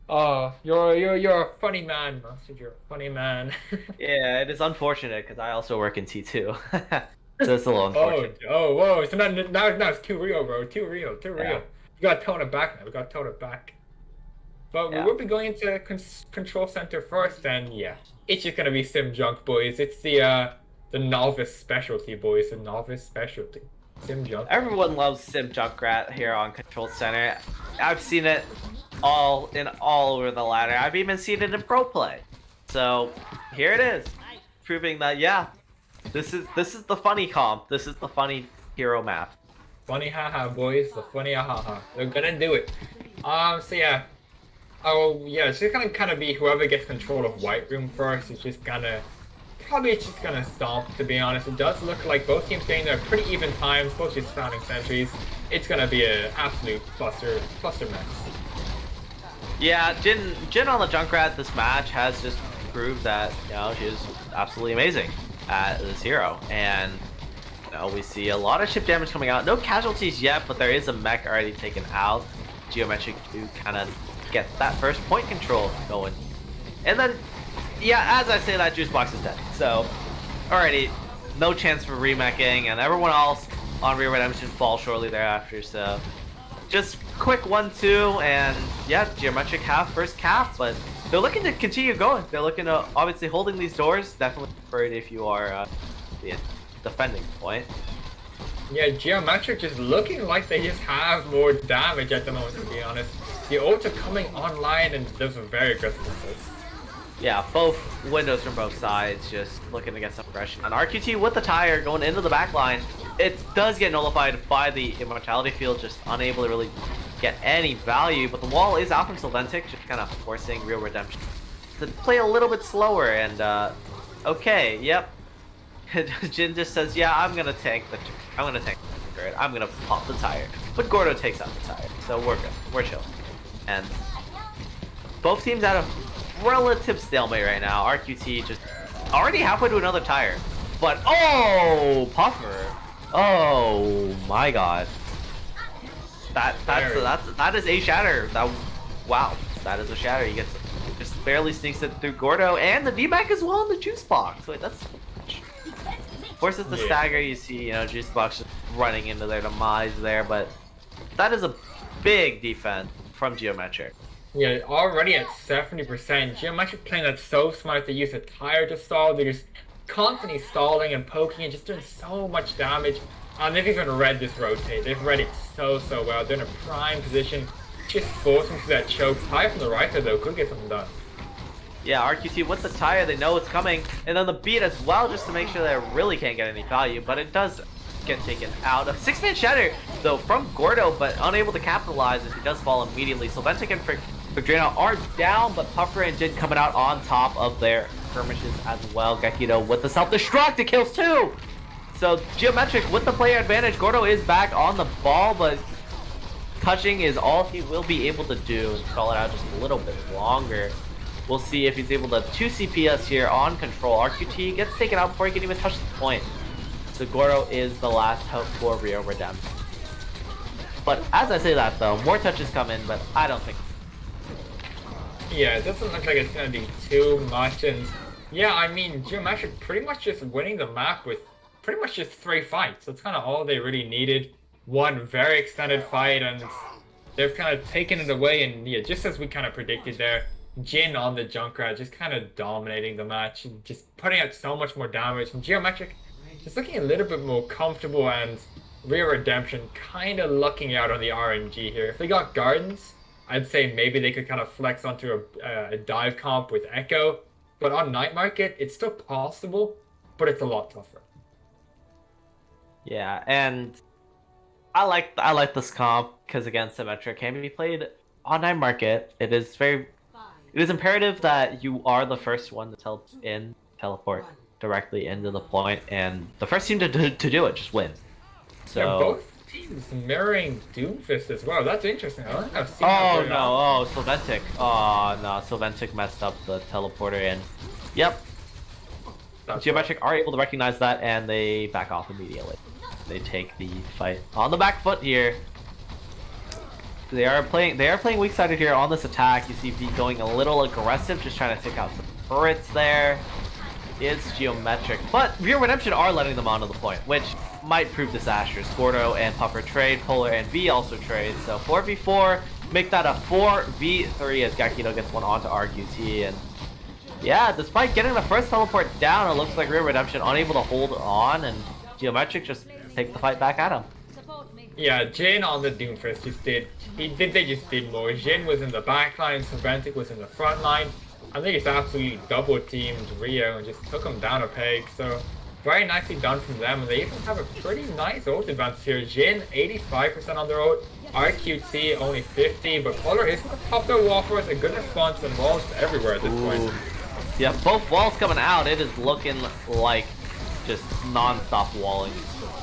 Oh, you're a funny man, Mustard. You're a funny man. Yeah, it is unfortunate because I also work in T2. So it's a little unfortunate. Whoa. So now it's too real, bro. Too real. Yeah. We gotta tone it back now. We gotta tone it back. But we Yeah. will be going into control center first, and yeah, it's just gonna be sim junk, boys. It's the novice specialty, boys. The novice specialty. Sim junk. Everyone loves Sim Junkrat here on Control Center. I've seen it all over the ladder. I've even seen it in pro play. So here it is, proving that yeah, this is the funny comp. This is the funny hero map. Funny haha, boys. The funny haha. They're gonna do it. So yeah. Oh yeah, it's just gonna kind of be whoever gets control of White Room first is just gonna probably just gonna stomp. To be honest, it does look like both teams getting there pretty even times, both just spamming sentries. It's gonna be an absolute cluster mess. Yeah, Jin on the Junkrat this match has just proved that she's absolutely amazing at this hero, and we see a lot of chip damage coming out. No casualties yet, but there is a mech already taken out. Geometric to kind of get that first point control going, and then yeah, as I say that, Juice Box is dead. So already no chance for remeching, and everyone else on Real Redemption falls shortly thereafter. So just quick 1-2, and yeah, Geometric have first cap, but they're looking to continue going. They're looking to obviously holding these doors. Definitely prefer it if you are the defending point. Yeah, Geometric just looking like they just have more damage at the moment, to be honest. The ult are coming online, and there's some very aggressive windows. Yeah, both windows from both sides, just looking to get some aggression. And RQT with the tire going into the back line, it does get nullified by the Immortality Field, just unable to really get any value. But the wall is out from Sylventic, just kind of forcing Real Redemption to play a little bit slower. And okay, yep. Jin just says, yeah, I'm gonna tank the turret. I'm gonna pop the tire. But Gordo takes out the tire, so we're good. We're chill. And both teams out of relative stalemate right now. RQT just already halfway to another tire. But oh, Puffer. Oh my god. That is a shatter. Wow. That is a shatter. He gets just barely sneaks it through Gordo and the D-Mac as well in the juice box. Wait, that's forces the stagger. You see, juice box just running into their demise there, but that is a big defense from Geometric. Yeah, already at 70%. Geometric playing that so smart. They use a tire to stall. They're just constantly stalling and poking and just doing so much damage. And they've even read this rotate. They've read it so well. They're in a prime position. Just forcing through that choke. Tire from the right there though could get something done. Yeah, RQT with the tire, they know it's coming. And then the beat as well, just to make sure that it really can't get any value. But it does get taken out. A 6-man shatter, though, from Gordo, but unable to capitalize as he does fall immediately. Sylventic and Drano are down, but Puffer and Jin coming out on top of their skirmishes as well. Gekito with the self-destruct, it kills 2! So Geometric with the player advantage. Gordo is back on the ball, but touching is all he will be able to do and stall it out just a little bit longer. We'll see if he's able to 2 CPS here on control. RQT gets taken out before he can even touch the point. So Gordo is the last hope for Rio Redemption. But as I say that though, more touches come in, but I don't think. Yeah, it doesn't look like it's gonna be too much, and yeah, I mean, Geometric pretty much just winning the map with pretty much just 3 fights. That's kind of all they really needed. One very extended fight, and they've kind of taken it away, and yeah, just as we kind of predicted there, Jin on the Junkrat just kind of dominating the match, and just putting out so much more damage, and Geometric just looking a little bit more comfortable, and Real Redemption kind of lucking out on the RNG here. If they got Gardens, I'd say maybe they could kind of flex onto a dive comp with Echo, but on Night Market, it's still possible, but it's a lot tougher. Yeah, and I like this comp because again, Symmetric can be played on Night Market. It is imperative that you are the first one to teleport directly into the point, and the first team to do it just wins. So yeah, both team's mirroring Doomfist as well. That's interesting. I don't think I've seen that Oh very no, often. oh Sylventic. Oh no, Sylventic messed up the teleporter and yep. That's Geometric rough. are able to recognize that and they back off immediately. They take the fight on the back foot here. They are playing weak sided here on this attack. You see V going a little aggressive, just trying to take out some turrets there. It's Geometric. But Real Redemption are letting them onto the point, which might prove disastrous. Gordo and Puffer trade, Polar and V also trade. So 4v4, make that a 4v3 as Gakito gets one onto RQT. And yeah, despite getting the first teleport down, it looks like Real Redemption unable to hold on, and Geometric just take the fight back at him. Yeah, Jin on the Doomfist just did. They just did more. Jin was in the back line, Savantic was in the front line. I think it's absolutely double teamed Rio and just took him down a peg. So very nicely done from them. And they even have a pretty nice ult advantage here. Jin 85% on their ult, RQT only 50, but Polar is gonna pop their wall for us. A good response and walls everywhere at this point. Yeah, both walls coming out. It is looking like just non-stop walling.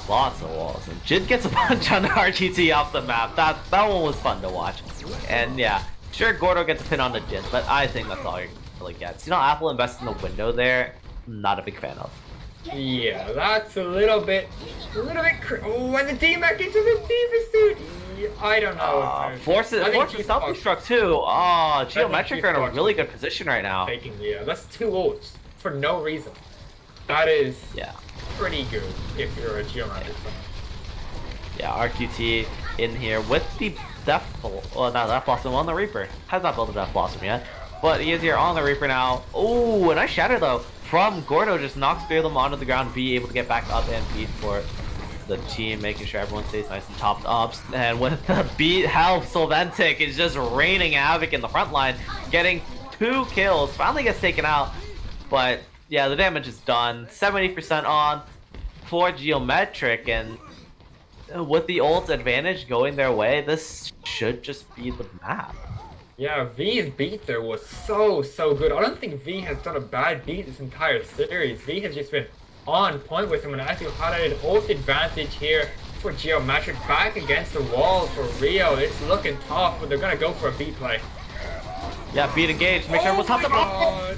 Lots of walls. And Jin gets a bunch on the RGT off the map. That one was fun to watch. And yeah, sure Gordo gets a pin on the Jin, but I think that's all he really gets. You know, Apple investing the window there, not a big fan of. Yeah, that's a little bit oh, and the D-Mac into the Diva suit. Yeah, I don't know. Forces self-destruct too. Oh, Geometric are in a really good position right now. Taking, yeah, that's 2 ults for no reason. That is pretty good if you're a Geometric fan. Yeah, RQT in here with the Death well, not Death Blossom on the Reaper. Has not built a Death Blossom yet, but he is here on the Reaper now. Oh, a nice shatter though from Gordo, just knocks 3 of them onto the ground. V able to get back up and beat for the team, making sure everyone stays nice and topped up. And with the beat health, Sylventic is just raining havoc in the front line, getting 2 kills. Finally gets taken out, but yeah, the damage is done. 70% on for Geometric, and with the ult advantage going their way, this should just be the map. Yeah, V's beat there was so good. I don't think V has done a bad beat this entire series. V has just been on point with him, and as you highlighted, ult advantage here for Geometric back against the wall for Rio. It's looking tough, but they're gonna go for a beat play. Yeah, beat engaged. Make sure everyone's hopped up.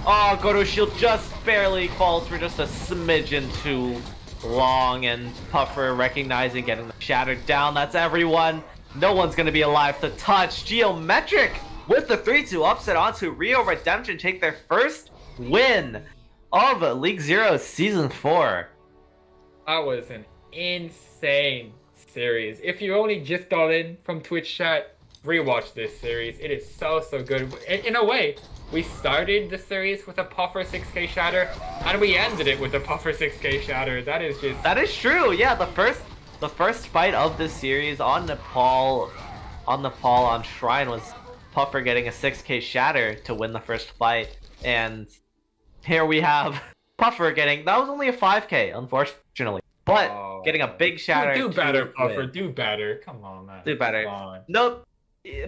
Oh, Gordo's shield just barely falls for just a smidgen too long, and Puffer recognizing, getting shattered down. That's everyone. No one's gonna be alive to touch. Geometric with the 3-2 upset onto Rio Redemption, take their first win of League Zero Season 4. That was an insane series. If you only just got in from Twitch chat, rewatch this series. It is so good. In a way, we started the series with a Puffer 6k shatter, and we ended it with a Puffer 6k shatter. That is true. Yeah, the first fight of this series on Nepal on Shrine was Puffer getting a 6k shatter to win the first fight, and here we have Puffer getting, that was only a 5k unfortunately, but getting a big shatter. Do better, Puffer. Do better. Come on, man. Do better. Nope.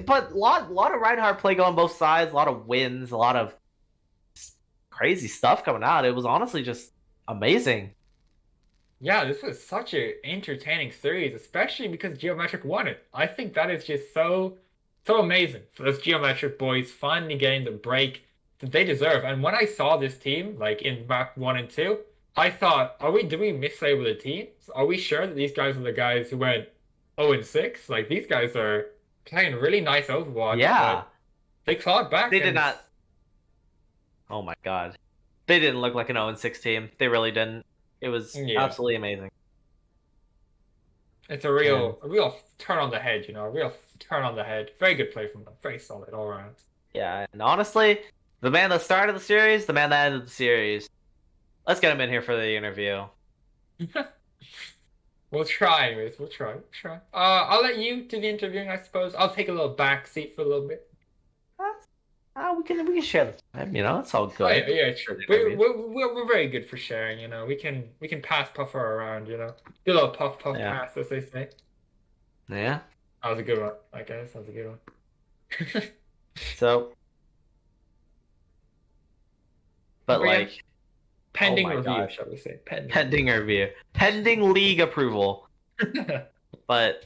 But a lot of Reinhardt play going both sides, a lot of wins, a lot of crazy stuff coming out. It was honestly just amazing. Yeah, this was such an entertaining series, especially because Geometric won it. I think that is just so amazing for those Geometric boys finally getting the break that they deserve. And when I saw this team, like in map 1 and 2, I thought, did we mislabel the teams? Are we sure that these guys are the guys who went 0-6? Like, these guys are playing really nice Overwatch. Yeah. They clawed back. They did not. Oh my god. They didn't look like an 0-6 team. They really didn't. It was absolutely amazing. It's a real turn on the head, you know, a real turn on the head. Very good play from them. Very solid all around. Yeah, and honestly, the man that started the series, the man that ended the series. Let's get him in here for the interview. We'll try, anyways. We'll try. I'll let you do the interviewing, I suppose. I'll take a little back seat for a little bit. We can share the time, you know. It's all good. Oh, yeah, true. We're very good for sharing, you know. We can pass Puffer around, you know. Do a little puff pass, as they say. Yeah. That was a good one, I guess. That was a good one. So, but like, pending review, shall we say? Pending review, pending league approval. But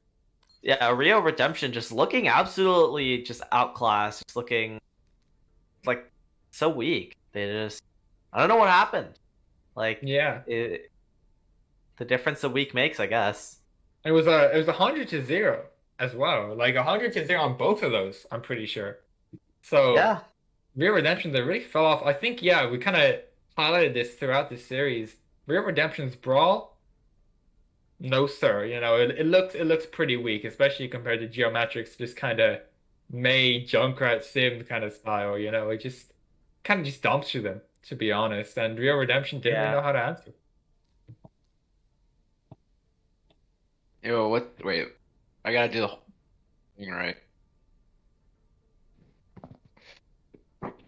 yeah, Rio Redemption just looking absolutely just outclassed, just looking like so weak. They just I don't know what happened. Like Yeah, the difference a week makes, I guess. it was 100-0 as well. Like 100-0 on both of those, I'm pretty sure. So Yeah, Real Redemption, they really fell off. I think, yeah, we kind of highlighted this throughout the series. Real Redemption's brawl, no sir. It looks pretty weak, especially compared to Geometric's just kind of May Junkrat Sim kind of style. It just kind of just dumps you them, to be honest. And Real Redemption didn't really yeah. know how to answer. Yo, what? Wait, I gotta do the whole thing right.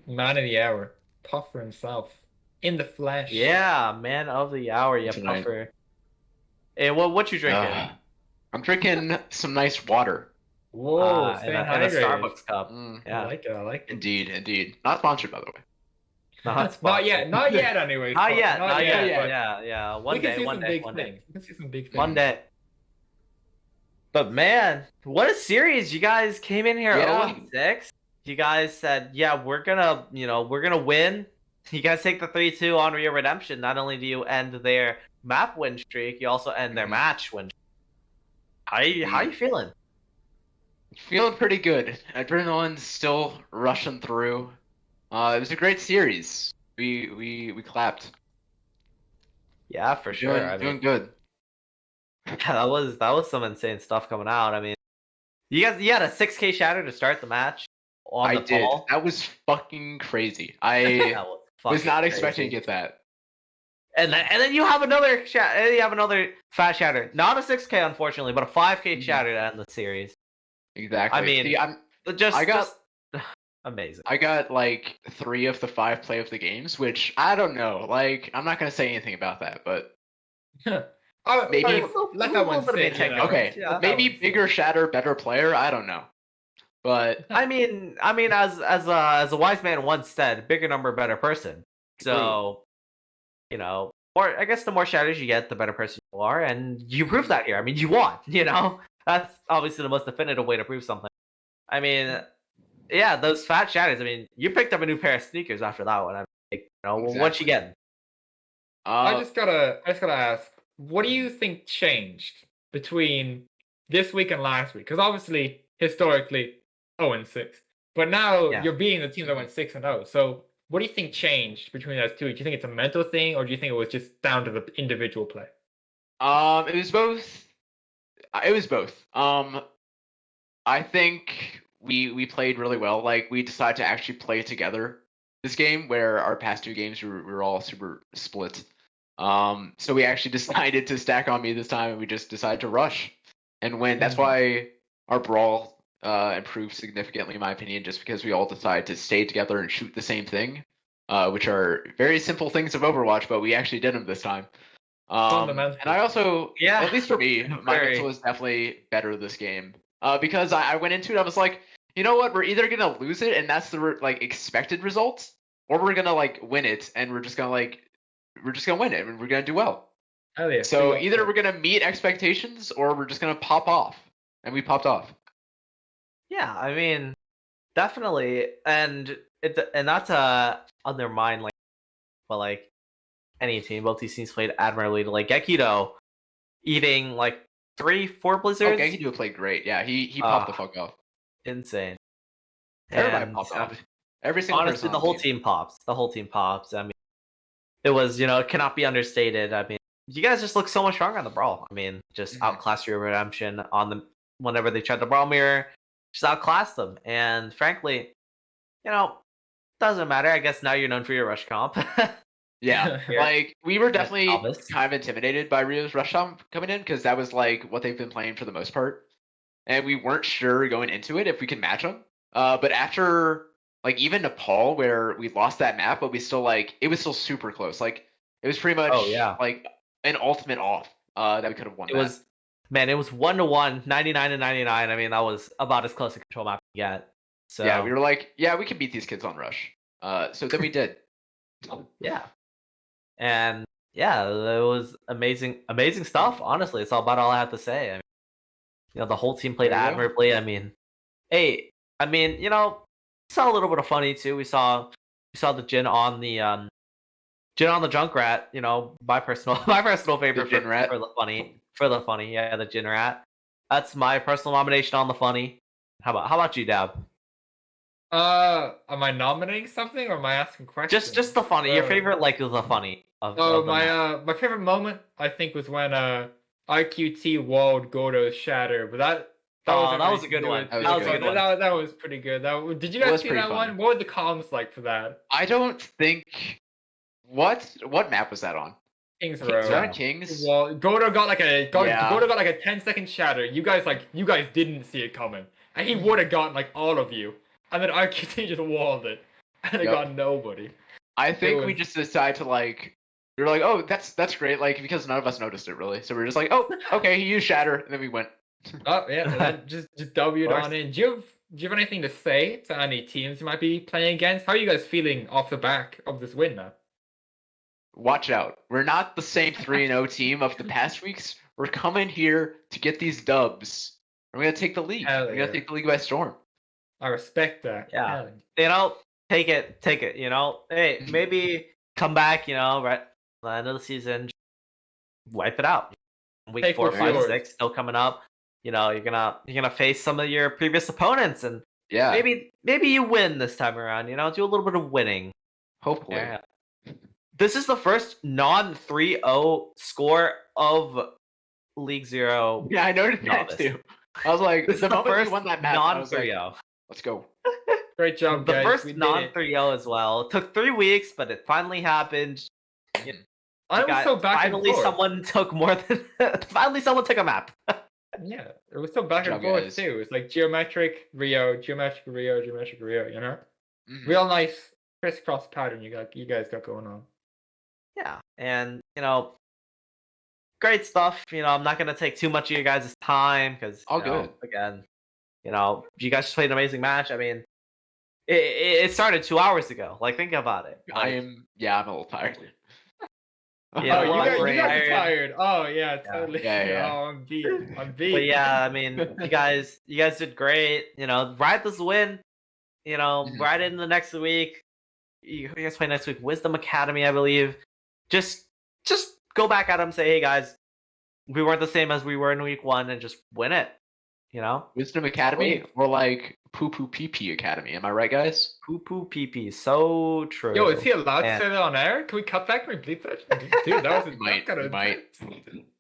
Man of the hour, Puffer himself, in the flesh. Yeah, man of the hour, yeah, Tonight. Puffer. Hey, what you drinking? Uh, I'm drinking some nice water. Whoa, In staying a hydrated. Starbucks cup. Mm, I Yeah, like it. I like indeed, indeed. Not sponsored, by the way. not it. Not sponsored. yet. Not yet. Anyways, Not Puffer. yet, Not not yet. yet. yet. But Yeah, yeah. we One can day, see one some day, big one day, things. We can see some big one things. day. But man, what a series! You guys came in here Yeah. 0-6. You guys said, "Yeah, we're gonna win." You guys take the 3-2 on Rio Redemption. Not only do you end their map win streak, you also end their Mhm. match win. How you Indeed. feeling? Feeling pretty good. Adrenaline's still rushing through. It was a great series. We clapped. Yeah, for sure. I mean, Doing good. yeah, that was some insane stuff coming out. I mean, you had a 6K shatter to start the match on I the did. Paul. That was fucking crazy. That I was was fucking not expecting to crazy. get that. And then you have another you have another fat shatter. Not a 6K unfortunately, but a 5K Mhm. shatter to end the series. I Exactly. mean, See, I got just amazing. I got like 3 of the 5 play of the games, which I don't know. Like, I'm not gonna say anything about that, but maybe Let A that little one bit of sit. entanglement, okay, yeah. Let that maybe one bigger sit. shatter, better player. I don't know, but I mean, as a wise man once said, bigger number, better person. true. So more. I guess the more shatters you get, the better person you are, and you prove that here. I mean, you won. That's obviously the most definitive way to prove something. I mean, yeah, those fat shatters. I mean, you picked up a new pair of sneakers after that one. I mean, what you Exactly. getting? I just gotta ask, what do you think changed between this week and last week? Because obviously, historically, 0-6. But now Yeah. you're beating the team that went 6-0. So what do you think changed between those two? Do you think it's a mental thing, or do you think it was just down to the individual play? It was both. It was both. I think we played really well. Like, we decided to actually play together this game, where our past 2 games we were all super split. So we actually decided to stack on me this time, and we just decided to rush and win. That's why our brawl improved significantly, in my opinion, just because we all decided to stay together and shoot the same thing, which are very simple things of Overwatch, but we actually did them this time. And I Fundamentals. also, Yeah. at least for me, my mental Very. was definitely better this game. Because I went into it, I was like, you know what, we're either gonna lose it, and that's the like expected result, or we're gonna like win it, and we're just gonna win it, and we're gonna do well. Hell yeah, big So either upset. we're gonna meet expectations, or we're just gonna pop off, and we popped off. Yeah. I mean, definitely, and not to undermine but any team, both these teams played admirably. To like Gekido eating like 3, 4 Oh, blizzards. Genki played great. Yeah, he popped the fuck off. Insane. Everybody And popped off. Every single person honestly, on the team. The whole team pops. I mean, it was it cannot be understated. I mean, you guys just look so much stronger on the brawl. I mean, just outclass your redemption on the whenever they tried the brawl mirror, just outclassed them. And frankly, doesn't matter. I guess now you're known for your rush comp. Yeah, Here like we were at definitely Novice. kind of intimidated by Rio's rush shot coming in, because that was like what they've been playing for the most part, and we weren't sure going into it if we could match them. But after like even Nepal, where we lost that map, but we still like it was still super close. Like it was pretty Oh much yeah, like an ultimate off that we could have won it that. was man. It was 1-1, 99-99. I mean, that was about as close to control map you get. Yeah, we So were like, yeah, we can beat these kids on rush. So then we did. yeah, and yeah, it was amazing, amazing stuff. Honestly, it's all about all I have to say. I mean, the whole team played There you go. admirably. I mean, hey, saw a little bit of funny too. We saw the Jin on the Junkrat. My personal my personal favorite Jin Rat. for the funny. Yeah, the Jin Rat. That's my personal nomination on the funny. How about you, Dab? Am I nominating something or am I asking questions? Just the funny. Your favorite the funny of the match. My favorite moment I think was when IQT walled Gordo's shatter, but that wasn't that really was a to good do one. with- That was That was a good. good one. That was pretty good. Did you It guys was see pretty that funny. one? What were the comments like for that? I don't think. What map was that on? Kings Was that Row. on Kings? Well, Gordo got like a Yeah. Gordo got like a 10-second shatter. You guys didn't see it coming, and he would have gotten like all of you, and then IQT just walled it, and it Yep. got nobody. I think we was- just decided to we were like, oh, that's great, because none of us noticed it really. So we were just like, oh, okay, he used Shatter, and then we went. Oh yeah, and then just W'd course. on in. Do you have anything to say to any teams you might be playing against? How are you guys feeling off the back of this win now? Watch out. We're not the same 3-0 team of the past weeks. We're coming here to get these dubs. We're gonna take the league. Hell We're yeah. gonna take the league by storm. I respect that. Yeah. Hell Take it. Hey, maybe come back. Right at the end of the season, wipe it out. Week Take 4, what's 5, yours. 6 still coming up. You're gonna face some of your previous opponents, and Yeah. maybe you win this time around. Do a little bit of winning. Hopefully. Yeah. This is the first non 3-0 score of League Zero. Yeah, I noticed that Novice. too. I was like, This is the the moment first we won that match, I was like, 3-0. let's go. Great job, The guys. first We did non it. 3-0 as well. It took 3 weeks, but it finally happened. I was so back Finally, and forth. someone took more than. Finally, someone took a map. Yeah, it was so back Good and job, forth guys. too. It's like geometric Rio, geometric Rio, geometric Rio. Mhm. Real nice crisscross pattern you guys got going on. Yeah, and great stuff. I'm not gonna take too much of your guys' time because All good. Again, you guys just played an amazing match. I mean, it started 2 hours ago. Like, think about it. I'm a little tired. Yeah, Oh, well, you guys are tired. tired. Oh yeah, totally. Yeah. Oh, I'm beat. But yeah, I mean, you guys did great. Ride this win. Ride it in the next week. You guys play next week. Wisdom Academy, I believe. Just go back at them. Say, hey guys, we weren't the same as we were in week 1, and just win it. Wisdom Academy or like Poo Poo Pee Pee Academy. Am I right, guys? Poo poo pee pee. So true. Yo, is he allowed to And- say that on air? Can we cut that? Can we bleep that? Dude, that was You might, kind you of. might.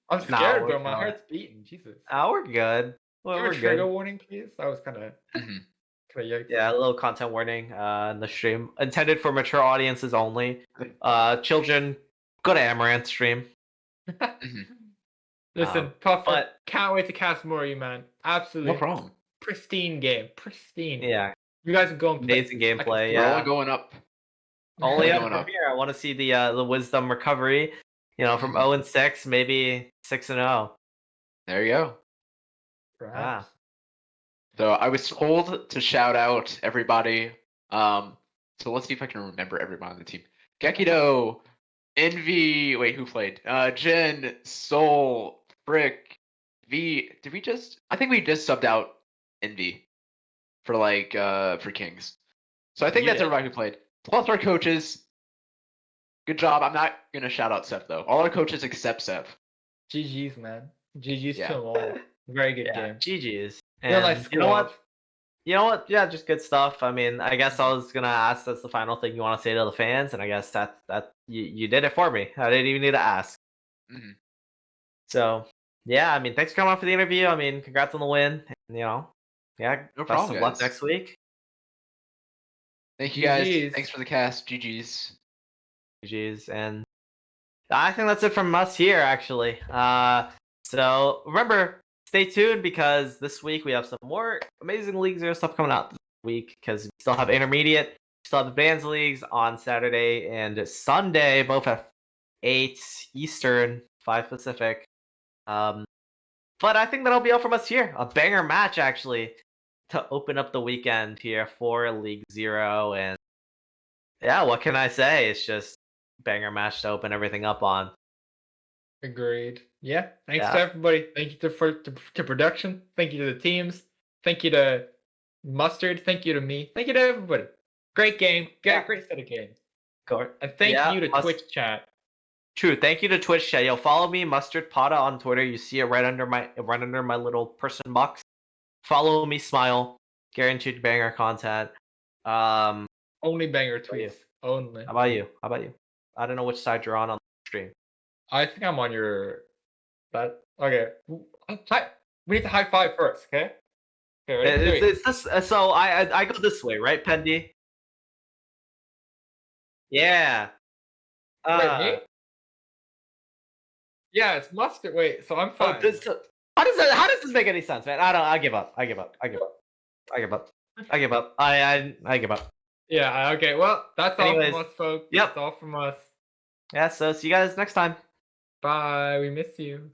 I'm scared, No, bro. My no. heart's beating. Jesus. Oh, we're good. Well, Give a we're trigger good. warning, please. That was kind of Mhm. yikes. Yeah, a little content warning in the stream. Intended for mature audiences only. Children, go to Amaranth stream. Listen, Puffer, but- can't wait to cast more of you, man. Absolutely. No problem. Pristine game. Pristine. Yeah, You guys are going amazing places. I can gameplay. see We're Yeah, only going up. only up going from up. here. I want to see the wisdom recovery. From 0-6, maybe 6-0. There you go. Perhaps. So I was told to shout out everybody. So let's see if I can remember everyone on the team. Gekido, Envy. Wait, who played? Jin, Soul, Frick, V. Did we just? I think we just subbed out Envy for for Kings. So I think that's Yeah. everybody who played. Plus our coaches. Good job. I'm not gonna shout out Seth though. All our coaches except Seth. GG's, man. GG's Yeah. to them all. Very good Yeah, game. GG's. Real And nice you know what? squad. Yeah, just good stuff. I mean, I guess I was gonna ask, that's the final thing you want to say to the fans, and I guess that you did it for me. I didn't even need to ask. Mhm. So yeah, I mean, thanks for coming on for the interview. I mean, congrats on the win. And, yeah, No best problem, of luck guys. next week. Thank you guys. GG's. Thanks for the cast. GG's. GG's, and I think that's it from us here, actually. So remember, stay tuned because this week we have some more amazing League Zero stuff coming out this week because we still have intermediate, we still have advanced leagues on Saturday and Sunday, both at 8 Eastern, 5 Pacific. But I think that'll be all from us here. A banger match, actually, to open up the weekend here for League Zero. And yeah, what can I say? It's just banger match to open everything up on. Agreed. Yeah. Thanks Yeah. to everybody. Thank you to production. Thank you to the teams. Thank you to Mustard. Thank you to me. Thank you to everybody. Great game. Yeah. Great set of games. Go. And thank Yeah, you to Twitch chat. True. Thank you to Twitch chat. Yo, follow me, Mustard Pata on Twitter. You see it right under my little person box. Follow me, smile. Guaranteed banger content. Only banger about you? tweets. Only. How about you? How about you? I don't know which side you're on the stream. I think I'm on your. That okay. Hi. We need to high five first. Okay. Okay. Ready? It's this. So I go this way, right, Pendy? Yeah. Wait, me? Yeah, it's Mustard. Wait, so I'm fine. How does this make any sense, man? I give up. I give up. I give up. I give up. I give up. I give up. Yeah. Okay. Well, that's all Anyways, from us, folks. yep. That's all from us. Yeah. So see you guys next time. Bye. We miss you.